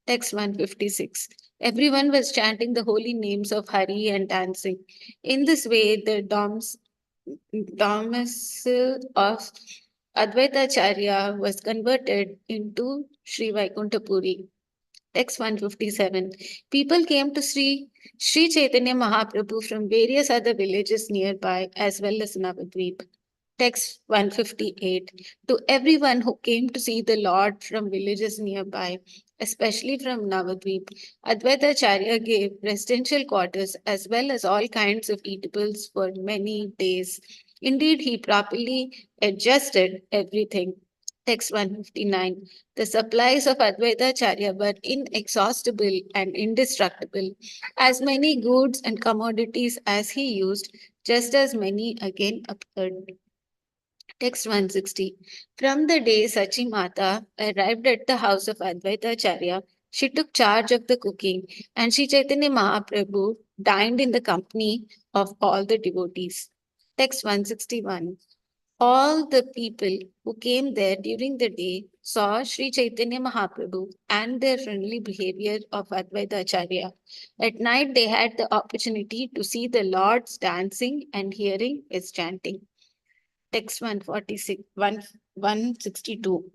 S1: Text 156. Everyone was chanting the holy names of Hari and dancing. In this way, the domicile of Advaitacharya was converted into Sri Vaikuntha Puri. Text 157. People came to Sri Chaitanya Mahaprabhu from various other villages nearby as well as Navadvip. Text 158. To everyone who came to see the Lord from villages nearby, especially from Navadvip, Advaitacharya gave residential quarters as well as all kinds of eatables for many days. Indeed, he properly adjusted everything. Text 159. The supplies of Advaitacharya were inexhaustible and indestructible. As many goods and commodities as he used, just as many again appeared. Text 160. From the day Sachi Mata arrived at the house of Advaitacharya, she took charge of the cooking, and Sri Chaitanya Mahaprabhu dined in the company of all the devotees. Text 161. All the people who came there during the day saw Sri Chaitanya Mahaprabhu and their friendly behavior of Advaitacharya. At night, they had the opportunity to see the Lord's dancing and hearing his chanting. Text 162.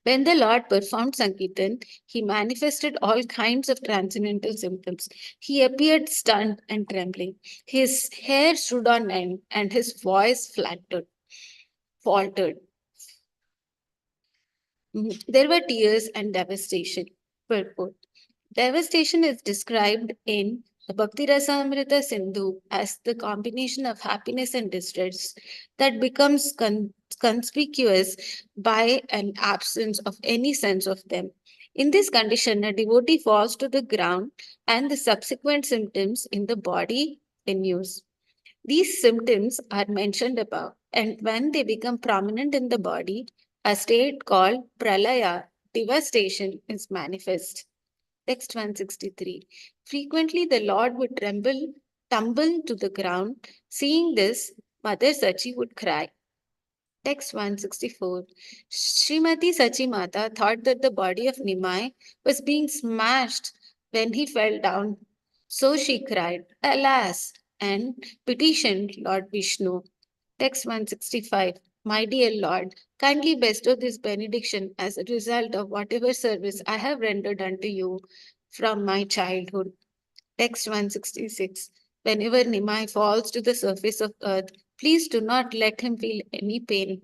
S1: When the Lord performed Sankirtan, he manifested all kinds of transcendental symptoms. He appeared stunned and trembling. His hair stood on end and his voice faltered. There were tears and devastation. Purport. Devastation is described in the Bhakti Rasamrita Sindhu as the combination of happiness and distress that becomes conspicuous by an absence of any sense of them. In this condition, a devotee falls to the ground and the subsequent symptoms in the body renews. These symptoms are mentioned above, and when they become prominent in the body, a state called pralaya, devastation, is manifest. Text 163. Frequently, the Lord would tumble to the ground. Seeing this, Mother Sachi would cry. Text 164. Srimati Sachi Mata thought that the body of Nimai was being smashed when he fell down. So she cried, Alas! And petitioned Lord Vishnu. Text 165. My dear Lord, kindly bestow this benediction as a result of whatever service I have rendered unto you from my childhood. Text 166. Whenever Nimai falls to the surface of earth, please do not let him feel any pain.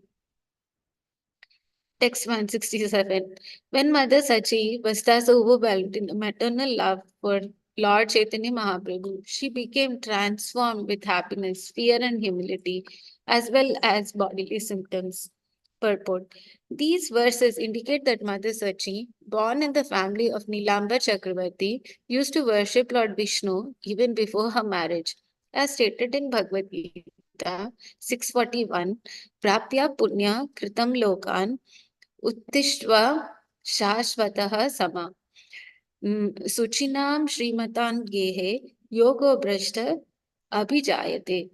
S1: Text 167. When Mother Sachi was thus overwhelmed in the maternal love for Lord Chaitanya Mahaprabhu, she became transformed with happiness, fear, and humility, as well as bodily symptoms. Purport. These verses indicate that Mother Sachi, born in the family of Nilambar Chakravarti, used to worship Lord Vishnu even before her marriage. As stated in Bhagavad Gita 641, Prapya Punya Kritam Lokan उत्तिष्ट्वा शाश्वतः समा सुचिनां श्रीमतान् गेहे योगो भ्रष्ट अभिजायते.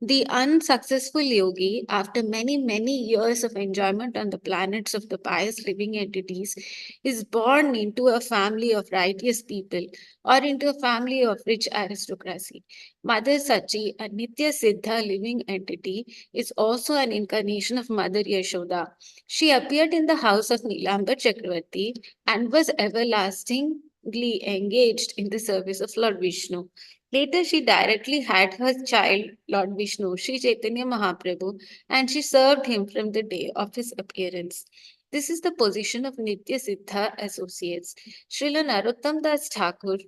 S1: The unsuccessful yogi, after many years of enjoyment on the planets of the pious living entities, is born into a family of righteous people or into a family of rich aristocracy. Mother Sachi, a Nitya Siddha living entity, is also an incarnation of Mother Yashoda. She appeared in the house of Nilambar Chakravarti and was everlastingly engaged in the service of Lord Vishnu. Later, she directly had her child, Lord Vishnu, Sri Chaitanya Mahaprabhu, and she served him from the day of his appearance. This is the position of Nitya Siddha associates. Srila Narottam Das Thakur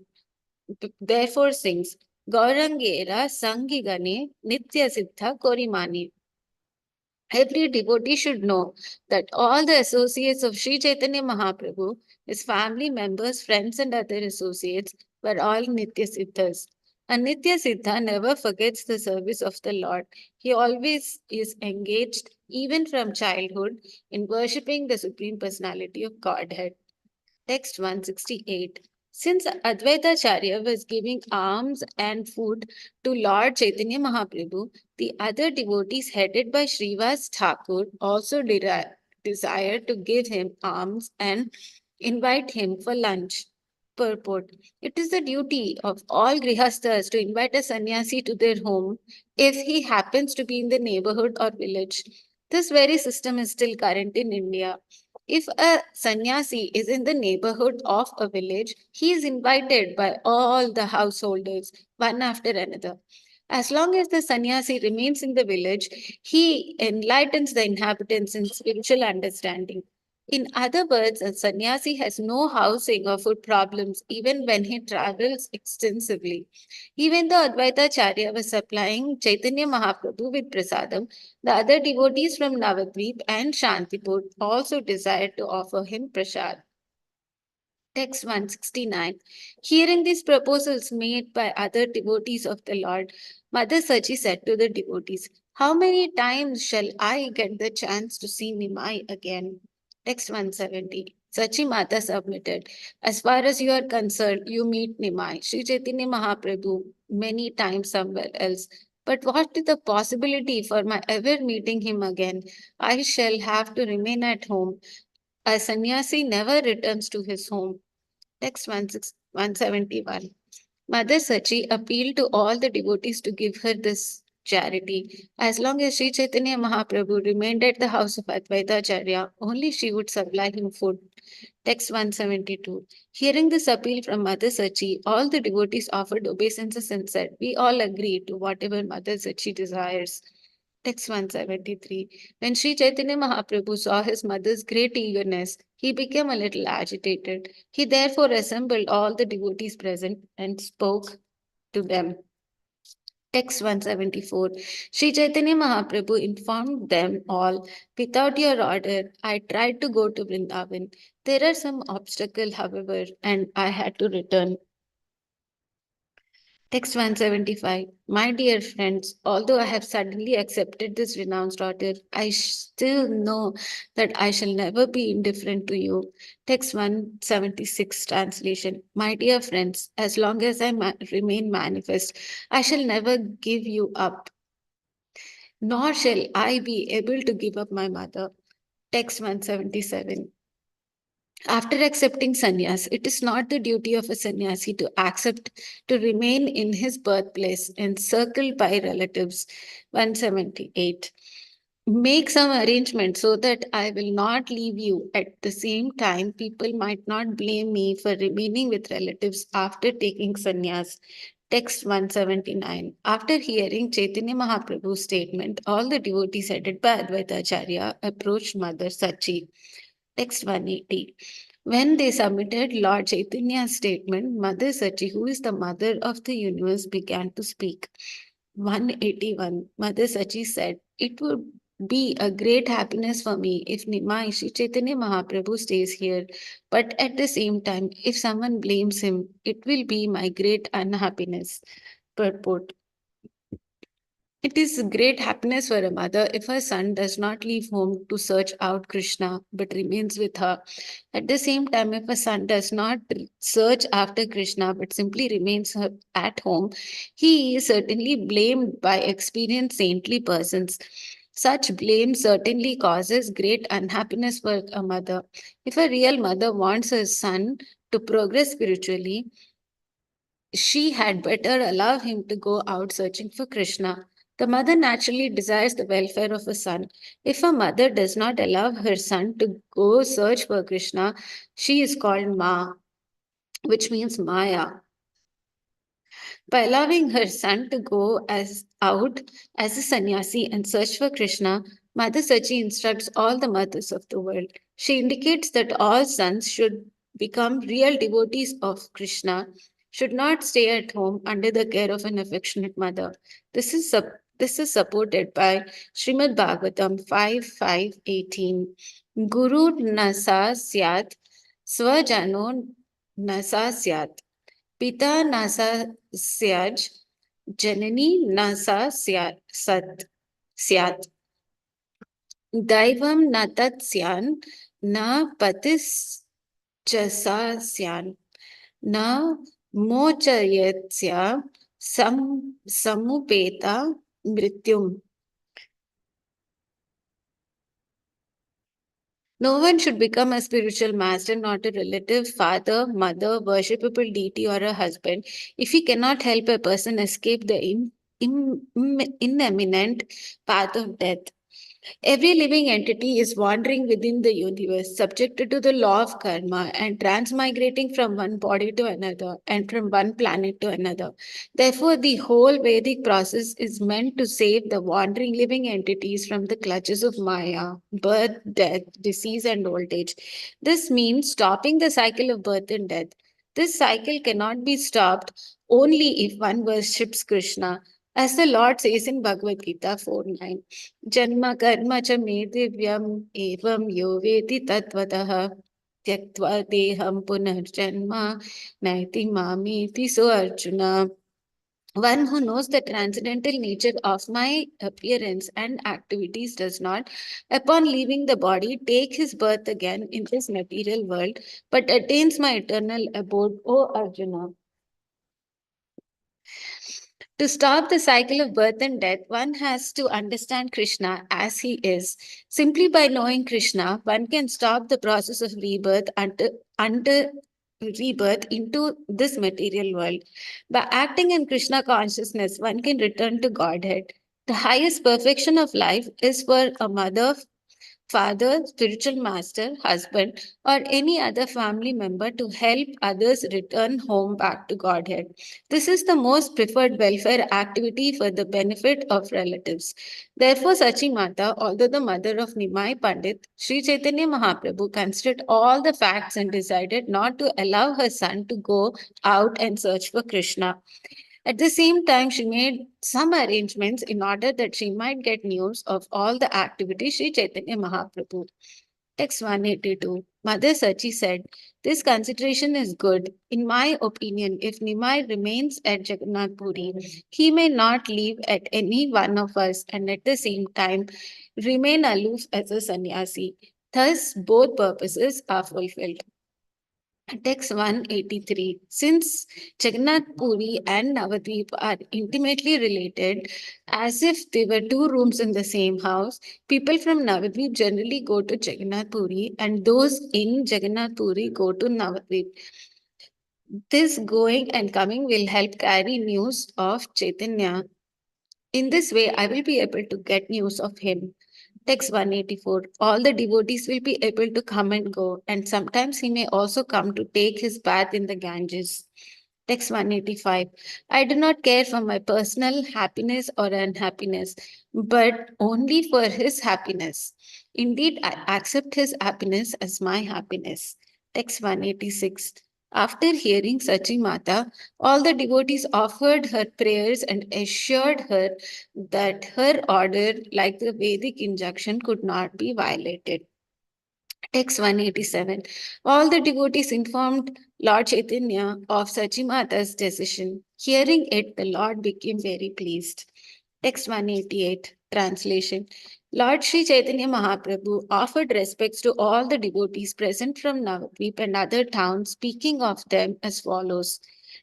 S1: therefore sings, Gaurangera Sangigane Nitya Siddha Korimani. Every devotee should know that all the associates of Sri Chaitanya Mahaprabhu, his family members, friends, and other associates, were all Nitya Siddhas. A Nitya Siddha never forgets the service of the Lord. He always is engaged, even from childhood, in worshipping the Supreme Personality of Godhead. Text 168. Since Advaitacharya was giving alms and food to Lord Chaitanya Mahaprabhu, the other devotees headed by Srivas Thakur also desired to give him alms and invite him for lunch. Purport. It is the duty of all grihasthas to invite a sannyasi to their home if he happens to be in the neighborhood or village. This very system is still current in India. If a sannyasi is in the neighborhood of a village, he is invited by all the householders, one after another. As long as the sannyasi remains in the village, he enlightens the inhabitants in spiritual understanding. In other words, a sannyasi has no housing or food problems even when he travels extensively. Even though Advaitacharya was supplying Chaitanya Mahaprabhu with prasadam, the other devotees from Navadvip and Shantipur also desired to offer him prasad. Text 169. Hearing these proposals made by other devotees of the Lord, Mother Sachi said to the devotees, How many times shall I get the chance to see Nimai again? Text 170. Sachi Mata submitted, As far as you are concerned, you meet Nimai, Sri Chaitanya Mahaprabhu, many times somewhere else. But what is the possibility for my ever meeting him again? I shall have to remain at home. A sannyasi never returns to his home. Text 171. Mother Sachi appealed to all the devotees to give her this charity. As long as Sri Chaitanya Mahaprabhu remained at the house of Advaitacharya, only she would supply him food. Text 172. Hearing this appeal from Mother Sachi, all the devotees offered obeisances and said, We all agree to whatever Mother Sachi desires. Text 173. When Sri Chaitanya Mahaprabhu saw his mother's great eagerness, he became a little agitated. He therefore assembled all the devotees present and spoke to them. Text 174. Sri Chaitanya Mahaprabhu informed them all, Without your order, I tried to go to Vrindavan. There are some obstacles, however, and I had to return. Text 175. My dear friends, although I have suddenly accepted this renounced order, I still know that I shall never be indifferent to you. Text 176 translation. My dear friends, as long as I remain manifest, I shall never give you up, nor shall I be able to give up my mother. Text 177. After accepting sannyas, it is not the duty of a sannyasi to accept to remain in his birthplace encircled by relatives. 178. Make some arrangement so that I will not leave you. At the same time, people might not blame me for remaining with relatives after taking sannyas. Text 179. After hearing Chaitanya Mahaprabhu's statement, all the devotees headed by Advaita Acharya approached Mother Sachi. Text 180. When they submitted Lord Chaitanya's statement, Mother Sachi, who is the mother of the universe, began to speak. 181. Mother Sachi said, It would be a great happiness for me if Nimai Shri Chaitanya Mahaprabhu stays here. But at the same time, if someone blames him, it will be my great unhappiness. Purport. It is great happiness for a mother if her son does not leave home to search out Krishna but remains with her. At the same time, if a son does not search after Krishna but simply remains at home, he is certainly blamed by experienced saintly persons. Such blame certainly causes great unhappiness for a mother. If a real mother wants her son to progress spiritually, she had better allow him to go out searching for Krishna. The mother naturally desires the welfare of a son. If a mother does not allow her son to go search for Krishna, she is called Ma, which means Maya. By allowing her son to go out as a sannyasi and search for Krishna, Mother Sachi instructs all the mothers of the world. She indicates that all sons should become real devotees of Krishna, should not stay at home under the care of an affectionate mother. This is supported by Srimad Bhagavatam 5:5-18. Guru nasa syat swajano nasa syat. Pita nasa syaj, janani nasa syat. Daivam natat syan, na patis chasa syan, na mochayatsya samupeta mrityum. No one should become a spiritual master, not a relative, father, mother, worshipable deity, or a husband, if he cannot help a person escape the imminent path of death. Every living entity is wandering within the universe, subjected to the law of karma and transmigrating from one body to another and from one planet to another. Therefore, the whole Vedic process is meant to save the wandering living entities from the clutches of Maya, birth, death, disease, and old age. This means stopping the cycle of birth and death. This cycle cannot be stopped only if one worships Krishna. As the Lord says in Bhagavad Gita 4:9. जन्म कर्म च मे दिव्यम् एवं यो वेति तत्त्वतः त्यक्त्वा देहं पुनर्जन्म नैति मामेति सो Arjun. One who knows the transcendental nature of my appearance and activities does not, upon leaving the body, take his birth again in this material world, but attains my eternal abode, O Arjuna. To stop the cycle of birth and death, one has to understand Krishna as he is. Simply by knowing Krishna, one can stop the process of rebirth under rebirth into this material world. By acting in Krishna consciousness, one can return to Godhead. The highest perfection of life is for a mother, father, spiritual master, husband, or any other family member to help others return home back to Godhead. This is the most preferred welfare activity for the benefit of relatives. Therefore, Sachi Mata, although the mother of Nimai Pandit, Sri Chaitanya Mahaprabhu considered all the facts and decided not to allow her son to go out and search for Krishna. At the same time, she made some arrangements in order that she might get news of all the activities Sri Chaitanya Mahaprabhu. Text 182. Mother Sachi said, this consideration is good. In my opinion, if Nimai remains at Jagannath Puri, he may not leave at any one of us and at the same time remain aloof as a sannyasi. Thus, both purposes are fulfilled. Text 183. Since Jagannath Puri and Navadvip are intimately related, as if they were two rooms in the same house, people from Navadvip generally go to Jagannath Puri and those in Jagannath Puri go to Navadvip. This going and coming will help carry news of Chaitanya. In this way, I will be able to get news of him. Text 184. All the devotees will be able to come and go, and sometimes he may also come to take his bath in the Ganges. Text 185. I do not care for my personal happiness or unhappiness, but only for his happiness. Indeed, I accept his happiness as my happiness. Text 186. After hearing Sachi Mata, all the devotees offered her prayers and assured her that her order, like the Vedic injunction, could not be violated. Text 187. All the devotees informed Lord Chaitanya of Sachi Mata's decision. Hearing it, the Lord became very pleased. Text 188, translation. Lord Sri Chaitanya Mahaprabhu offered respects to all the devotees present from Navadvip and other towns, speaking of them as follows.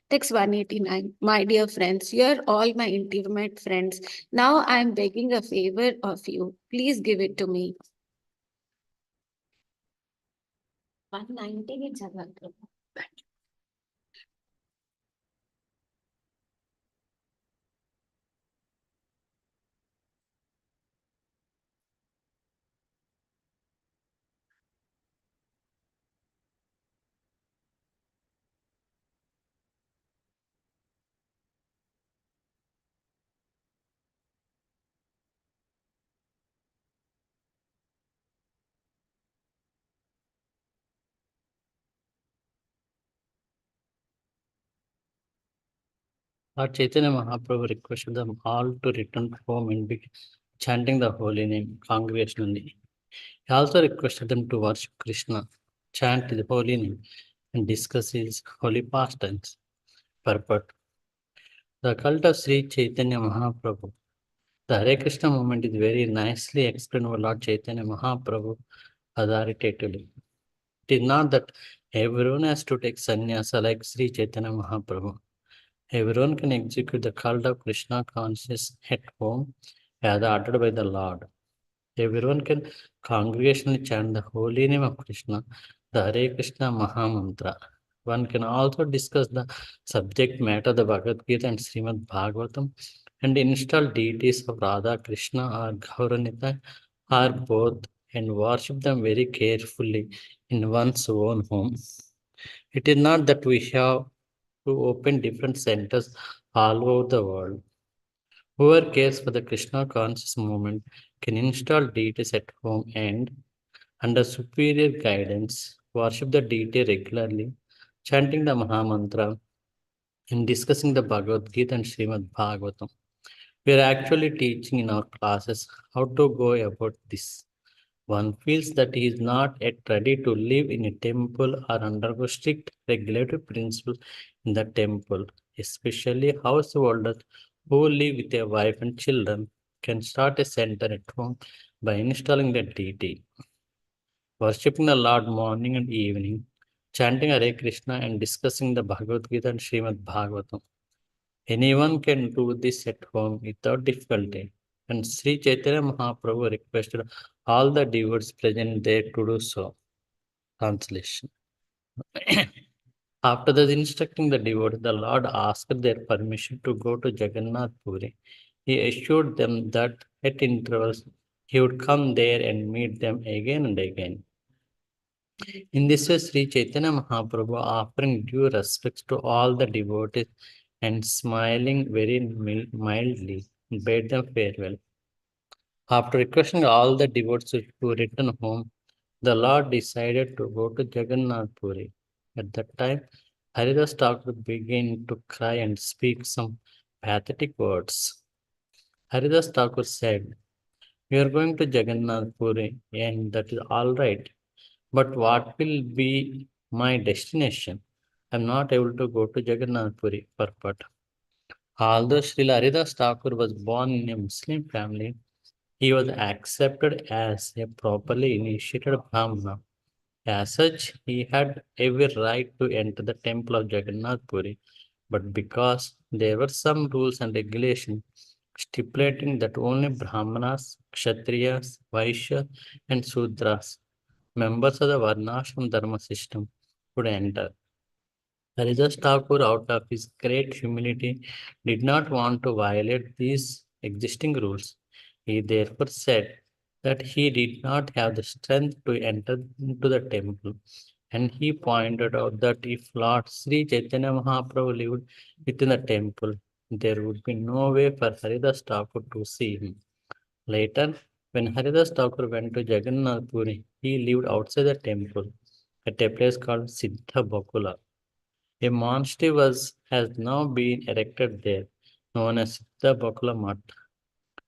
S1: Text 189. My dear friends, you are all my intimate friends. Now I am begging a favor of you. Please give it to me. 190 చదవాలి.
S4: Lord Chaitanya Mahaprabhu requested them all to return home and begin chanting the holy name congregationally. He also requested them to worship Krishna, chant the holy name, and discuss his holy pastimes. Purport. The cult of Sri Chaitanya Mahaprabhu. The Hare Krishna movement is very nicely explained by Lord Chaitanya Mahaprabhu authoritatively. It is not that everyone has to take sannyasa like Sri Chaitanya Mahaprabhu. Everyone can execute the cult of Krishna consciousness at home as ordered by the Lord. Everyone can congregationally chant the holy name of Krishna, the Hare Krishna Mahamantra. One can also discuss the subject matter of the Bhagavad Gita and Srimad Bhagavatam and install deities of Radha, Krishna or Gauranita or both and worship them very carefully in one's own home. It is not that we have to open different centers all over the world. Whoever cares for the Krishna conscious movement can install deities at home and, under superior guidance, worship the deity regularly, chanting the Mahamantra and discussing the Bhagavad Gita and Srimad Bhagavatam. We are actually teaching in our classes how to go about this. One feels that he is not yet ready to live in a temple or undergo strict regulative principles in the temple, especially householders who live with a wife and children can start a center at home by installing the deity, worshipping the Lord morning and evening, chanting Hare Krishna and discussing the Bhagavad Gita and Srimad Bhagavatam. Anyone can do this at home without difficulty, and Sri Chaitanya Mahaprabhu requested all the devotees present there to do so. Translation. After thus instructing the devotees, the Lord asked their permission to go to Jagannath Puri. He assured them that at intervals he would come there and meet them again and again. In this way, Sri Chaitanya Mahaprabhu, offering due respects to all the devotees and smiling very mildly, bade them farewell. After requesting all the devotees to return home, the Lord decided to go to Jagannath Puri. At that time, Haridas Thakur began to cry and speak some pathetic words. Haridas Thakur said, "We are going to Jagannath Puri, and that is all right. But what will be my destination? I am not able to go to Jagannath Puri." Purport. Although Srila Haridas Thakur was born in a Muslim family, he was accepted as a properly initiated Brahmana. As such, he had every right to enter the temple of Jagannath Puri, but because there were some rules and regulations stipulating that only Brahmanas, Kshatriyas, Vaishyas, and Sudras, members of the Varnashram Dharma system, could enter. Haridas Thakur, out of his great humility, did not want to violate these existing rules. He therefore said that he did not have the strength to enter into the temple. And he pointed out that if Lord Sri Chaitanya Mahaprabhu lived within the temple, there would be no way for Haridas Thakur to see him. Later, when Haridas Thakur went to Jagannath Puri, he lived outside the temple at a place called Siddha Bakula. A monastery has now been erected there, known as Siddha Bakula Math.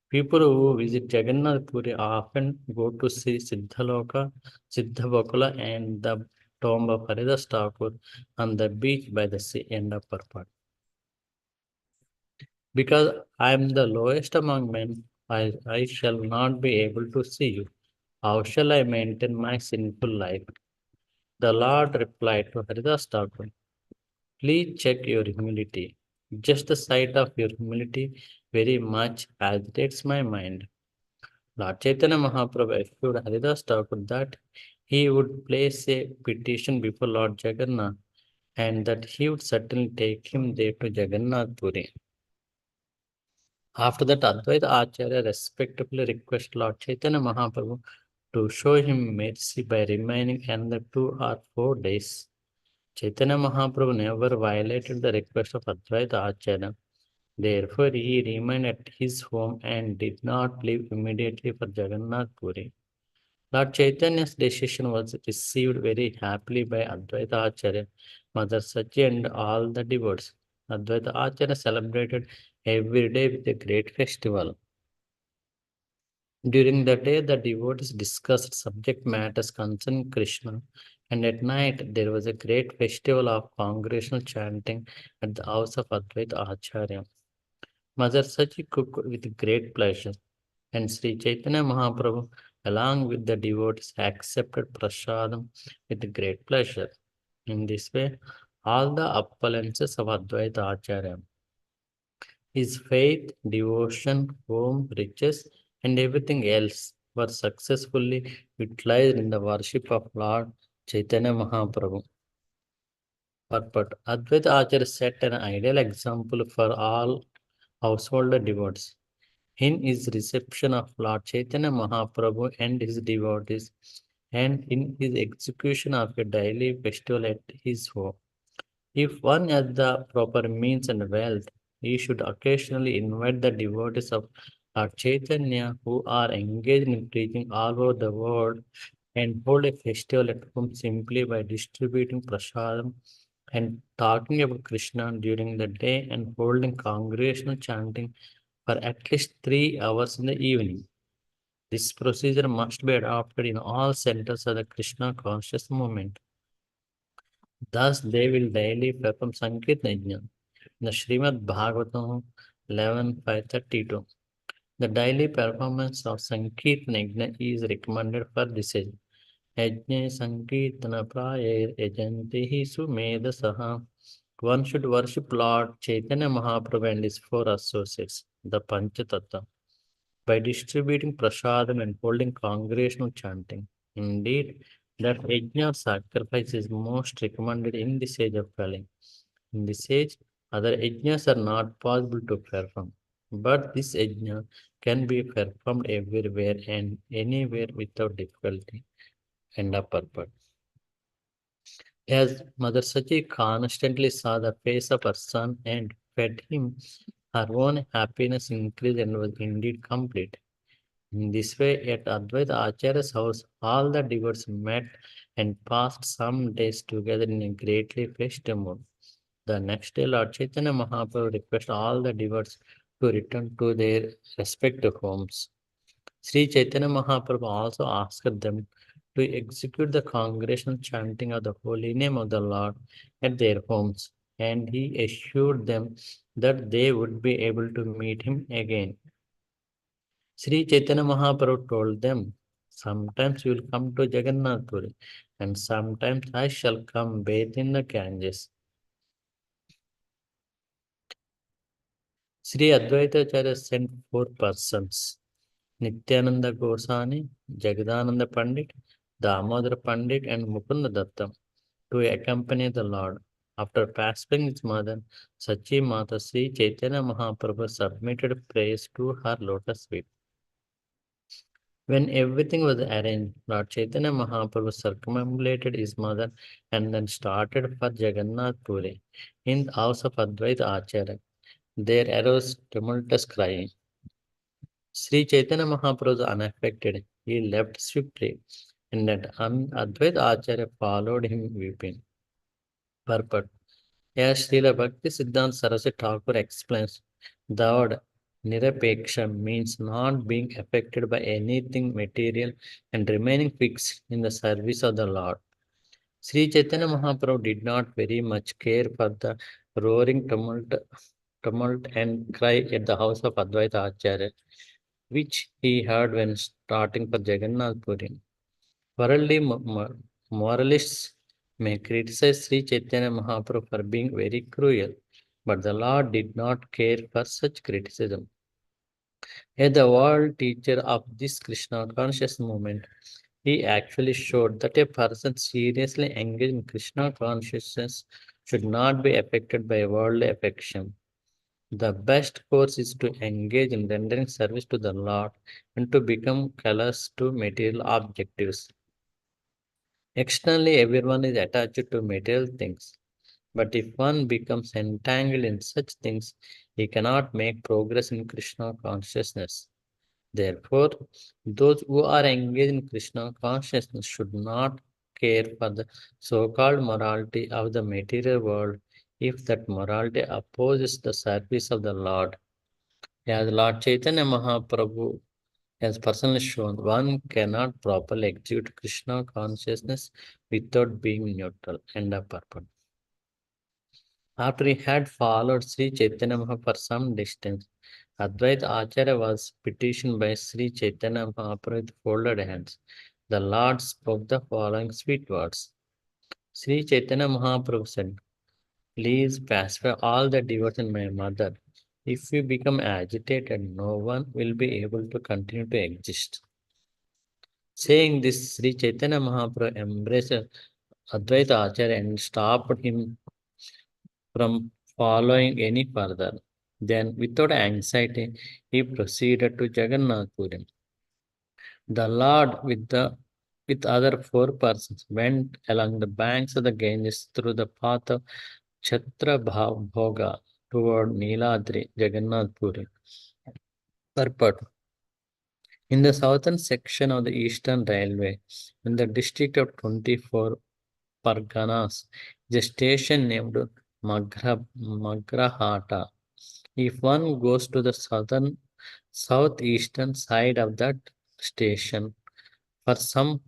S4: People who visit Jagannath Puri often go to see Siddhaloka, Siddha Bakula, and the tomb of Haridas Thakur on the beach by the sea. End of purport. Because I am the lowest among men, I shall not be able to see you. How shall I maintain my sinful life? The Lord replied to Haridas Thakur, please check your humility. Just the sight of your humility very much agitates my mind. Lord Chaitanya Mahaprabhu assured Haridas Thakur that he would place a petition before Lord Jagannath and that he would certainly take him there to Jagannath Puri. After that, Advaita Acharya respectfully requested Lord Chaitanya Mahaprabhu to show him mercy by remaining another 2 or 4 days. Chaitanya Mahaprabhu never violated the request of Advaita Acharya. Therefore, he remained at his home and did not leave immediately for Jagannath Puri. Lord Chaitanya's decision was received very happily by Advaita Acharya, Mother Sachi, and all the devotees. Advaita Acharya celebrated every day with a great festival. During the day, the devotees discussed subject matters concerning Krishna, and at night there was a great festival of congregational chanting at the house of Advaita Acharya. Mother Sachi cooked with great pleasure, and Sri Chaitanya Mahaprabhu, along with the devotees, accepted prasadam with great pleasure. In this way, all the appearances of Advaita Acharya, his faith, devotion, home, riches, and everything else were successfully utilized in the worship of Lord Chaitanya Mahaprabhu. But Advaita Acharya set an ideal example for all household devotees. In his reception of Lord Chaitanya Mahaprabhu and his devotees, and in his execution of a daily festival at his home. If one has the proper means and wealth, he should occasionally invite the devotees of Lord Chaitanya who are engaged in preaching all over the world and hold a festival at home simply by distributing prasadam and talking about Krishna during the day and holding congregational chanting for at least 3 hours in the evening. This procedure must be adopted in all centers of the Krishna conscious movement. Thus, they will daily perform Sankirtan Yajna. In the Srimad Bhagavatam 11:532, the daily performance of Sankirtan Yajna is recommended for this age. Yajna Sankirtana Praya Yajantihi Sumedasaha. One should worship Lord Chaitanya Mahaprabhu and his 4 associates, the Panchatattva, by distributing prasadam and holding congregational chanting. Indeed, that yajna or sacrifice is most recommended in this age of Kali. In this age, other yajnas are not possible to perform, but this yajna can be performed everywhere and anywhere without difficulty. End of purport. As Mother Sachi constantly saw the face of her son and fed him, her own happiness increased and was indeed complete. In this way, at Advaita Acharya's house, all the devotees met and passed some days together in a greatly festive mood. The next day, Lord Chaitanya Mahaprabhu requested all the devotees to return to their respective homes. Sri Chaitanya Mahaprabhu also asked them to execute the congregational chanting of the holy name of the Lord at their homes, and he assured them that they would be able to meet him again. Sri Chaitanya Mahaprabhu told them, sometimes you will come to Jagannath Puri, and sometimes I shall come bathe in the Ganges. Sri Advaita Acharya sent 4 persons, Nityananda Goswami, Jagadananda Pandit, Damodara Pandit, and Mukunda Datta, to accompany the Lord. After passing his mother, Sachi Mata, Sri Chaitanya Mahaprabhu submitted praise to her lotus feet. When everything was arranged, Lord Chaitanya Mahaprabhu circumambulated his mother and then started for Jagannath Puri. In the house of Advaita Acharya, there arose tumultuous crying. Sri Chaitanya Mahaprabhu was unaffected. He left swiftly, and that Advaita Acharya followed him weeping. Purport. As Srila Bhakti Siddhanta Saraswati Thakur explains, the word Nirapeksha means not being affected by anything material and remaining fixed in the service of the Lord. Sri Chaitanya Mahaprabhu did not very much care for the roaring tumult tumult and cry at the house of Advaita Acharya, which he heard when starting for Jagannath Puri. Worldly moralists may criticize Sri Chaitanya Mahaprabhu for being very cruel, but the Lord did not care for such criticism. As the world teacher of this Krishna conscious movement, he actually showed that a person seriously engaged in Krishna consciousness should not be affected by worldly affection. The best course is to engage in rendering service to the Lord and to become callous to material objectives. Externally, everyone is attached to material things, but if one becomes entangled in such things, he cannot make progress in Krishna consciousness. Therefore, those who are engaged in Krishna consciousness should not care for the so-called morality of the material world if that morality opposes the service of the Lord. As Lord Chaitanya Mahaprabhu has personally shown, one cannot properly execute Krishna consciousness without being neutral. End of purport. After he had followed Sri Chaitanya Mahaprabhu for some distance, Advaita Acharya was petitioned by Sri Chaitanya Mahaprabhu with folded hands. The Lord spoke the following sweet words. Sri Chaitanya Mahaprabhu said, "Please pacify all the devotees in my mother. If you become agitated, no one will be able to continue to exist." Saying this, Sri Chaitanya Mahaprabhu embraced Advaita Acharya and stopped him from following any further. Then, without anxiety, he proceeded to Jagannath Puri. The Lord, with other four persons, went along the banks of the Ganges through the path of Chhatra Bhoga toward Niladri, Jagannath Puri. Purport. In the southern section of the Eastern Railway, in the district of 24 Parganas, is a station named Magrahata. If one goes to the southeastern side of that station, for some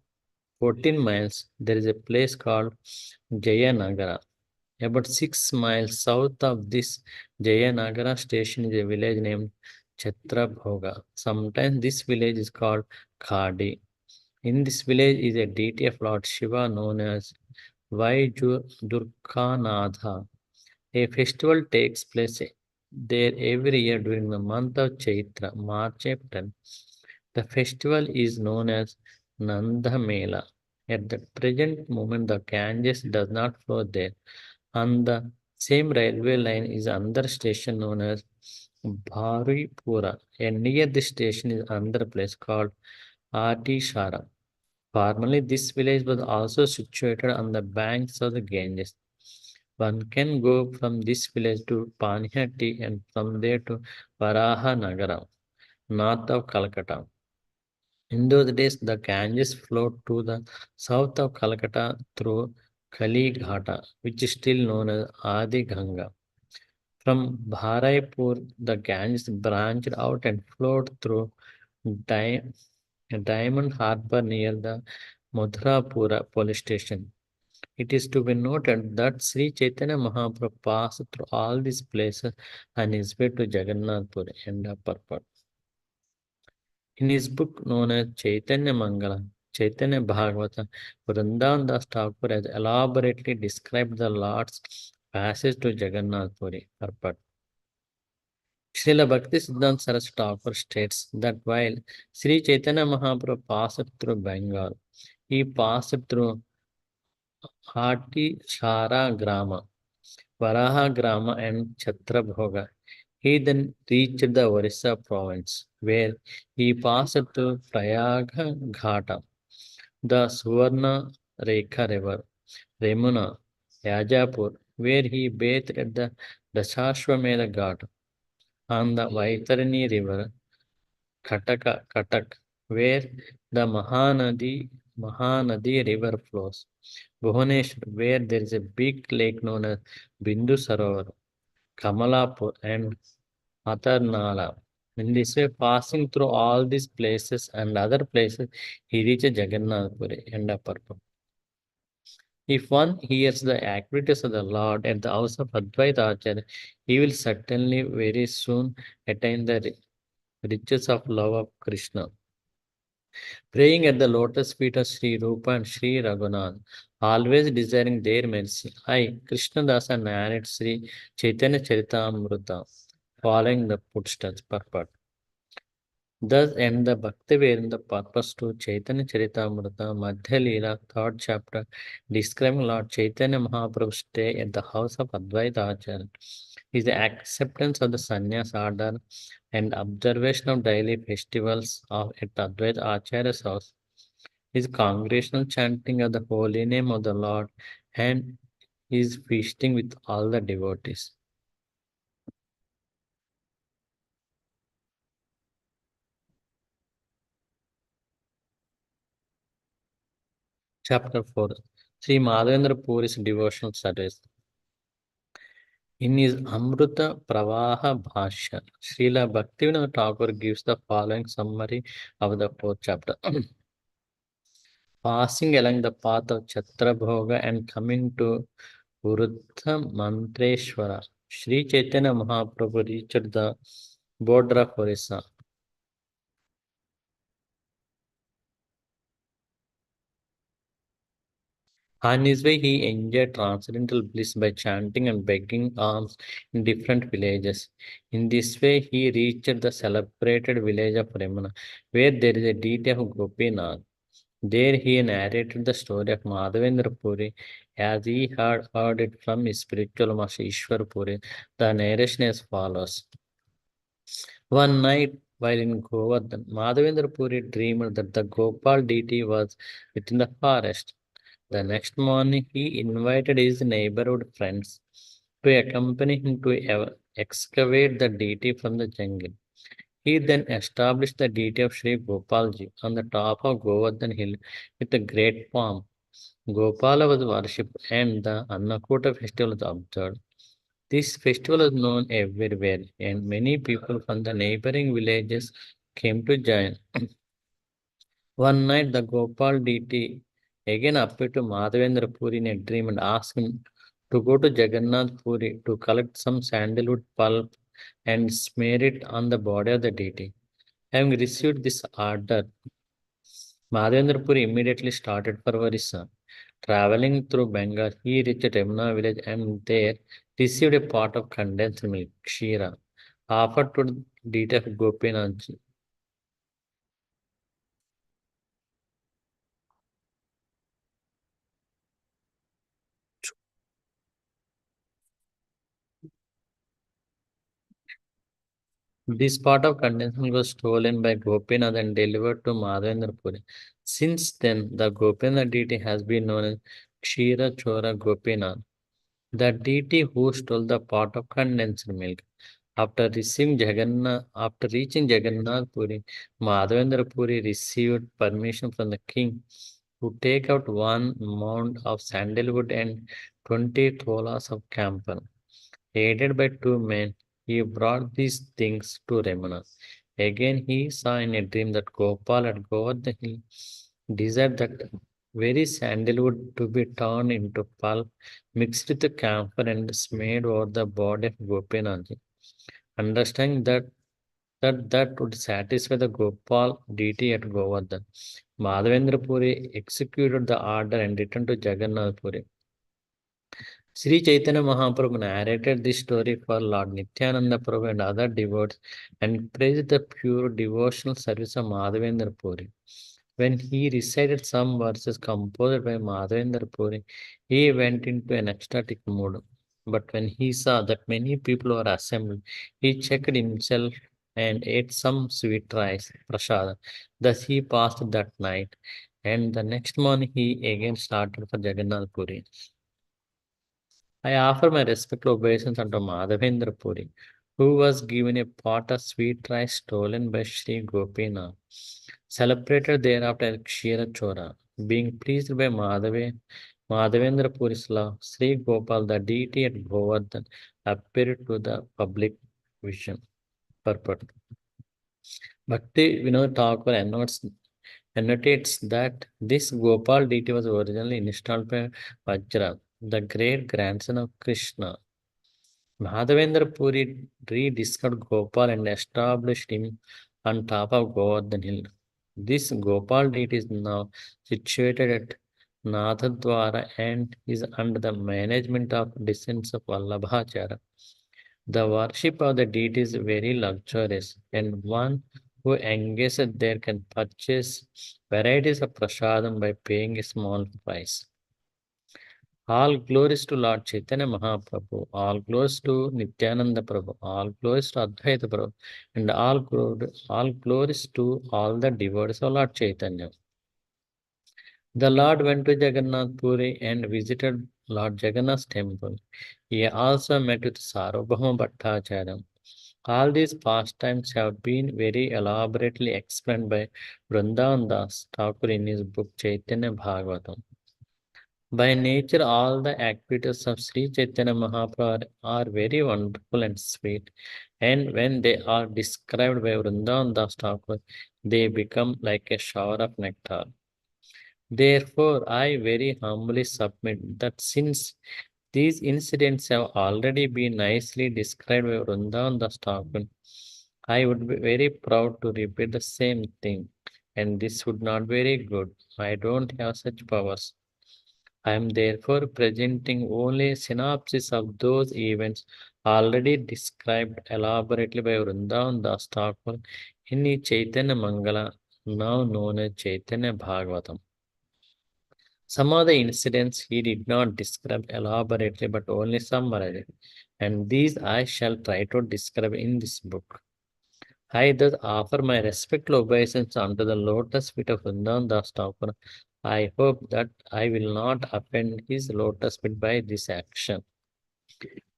S4: 14 miles, there is a place called Jayanagara. About 6 miles south of this Jayanagara station is a village named Chhatrabhoga. Sometimes this village is called Khadi. In this village is a deity of Lord Shiva known as Durkanatha. A festival takes place there every year during the month of Chaitra, March, April. The festival is known as Nanda Mela. At the present moment, the Ganges does not flow there. On the same railway line is another station known as Bharipura, and near this station is another place called Atishara. Formerly, this village was also situated on the banks of the Ganges. One can go from this village to Panihati and from there to Varaha Nagara, north of Calcutta. In those days, the Ganges flowed to the south of Calcutta through Kalighata, which is still known as Adi Ganga. From Bharaipur, the Ganges branched out and flowed through Diamond Harbour near the Madhurapura police station. It is to be noted that Sri Chaitanya Mahaprabhu passed through all these places on his way to Jagannath Puri. End of purport. In his book known as Chaitanya Mangala, Chaitanya Bhagavata, Vrindavan Das Thakur has elaborately described the Lord's passage to Jagannath Puri. Purport. Srila Bhaktisiddhanta Saraswati Thakur states that while Sri Chaitanya Mahaprabhu passed through Bengal, he passed through Shara Grama, Varaha Grama and Chhatrabhoga. He then reached the Orissa province, where he passed through Prayaga Ghata, the Suvarna Rekha River, Remuna, Yajapur, where he bathed at the Dasashwamedha Ghat, on the Vaitarani River, Katak, where the Mahanadi River flows. Bhubaneswar, where there is a big lake known as Bindu Sarovar, Kamalapur, and Atharnala. In this way, passing through all these places and other places, he reached Jagannath Puri. End of purport. If one hears the activities of the Lord at the house of Advaita Acharya, he will certainly very soon attain the riches of love of Krishna. Praying at the lotus feet of Sri Rupa and Sri Raghunath, always desiring their mercy. I, Krishnadasa, narrate Sri Chaitanya Charitamrta, following the footsteps. Purport. Thus end the Bhaktivedanta purpose to Chaitanya Charitamrta, Madhya lila, third chapter, describing Lord Chaitanya Mahaprabhu's stay at the house of Advaita Acharya. Is the acceptance of the sannyas order and observation of daily festivals at Advaita Acharya's house. His congregational chanting of the holy name of the Lord and his feasting with all the devotees. Chapter 4 Sri Mādhavendra Puri's devotional service. In his Amrita Pravaha Bhashya, Srila Bhaktivinoda Thakur gives the following summary of the fourth chapter. Passing along the path of Chatrabhoga and coming to Vruddha Mantreshwara, Sri Chaitanya Mahaprabhu reached the border of Orissa. On his way, he enjoyed transcendental bliss by chanting and begging alms in different villages. In this way, he reached the celebrated village of Remana, where there is a deity of Gopinath. There he narrated the story of Mādhavendra Puri as he had heard it from his spiritual master Ishwar Puri. The narration as follows. One night, while in Govardhan, Madhavendra Puri dreamed that the Gopal deity was within the forest. The next morning, he invited his neighborhood friends to accompany him to excavate the deity from the jungle. He then established the deity of Sri Gopalji on the top of Govardhan hill with a great pomp. Gopala was worshipped and the Annakuta festival was observed. This festival is known everywhere, and many people from the neighboring villages came to join. One night, the Gopal deity again appeared to Madhavendra Puri in a dream and asked him to go to Jagannath Puri to collect some sandalwood pulp and smear it on the body of the deity. Having received this order, Madhavendra Puri immediately started for Orissa. Traveling through Bengal, he reached Remna village and there received a pot of condensed milk, Kshira, offered to the deity of Gopinath. This pot of condensed milk was stolen by Gopinath and delivered to Madhavendra Puri. Since then, the Gopinath deity has been known as Kshira Chora Gopinath, the deity who stole the pot of condensed milk. After reaching Jagannath Puri, Madhavendra Puri received permission from the king to take out one mound of sandalwood and 20 tholas of camphor. Aided by two men, he brought these things to Ramana. Again, he saw in a dream that Gopal had Govardhan Hill desired that very sandalwood to be turned into pulp, mixed with the camphor and smeared over the body of Gopinath. Understanding that would satisfy the Gopal deity at Govardhan, Madhavendra Puri executed the order and returned to Jagannath Puri. Sri Chaitanya Mahaprabhu narrated this story for Lord Nityananda Prabhu and other devotees and praised the pure devotional service of Madhavendra Puri. When he recited some verses composed by Madhavendra Puri, he went into an ecstatic mood. But when he saw that many people were assembled, he checked himself and ate some sweet rice, prasada. Thus he passed that night, and the next morning he again started for Jagannath Puri. I offer my respectful obeisance unto Mādhavendra Puri, who was given a pot of sweet rice stolen by Sri Gopinath, celebrated thereafter as Kshira Chora. Being pleased by Madhavendra Puri's love, Sri Gopal, the deity at Govardhan, appeared to the public vision. Purport. Bhakti Vinod Thakur announces annotates that this Gopal deity was originally installed by Vajra, the great grandson of Krishna. Mādhavendra Purī rediscovered Gopal and established him on top of Govardhan Hill. This Gopal deity is now situated at Nathadwara and is under the management of descendants of Vallabhacharya. The worship of the deity is very luxurious, and one who engages there can purchase varieties of prasadam by paying a small price. All glories to Lord Chaitanya Mahaprabhu, all glories to Nityananda Prabhu, all glories to Advaita Prabhu, and all glories to all the devotees of Lord Chaitanya. The Lord went to Jagannath Puri and visited Lord Jagannath's temple. He also met with Sarvabhauma Bhattacharya. All these pastimes have been very elaborately explained by Vrindavan Das Thakur in his book Chaitanya Bhagavatam. By nature, all the activities of Sri Chaitanya Mahaprabhu are very wonderful and sweet, and when they are described by Vrindavan Das Thakur, they become like a shower of nectar. Therefore, I very humbly submit that since these incidents have already been nicely described by Vrindavan Das Thakur, I would be very proud to repeat the same thing, and this would not be very good. I don't have such powers. I am therefore presenting only a synopsis of those events already described elaborately by Vrindavan Das Thakur in the Chaitanya Mangala, now known as Chaitanya Bhagavatam. Some of the incidents he did not describe elaborately but only summarized, and these I shall try to describe in this book. I thus offer my respectful obeisance unto the lotus feet of Vrindavan Das Thakur. I hope that I will not offend his lotus feet by this action.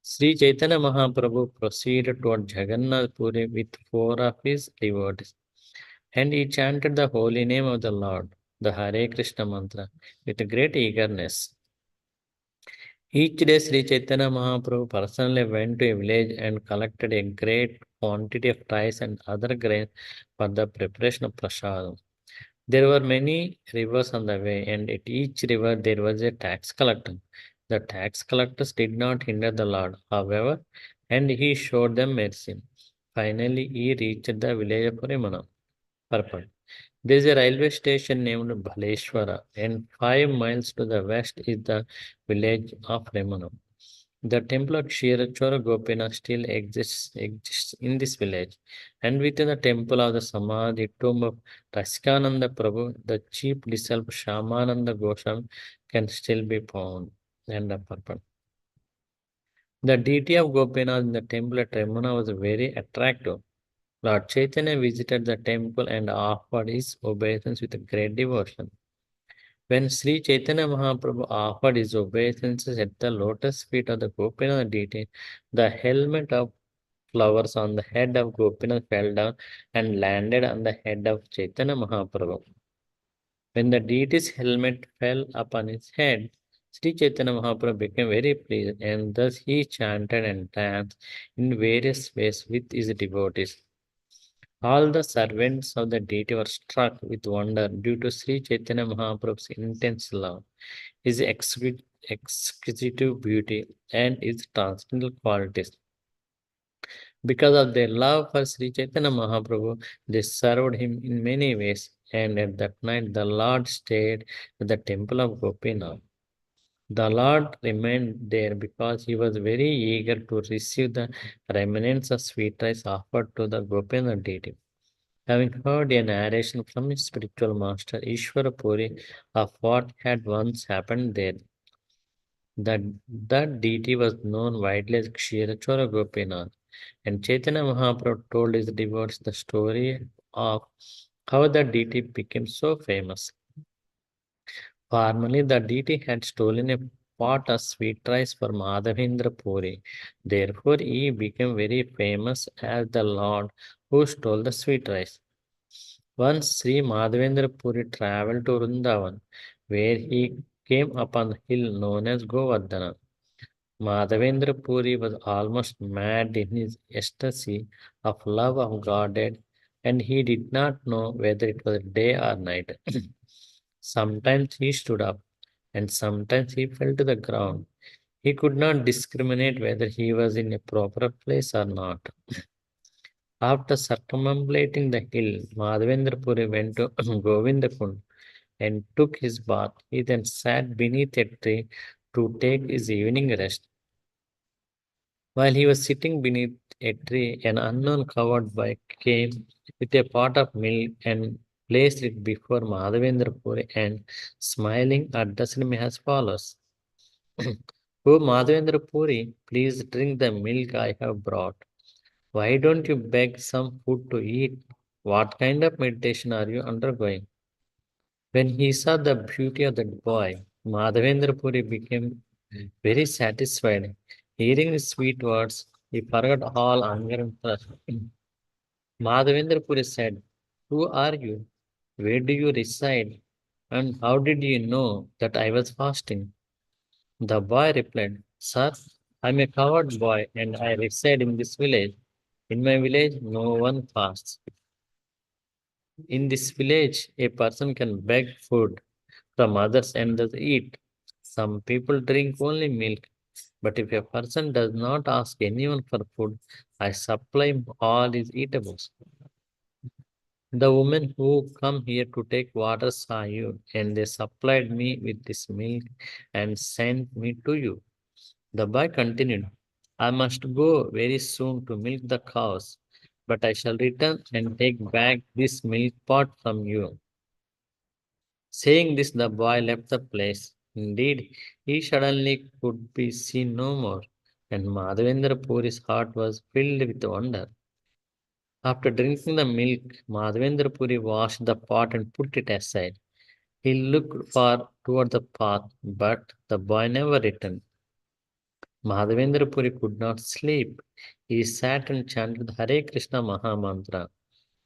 S4: Sri Chaitanya Mahaprabhu proceeded toward Jagannath Puri with 4 of his devotees, and he chanted the holy name of the Lord, the Hare Krishna mantra, with great eagerness. Each day, Sri Chaitanya Mahaprabhu personally went to a village and collected a great quantity of rice and other grains for the preparation of prasadam. There were many rivers on the way, and at each river there was a tax collector. The tax collectors did not hinder the Lord, however, and he showed them mercy. Finally, he reached the village of Purimana. Purport. There is a railway station named Bhaleshwara, and 5 miles to the west is the village of Remana. The temple of Kshirachora Gopinath still exists in this village, and within the temple of the Samadhi tomb of Rasikananda Prabhu, the chief disciple Shyamananda Goswami can still be found. End of purport. The deity of Gopinath in the temple at Remana was very attractive. Lord Chaitanya visited the temple and offered his obeisance with great devotion. When Sri Chaitanya Mahaprabhu offered his obeisances at the lotus feet of the Gopinath deity, the helmet of flowers on the head of Gopinath fell down and landed on the head of Chaitanya Mahaprabhu. When the deity's helmet fell upon his head, Sri Chaitanya Mahaprabhu became very pleased, and thus he chanted and danced in various ways with his devotees. All the servants of the deity were struck with wonder due to Sri Chaitanya Mahaprabhu's intense love, his exquisite beauty, and his transcendental qualities. Because of their love for Sri Chaitanya Mahaprabhu, they served him in many ways, and at that night the Lord stayed at the temple of Gopinath. The Lord remained there because he was very eager to receive the remnants of sweet rice offered to the Gopinath deity. Having heard a narration from his spiritual master Ishvara Puri of what had once happened there, that deity was known widely as Kshirachora Gopinath, and Chaitanya Mahaprabhu told his devotees the story of how the deity became so famous. Formerly, the deity had stolen a pot of sweet rice for Mādhavendra Puri. Therefore, he became very famous as the Lord who stole the sweet rice. Once Sri Mādhavendra Puri traveled to Vrindavan, where he came upon the hill known as Govardhana. Madhavendra Puri was almost mad in his ecstasy of love of Godhead, and he did not know whether it was day or night. Sometimes he stood up, and sometimes he fell to the ground. He could not discriminate whether he was in a proper place or not. After circumambulating the hill, Madhavendra Puri went to Govindakund and took his bath. He then sat beneath a tree to take his evening rest. While he was sitting beneath a tree, an unknown covered boy came with a pot of milk and placed it before Madhavendra Puri and, smiling, addressed me as follows. Oh, Madhavendra Puri, please drink the milk I have brought. Why don't you beg some food to eat? What kind of meditation are you undergoing? When he saw the beauty of that boy, Madhavendra Puri became very satisfied. Hearing his sweet words, he forgot all anger and thirst. Madhavendra Puri said, who are you? Where do you reside? And how did you know that I was fasting? The boy replied, sir, I'm a coward boy and I reside in this village. In my village, no one fasts. In this village, a person can beg food from others and thus eat. Some people drink only milk, but if a person does not ask anyone for food, I supply him all his eatables. The women who come here to take water saw you, and they supplied me with this milk and sent me to you. The boy continued, I must go very soon to milk the cows, but I shall return and take back this milk pot from you. Saying this, the boy left the place. Indeed, he suddenly could be seen no more, and Madhavendra Puri's heart was filled with wonder. After drinking the milk, Madhavendra Puri washed the pot and put it aside. He looked far toward the path, but the boy never returned. Madhavendra Puri could not sleep. He sat and chanted the Hare Krishna Maha Mantra,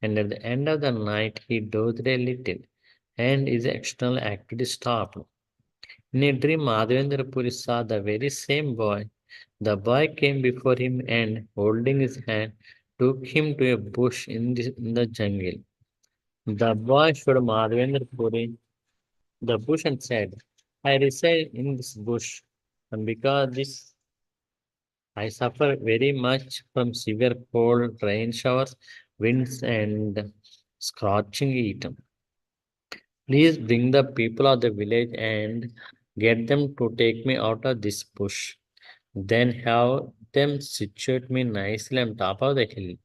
S4: and at the end of the night he dozed a little, and his external activity stopped. In a dream, Madhavendra Puri saw the very same boy. The boy came before him and, holding his hand, took him to a bush in the jungle. The boy showed Madhavendra Puri the bush and said, I reside in this bush, and because this I suffer very much from severe cold, rain showers, winds, and scorching heat. Please bring the people of the village and get them to take me out of this bush. Then have them situate me nicely on top of the hill.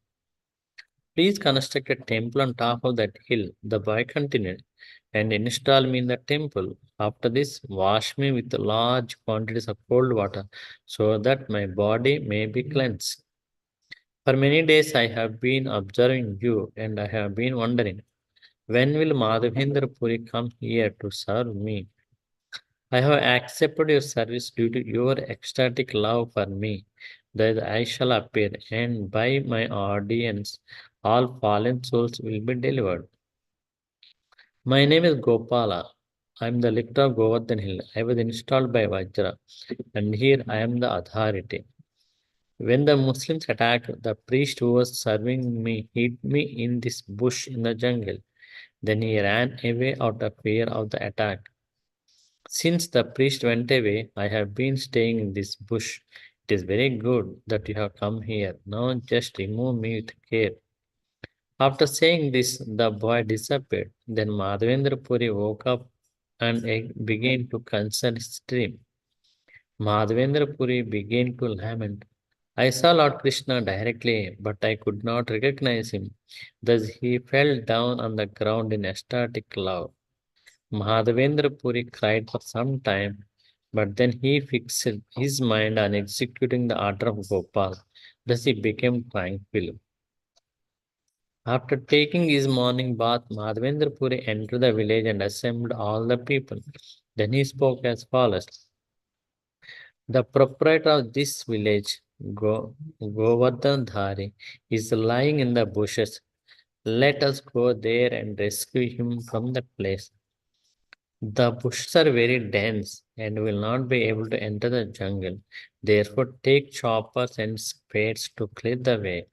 S4: Please construct a temple on top of that hill, the boy continued, and install me in the temple. After this, wash me with large quantities of cold water so that my body may be cleansed. For many days I have been observing you and I have been wondering, when will Madhavendra Puri come here to serve me? I have accepted your service due to your ecstatic love for me, that I shall appear, and by my audience, all fallen souls will be delivered. My name is Gopala. I am the lictor of Govardhan Hill. I was installed by Vajra, and here I am the authority. When the Muslims attacked, the priest who was serving me hid me in this bush in the jungle. Then he ran away out of fear of the attack. Since the priest went away, I have been staying in this bush. It is very good that you have come here. Now just remove me with care. After saying this, the boy disappeared. Then Madhavendra Puri woke up and began to consult his dream. Madhavendra Puri began to lament. I saw Lord Krishna directly, but I could not recognize him. Thus he fell down on the ground in ecstatic love. Madhavendra Puri cried for some time, but then he fixed his mind on executing the order of Gopal. Thus he became tranquil. After taking his morning bath, Madhavendra Puri entered the village and assembled all the people. Then he spoke as follows. The proprietor of this village, Govardhan Dhari, is lying in the bushes. Let us go there and rescue him from that place. The bushes are very dense and will not be able to enter the jungle. Therefore, take choppers and spades to clear the way.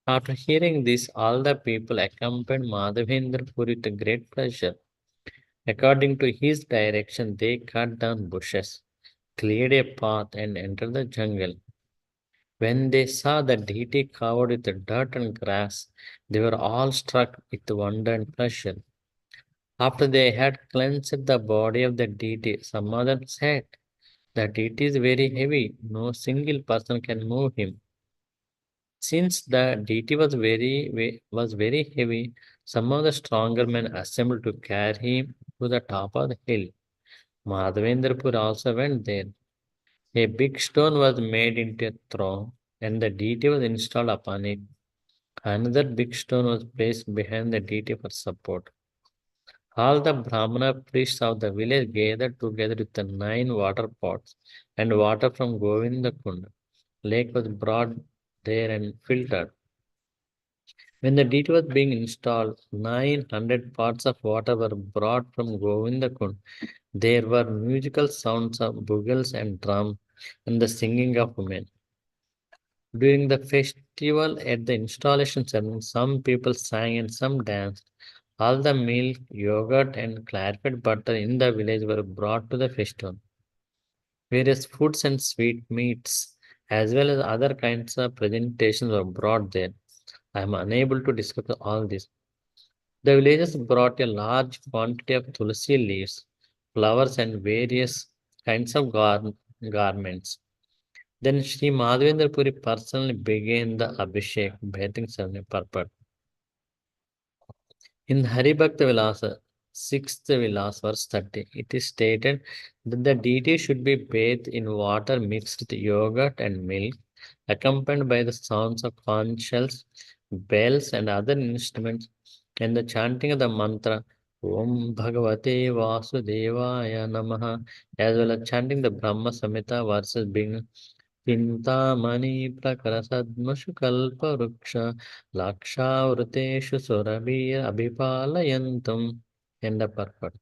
S4: After hearing this, all the people accompanied Madhavendra with great pleasure. According to his direction, they cut down bushes, cleared a path, and entered the jungle. When they saw the deity covered with dirt and grass, they were all struck with wonder and pleasure. After they had cleansed the body of the deity, some of them said, the deity is very heavy, no single person can move him. Since the deity was very heavy, some of the stronger men assembled to carry him to the top of the hill. Madhavendrapur also went there. A big stone was made into a throne, and the deity was installed upon it. Another big stone was placed behind the deity for support. All the Brahmana priests of the village gathered together with the 9 water pots, and water from Govindakund lake was brought there and filtered. When the deity was being installed, 900 pots of water were brought from Govindakund. There were musical sounds of bugles and drums and the singing of women. During the festival at the installation ceremony, some people sang and some danced. All the milk, yogurt, and clarified butter in the village were brought to the festival. Various foods and sweetmeats, as well as other kinds of presentations, were brought there. I am unable to discuss all this. The villagers brought a large quantity of tulsi leaves, flowers, and various kinds of garments. Then Sri Madhavendra Puri personally began the Abhishek bathing ceremony purport. In Haribhakta Vilasa, 6th Vilas, verse 30, it is stated that the deity should be bathed in water mixed with yogurt and milk, accompanied by the sounds of conch shells, bells, and other instruments, and the chanting of the mantra Om Bhagavate Vasudevaya Namaha, as well as chanting the Brahma Samhita verses being Chintamani Prakarasadmashu Kalparuksha Lakshawruteshu Surabhi Abhipalayantum. End of purport.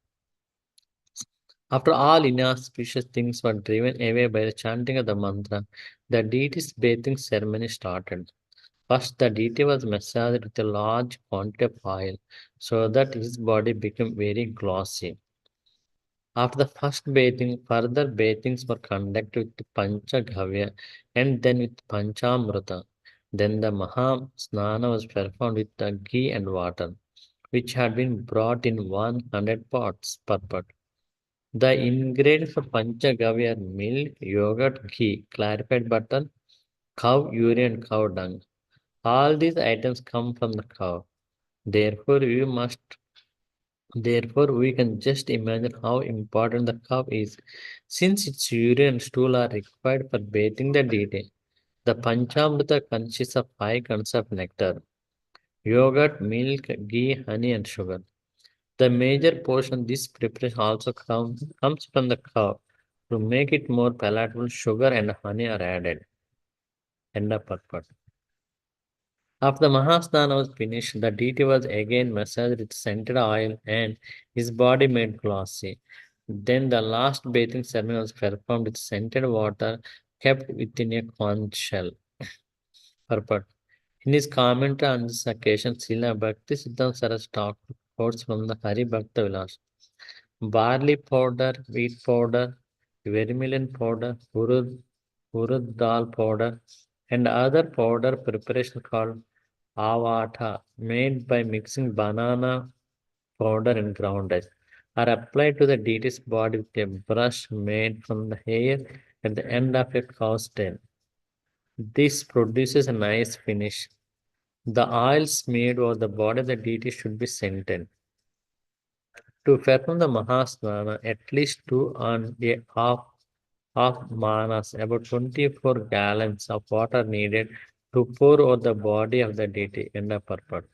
S4: After all inauspicious things were driven away by the chanting of the mantra, the deity's bathing ceremony started. First, the deity was massaged with a large quantity of oil so that his body became very glossy. After the first bathing, further bathings were conducted with Panchagavya and then with Panchamrita. Then the Maha Snana was performed with the ghee and water, which had been brought in 100 pots per pot. The ingredients for Panchagavya are milk, yogurt, ghee, clarified butter, cow urine, and cow dung. All these items come from the cow. Therefore, we can just imagine how important the cow is, since its urine and stool are required for bathing the deity. The Panchamrita consists of 5 kinds of nectar: yogurt, milk, ghee, honey, and sugar. The major portion of this preparation also comes from the cow. To make it more palatable, sugar and honey are added. End of purport. After the Mahasnana was finished, the deity was again massaged with scented oil and his body made glossy. Then the last bathing ceremony was performed with scented water kept within a conch shell. Purport. In his commentary on this occasion, Srila Bhakti Siddhanta Saraswati talked quotes from the Hari Bhakta Vilas. Barley powder, wheat powder, vermilion powder, urud dal powder, and other powder preparation called avata, made by mixing banana powder and ground rice, are applied to the deity's body with a brush made from the hair at the end of a cow's tail. This produces a nice finish. The oils made over the body of the deity should be scented. To perform the Mahasnana, at least 2.5 manas, about 24 gallons of water needed to pour over the body of the deity. End of purport.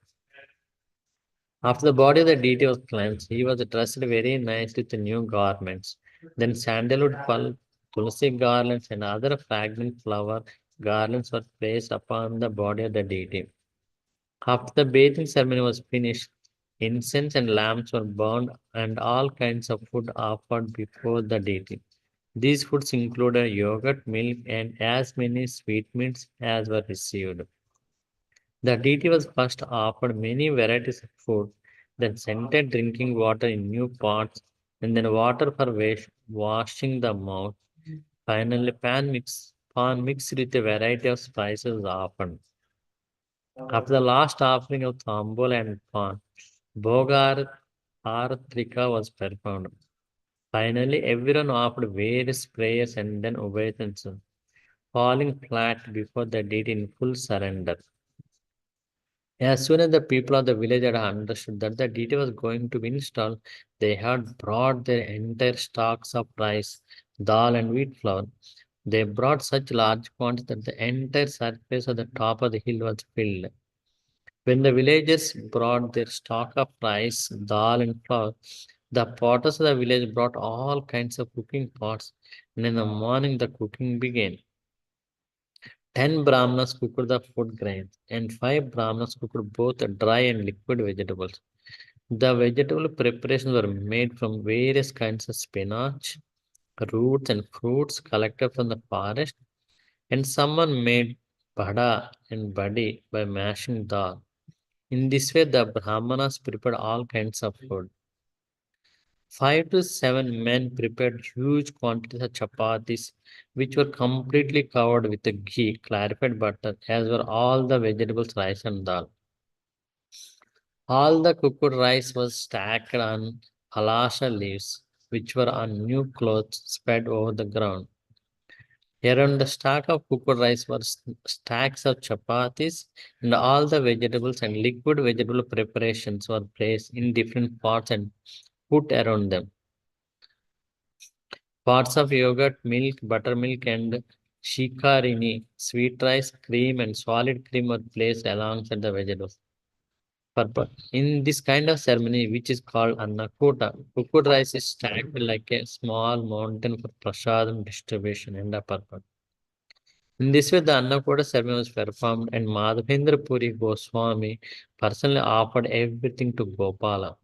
S4: After the body of the deity was cleansed, he was dressed very nicely with new garments. Then sandalwood pulp, tulsi garlands, and other fragrant flower garlands were placed upon the body of the deity. After the bathing ceremony was finished, incense and lamps were burned and all kinds of food offered before the deity. These foods included yogurt, milk, and as many sweetmeats as were received. The deity was first offered many varieties of food, then scented drinking water in new pots, and then water for washing the mouth. Finally, pan mixed with a variety of spices was offered. After the last offering of Thambol and Pan, Bhogar Aratrika was performed. Finally, everyone offered various prayers and then obeisances, falling flat before the deity in full surrender. As soon as the people of the village had understood that the deity was going to be installed, they had brought their entire stocks of rice, dal, and wheat flour. They brought such large quantities that the entire surface of the top of the hill was filled. When the villagers brought their stock of rice, dal, and flour, the potters of the village brought all kinds of cooking pots, and in the morning the cooking began. 10 Brahmanas cooked the food grains, and 5 Brahmanas cooked both dry and liquid vegetables. The vegetable preparations were made from various kinds of spinach, roots, and fruits collected from the forest, and someone made bada and badi by mashing dal. In this way, the Brahmanas prepared all kinds of food. 5 to 7 men prepared huge quantities of chapatis, which were completely covered with the ghee, clarified butter, as were all the vegetables, rice, and dal. All the cooked rice was stacked on halasha leaves, which were on new cloths spread over the ground. Around the stack of cooked rice were stacks of chapatis, and all the vegetables and liquid vegetable preparations were placed in different pots and put around them. Pots of yogurt, milk, buttermilk, and shikarini, sweet rice, cream, and solid cream were placed alongside the vegetables. In this kind of ceremony, which is called Annakota, cooked rice is stacked like a small mountain for prasadam distribution and a purpose. In this way, the Annakota ceremony was performed, and Madhavendra Puri Goswami personally offered everything to Gopala.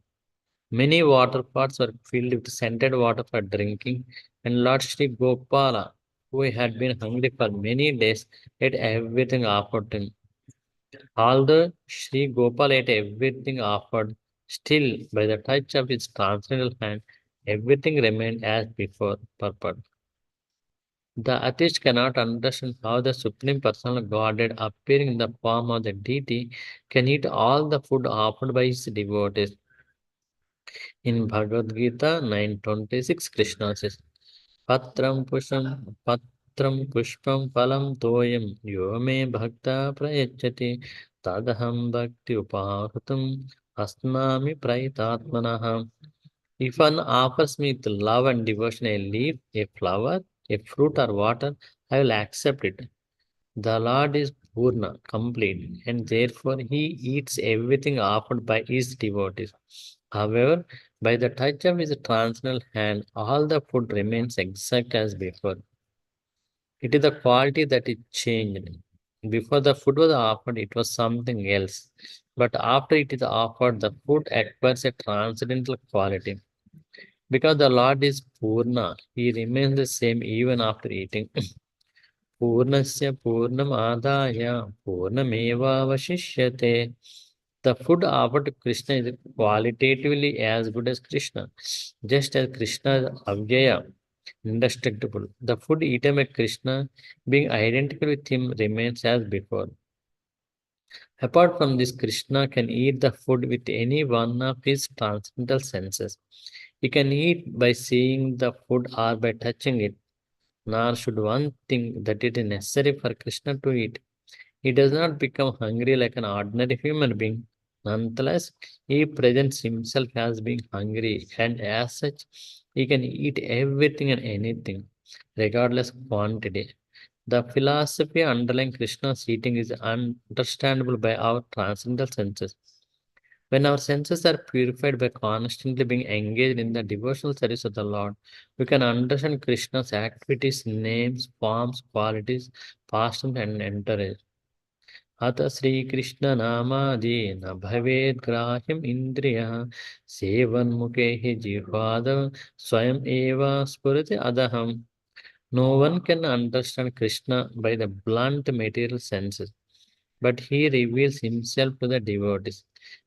S4: Many water pots were filled with scented water for drinking, and Lord Sri Gopala, who had been hungry for many days, ate everything offered to him. Although Sri Gopal ate everything offered, still by the touch of his transcendental hand, everything remained as before. Purport. The atheist cannot understand how the Supreme Personal Godhead, appearing in the form of the deity, can eat all the food offered by his devotees. In Bhagavad Gita 9:26, Krishna says, Patram pushpam phalam toyam yo me bhakta prayachati tadaham bhakti upahutam asnami praitatmanaha. If one offers me with love and devotion a leaf, a flower, a fruit or water, I will accept it. The Lord is Purna, complete, and therefore he eats everything offered by his devotees. However, by the touch of his transcendental hand, all the food remains exact as before. It is the quality that is changed. Before the food was offered, it was something else. But after it is offered, the food acquires a transcendental quality. Because the Lord is Purna, he remains the same even after eating. Purnasya Purnamadaya Purnamevavashishyate. The food offered to Krishna is qualitatively as good as Krishna. Just as Krishna is Avyaya, indestructible, the food eaten by Krishna, being identical with him, remains as before. Apart from this, Krishna can eat the food with any one of his transcendental senses. He can eat by seeing the food or by touching it. Nor should one think that it is necessary for Krishna to eat. He does not become hungry like an ordinary human being. Nonetheless, he presents himself as being hungry, and as such, he can eat everything and anything, regardless of quantity. The philosophy underlying Krishna's eating is understandable by our transcendental senses. When our senses are purified by constantly being engaged in the devotional service of the Lord, we can understand Krishna's activities, names, forms, qualities, pastimes, and entourage. अथ श्रीकृष्णनामादीन भवेद्ग्राह्यम् इन्द्रियः सेवन्मुखे हि जिह्वादौ स्वयम् एव स्फुरति अदहम्. No one can understand Krishna by the blunt material senses. but he reveals himself to the devotees,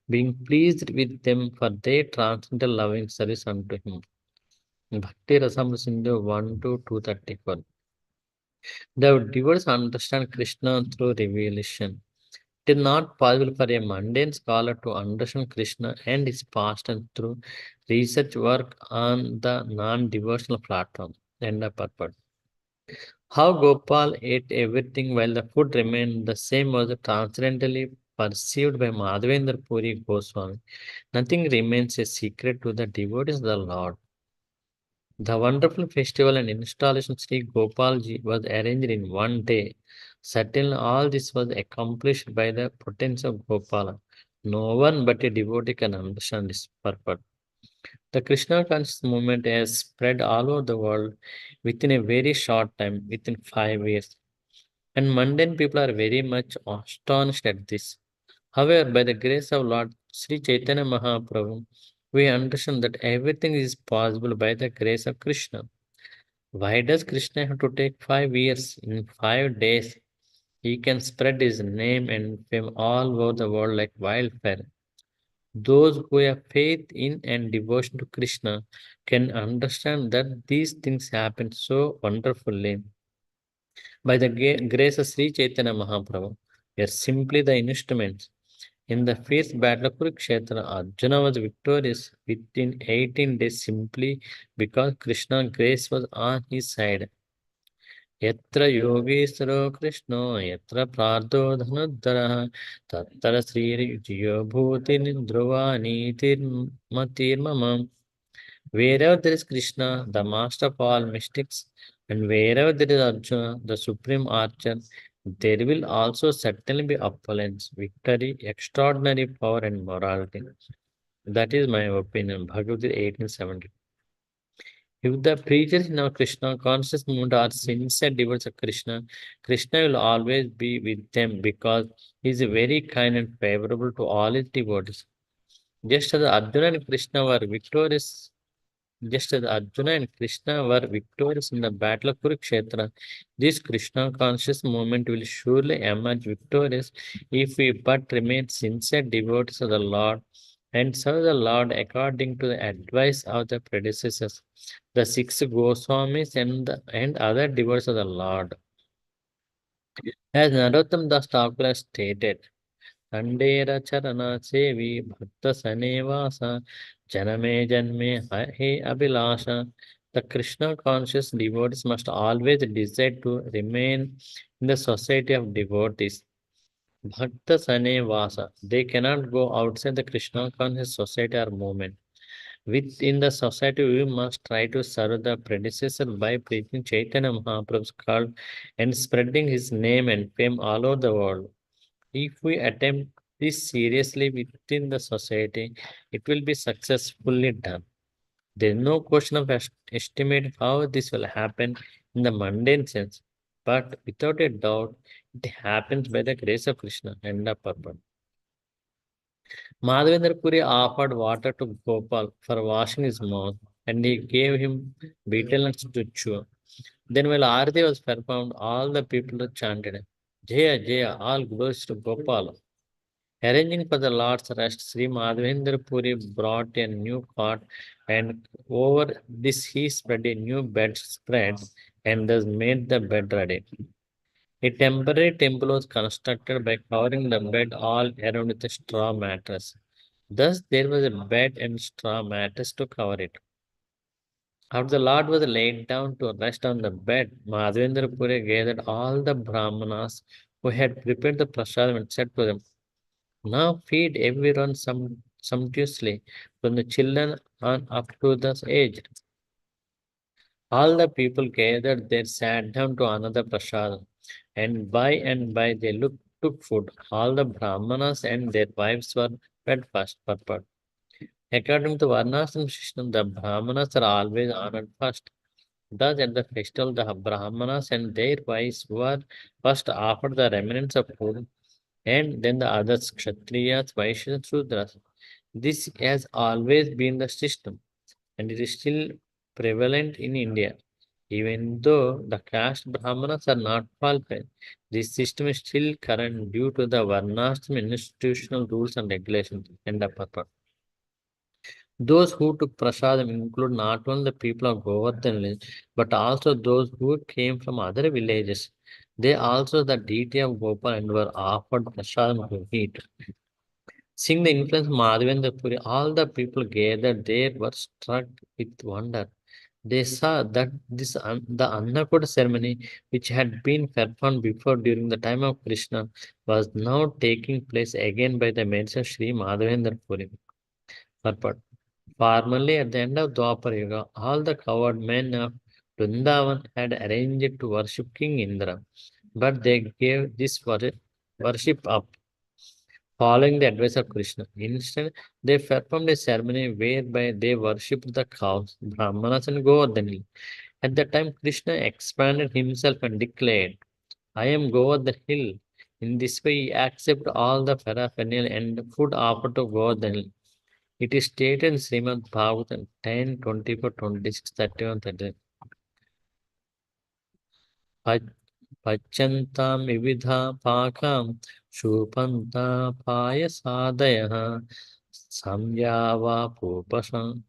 S4: being pleased with them for their transcendental loving service unto him. Bhakti Rasamrita Sindhu 1 to 234. The devotees understand Krishna through revelation. It is not possible for a mundane scholar to understand Krishna and his pastime through research work on the non-devotional platform. End of purport. How Gopal ate everything while the food remained the same was transcendently perceived by Madhavendra Puri Goswami. Nothing remains a secret to the devotees of the Lord. The wonderful festival and installation of Sri Gopalji was arranged in one day. Certainly, all this was accomplished by the potence of Gopala. No one but a devotee can understand this purport. The Krishna conscious movement has spread all over the world within a very short time, within 5 years. And mundane people are very much astonished at this. However, by the grace of Lord Sri Chaitanya Mahaprabhu, we understand that everything is possible by the grace of Krishna. Why does Krishna have to take 5 years? In 5 days, he can spread his name and fame all over the world like wildfire. Those who have faith in and devotion to Krishna can understand that these things happen so wonderfully. By the grace of Sri Chaitanya Mahaprabhu, we are simply the instruments. In the fierce battle of Kurukshetra, Arjuna was victorious within 18 days simply because Krishna's grace was on his side. यत्र योगीश्वरो कृष्णो यत्र प्रार्थो धनुद्धरः तत्र श्रीर्जियो भूतिर्ध्रुवा नीतिर्मतिर्मम. Wherever there is Krishna, the master of all mystics, and wherever there is Arjuna, the supreme archer, there will also certainly be opulence, victory, extraordinary power, and morality. That is my opinion. Bhagavad Gita 1870. If the preachers in our Krishna conscious movement are sincere devotees of Krishna, Krishna will always be with them because he is very kind and favorable to all his devotees. Just as Arjuna and Krishna were victorious, just as Arjuna and Krishna were victorious in the battle of Kurukshetra, this Krishna conscious movement will surely emerge victorious if we but remain sincere devotees of the Lord and serve the Lord according to the advice of the predecessors, the six Goswamis and other devotees of the Lord. As Narottam Das Thakur has stated, Kandera Charana Sevi Bhakta Sanevasa Janame Janme He Abhilasha. The Krishna conscious devotees must always desire to remain in the society of devotees. Bhakta Sanevasa. They cannot go outside the Krishna conscious society or movement. Within the society, we must try to serve the predecessor by preaching Chaitanya Mahaprabhu's call and spreading his name and fame all over the world. If we attempt this seriously within the society, it will be successfully done. There is no question of estimate how this will happen in the mundane sense, but without a doubt, it happens by the grace of Krishna and the purpose. Madhavendra Puri offered water to Gopal for washing his mouth, and he gave him betel nuts to chew. Then, while Arati was performed, all the people chanted, Jaya Jaya, all glories to Gopal. Arranging for the Lord's rest, Sri Madhavendra Puri brought a new cot, and over this he spread a new bedspread, and thus made the bed ready. A temporary temple was constructed by covering the bed all around with a straw mattress. Thus, there was a bed and straw mattress to cover it. After the Lord was laid down to rest on the bed, Madhavendra Puri gathered all the Brahmanas who had prepared the prasadam and said to them, Now feed everyone sumptuously, from the children on up to the aged. All the people gathered there sat down to another prasadam, and by they took food. All the Brahmanas and their wives were fed first. Purport. According to Varnashram system, the Brahmanas are always honored first. Thus, at the festival, the Brahmanas and their wives were first offered the remnants of food, and then the others, Kshatriyas, Vaishyas, and Sudras. This has always been the system, and it is still prevalent in India. Even though the caste Brahmanas are not qualified, this system is still current due to the Varnashram institutional rules and regulations. End of purport. Those who took prasadam include not only the people of Govardhan village, but also those who came from other villages. They also the deity of Gopal and were offered prasadam to eat. Seeing the influence of Madhavendra Puri, all the people gathered there were struck with wonder. They saw that the Annakuta ceremony, which had been performed before during the time of Krishna, was now taking place again by the mercy of Sri Madhavendra Puri. Purport. Formerly, at the end of Dwapar Yuga, all the coward men of Vrindavan had arranged to worship King Indra, but they gave this worship up, following the advice of Krishna. Instead, they performed a ceremony whereby they worshipped the cows, Brahmanas, and Govardhani. At that time, Krishna expanded himself and declared, I am Govardhan Hill. In this way, he accepted all the paraphernalia and food offered to Govardhan. It is stated in Srimad Bhagavatam 10, 24, 26, 31, 30. Pachantam vividha pakam shupanta payasadayah samyava pupasam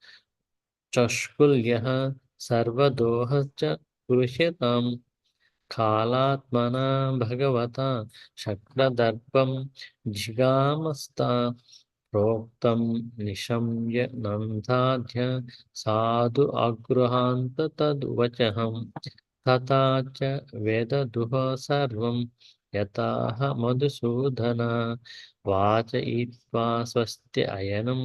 S4: chashkulyah sarvadoha cha kurusyatam kalatmana bhagavata shakradarpam jigamasta प्रोक्तं निशम्य नन्दाध्य साधु अगृहान्त तद्वचहं तथा च वेददुः सर्वं यताह मधुसूदन वाचयित्वा स्वस्ति अयनं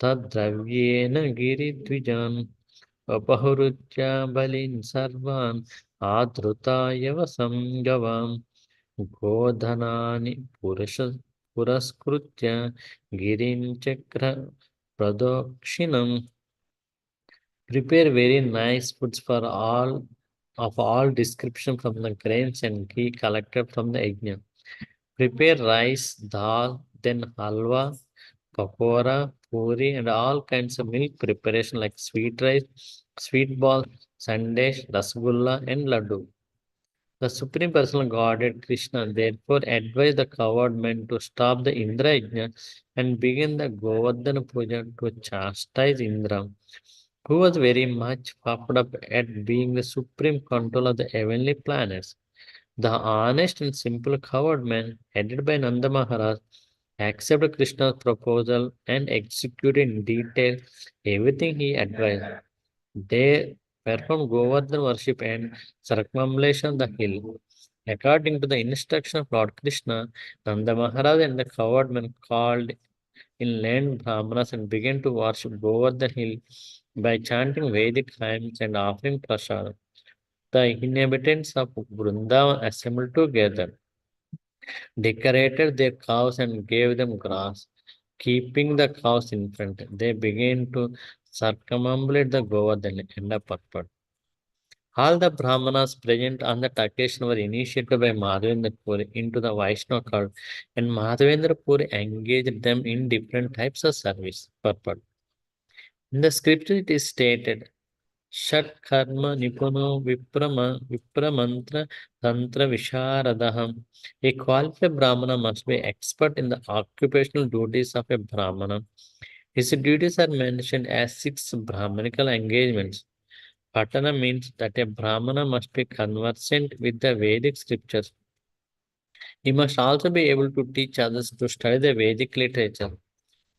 S4: तद्द्रव्येन गिरिद्विजान् अपहृत्य बलिन् सर्वान् आधृताय वसं गोधनानि पुरस्कृत्य गिरिं चक्र प्रदक्षिणम्. Prepare very nice foods for all description from the grains and ghee collected from the yajna. Prepare rice, dal, then halwa, pakora, puri, and all kinds of milk preparation like sweet rice, sweet ball, sandesh, rasgulla, and laddu. The Supreme Personal Godhead Krishna therefore advised the coward men to stop the Indra Yajna and begin the Govardhana Puja to chastise Indra, who was very much puffed up at being the supreme control of the heavenly planets. The honest and simple coward men, headed by Nanda Maharaj, accepted Krishna's proposal and executed in detail everything he advised. They performed Govardhan worship and circumambulation the hill. According to the instruction of Lord Krishna, Nanda Maharaj and the coward men called in land Brahmanas and began to worship Govardhan hill by chanting Vedic hymns and offering prasad. The inhabitants of Vrindavan assembled together, decorated their cows and gave them grass. Keeping the cows in front, they began to circumambulate the Govardhan and the purport. All the Brahmanas present on that occasion were initiated by Madhavendra Puri into the Vaishnava cult, and Madhavendra Puri engaged them in different types of service. Purport. In the scripture, it is stated, Shat Karma Nipuno Vipramantra Tantra Visharadaham. A qualified Brahmana must be expert in the occupational duties of a Brahmana. His duties are mentioned as 6 Brahmanical engagements. Patana means that a Brahmana must be conversant with the Vedic scriptures. He must also be able to teach others to study the Vedic literature.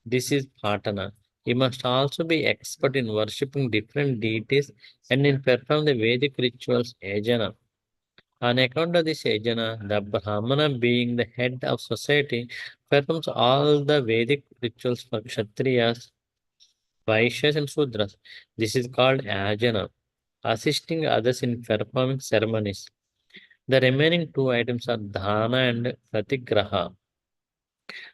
S4: This is Patana. He must also be expert in worshipping different deities and in performing the Vedic rituals, Yajana. On account of this Yajana, the Brahmana, being the head of society, performs all the Vedic rituals for Kshatriyas, Vaishyas, and Sudras. This is called Yajana, assisting others in performing ceremonies. The remaining 2 items are Dhana and Pratigraha.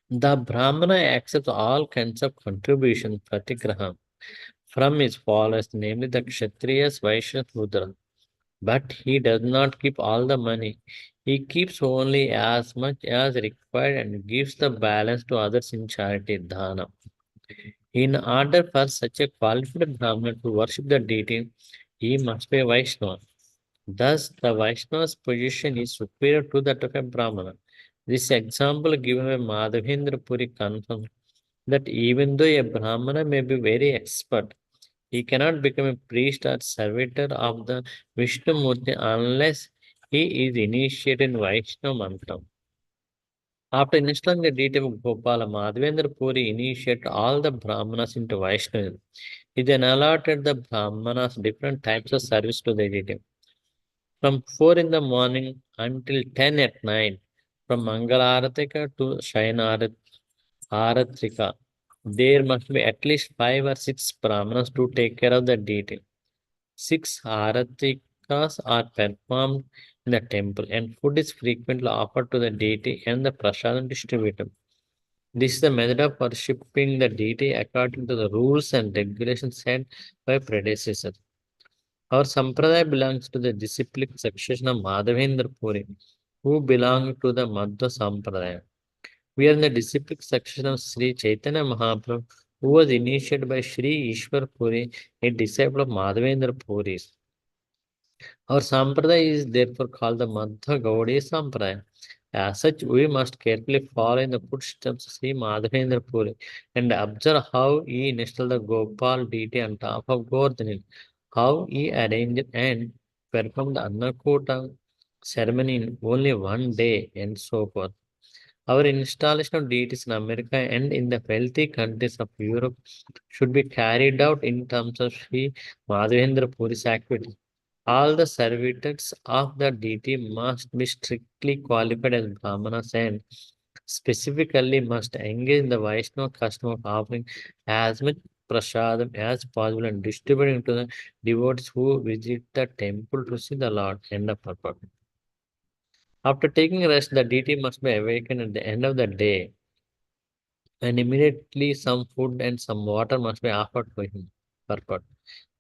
S4: The Brahmana accepts all kinds of contribution, Pratigraha, from his followers, namely the Kshatriyas, Vaishyas, Rudra. But he does not keep all the money. He keeps only as much as required and gives the balance to others in charity, Dhana. In order for such a qualified Brahmana to worship the deity, he must be a Vaishnava. Thus, the Vaishnava's position is superior to that of a Brahmana. This example given by Mādhavendra Purī confirms that even though a Brahmana may be very expert, he cannot become a priest or servitor of the Vishnumurti unless he is initiated in Vaishnava mantra. After installing the deity of Gopala, Madhvendra Puri initiated all the Brahmanas into Vaishnavism. He then allotted the Brahmanas different types of service to the deity. From 4 in the morning until 10 at night, from Mangalaratika to Shaina Aratrika, there must be at least 5 or 6 Brahmanas to take care of the deity. 6 Aratikas are performed in the temple, and food is frequently offered to the deity and the prasadam distributed. This is the method of worshipping the deity according to the rules and regulations set by predecessors. Our sampradaya belongs to the disciplic succession of Mādhavendra Puri, who belong to the Madhya Sampradaya. We are in the disciplic succession of Sri Chaitanya Mahāprabhu, who was initiated by Sri Ishwar Puri, a disciple of Madhavendra Puri. Our sampradaya is therefore called the Madhya Gaudiya Sampradaya. As such, we must carefully follow in the footsteps of Sri Madhavendra Puri and observe how he installed the Gopal deity on top of Govardhan, how he arranged and performed the Annakota ceremony in only one day, and so forth. Our installation of deities in America and in the wealthy countries of Europe should be carried out in terms of Sri Madhavendra Puri's activity. All the servitors of the deity must be strictly qualified as Brahmanas and specifically must engage in the Vaishnava custom of offering as much prasadam as possible and distributing to the devotees who visit the temple to see the Lord. End of purport. After taking rest, the deity must be awakened at the end of the day, and immediately some food and some water must be offered to him. Purport.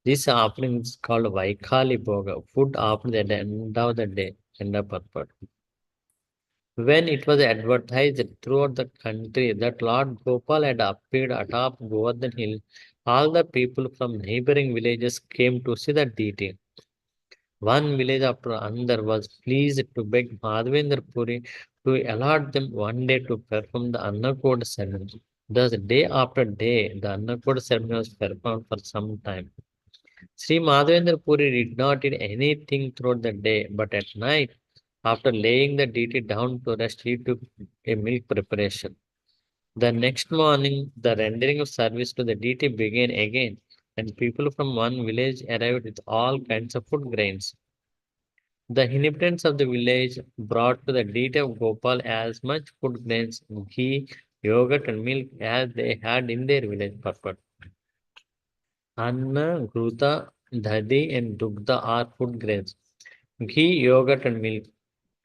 S4: This offering is called Vaikhali Bhoga, food offered at the end of the day. End of purport. When it was advertised throughout the country that Lord Gopal had appeared atop Govardhan Hill, all the people from neighboring villages came to see the deity. One village after another was pleased to beg Madhavendra Puri to allot them one day to perform the Annakoda ceremony. Thus, day after day, the Annakoda ceremony was performed for some time. Sri Madhavendra Puri did not eat anything throughout the day, but at night, after laying the deity down to rest, he took a milk preparation. The next morning, the rendering of service to the deity began again, and people from one village arrived with all kinds of food grains. The inhabitants of the village brought to the deity of Gopal as much food grains, ghee, yogurt, and milk as they had in their village. Purport. Anna, Gruta, Dadi, and Dugda are food grains. Ghee, yogurt, and milk.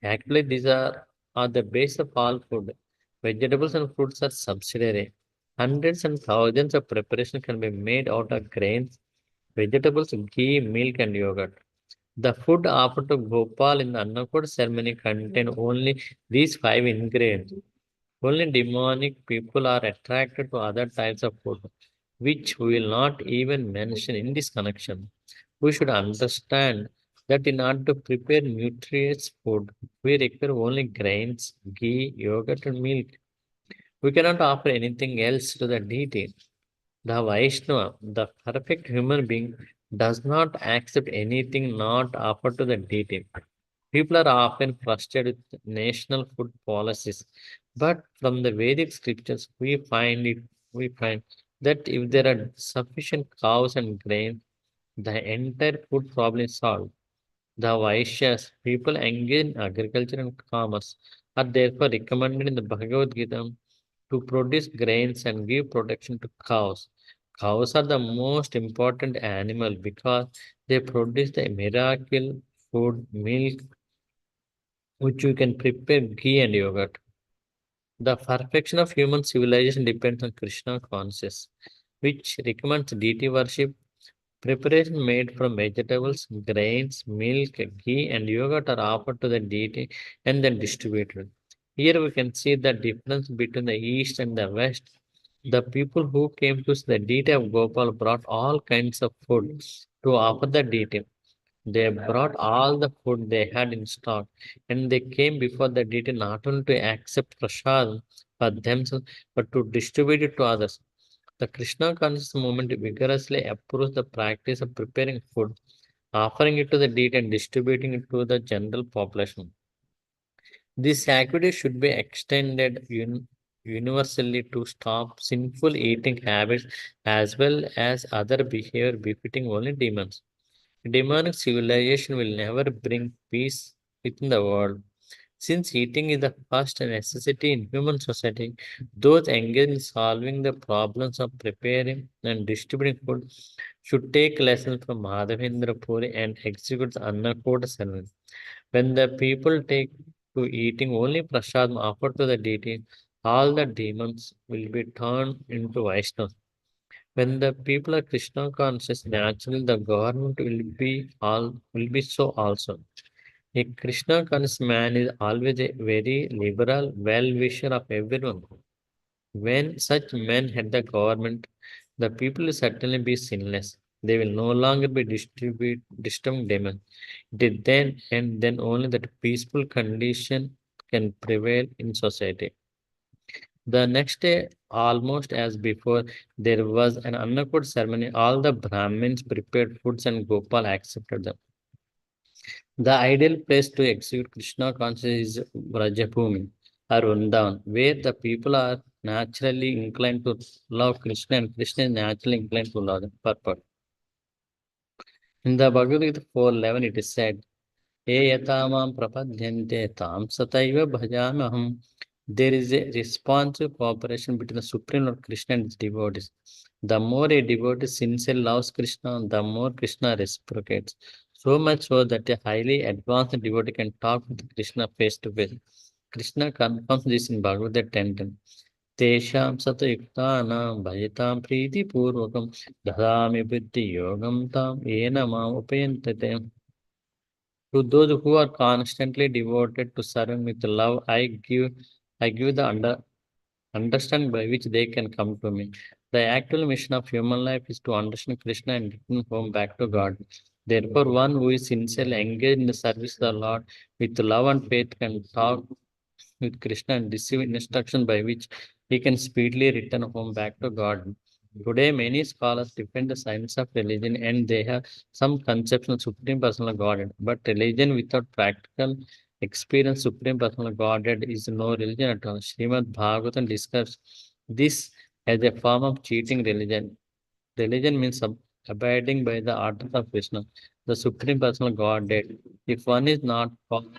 S4: Actually, these are the base of all food. Vegetables and fruits are subsidiary. Hundreds and thousands of preparations can be made out of grains, vegetables, ghee, milk, and yogurt. The food offered to Gopal in the Annakot ceremony contain only these 5 ingredients. Only demonic people are attracted to other types of food, which we will not even mention in this connection. We should understand that in order to prepare nutritious food, we require only grains, ghee, yogurt, and milk. We cannot offer anything else to the deity. The Vaishnava, the perfect human being, does not accept anything not offered to the deity. People are often frustrated with national food policies, but from the Vedic scriptures, we find that if there are sufficient cows and grain, the entire food problem is solved. The Vaishyas, people engaged in agriculture and commerce, are therefore recommended in the Bhagavad Gita to produce grains and give protection to cows. Cows are the most important animal because they produce the miracle food, milk, which you can prepare ghee and yogurt. The perfection of human civilization depends on Krishna consciousness, which recommends deity worship. Preparation made from vegetables, grains, milk, ghee, and yogurt are offered to the deity and then distributed. Here we can see the difference between the East and the West. The people who came to the deity of Gopal brought all kinds of food to offer the deity. They brought all the food they had in stock, and they came before the deity not only to accept prasad for themselves, but to distribute it to others. The Krishna conscious movement vigorously approves the practice of preparing food, offering it to the deity, and distributing it to the general population. This activity should be extended universally to stop sinful eating habits as well as other behavior befitting only demons. Demonic civilization will never bring peace within the world. Since eating is the first necessity in human society, those engaged in solving the problems of preparing and distributing food should take lessons from Mādhavendra Purī and execute the Annakoda ceremony. When the people take to eating only prasadam offered to the deity, all the demons will be turned into Vaishnavas. When the people are Krishna conscious, naturally the government will be so also. A Krishna conscious man is always a very liberal, well-wisher of everyone. When such men head the government, the people will certainly be sinless. They will no longer be disturbing demons. It is then and then only that peaceful condition can prevail in society. The next day, almost as before, there was an Annakut ceremony. All the Brahmins prepared foods and Gopal accepted them. The ideal place to execute Krishna consciousness is Vrajabhumi or Vrindavan, where the people are naturally inclined to love Krishna and Krishna is naturally inclined to love them. Purport. In the Bhagavad Gita 4:11, it is said, Ye yatamam prapadyante tam sataiva bhajamaham. There is a responsive cooperation between the Supreme Lord Krishna and his devotees. The more a devotee sincerely loves Krishna, the more Krishna reciprocates. So much so that a highly advanced devotee can talk with Krishna face to face. Krishna confirms this in Bhagavad Gita 10:10. Tesham satayuktanam bhajatam priti purvakam dadami buddhi yogam tam yena mam upayantate. To those who are constantly devoted to serving with love, I give the understanding by which they can come to me. The actual mission of human life is to understand Krishna and return home back to God. Therefore, one who is sincerely engaged in the service of the Lord with love and faith can talk with Krishna and receive instruction by which he can speedily return home back to God. Today, many scholars defend the science of religion and they have some conception of Supreme Personal Godhead. But religion without practical experience, Supreme Personal Godhead is no religion at all. Srimad Bhagavatam describes this as a form of cheating religion. Religion means abiding by the orders of Krishna, the Supreme Personal Godhead. If one is not following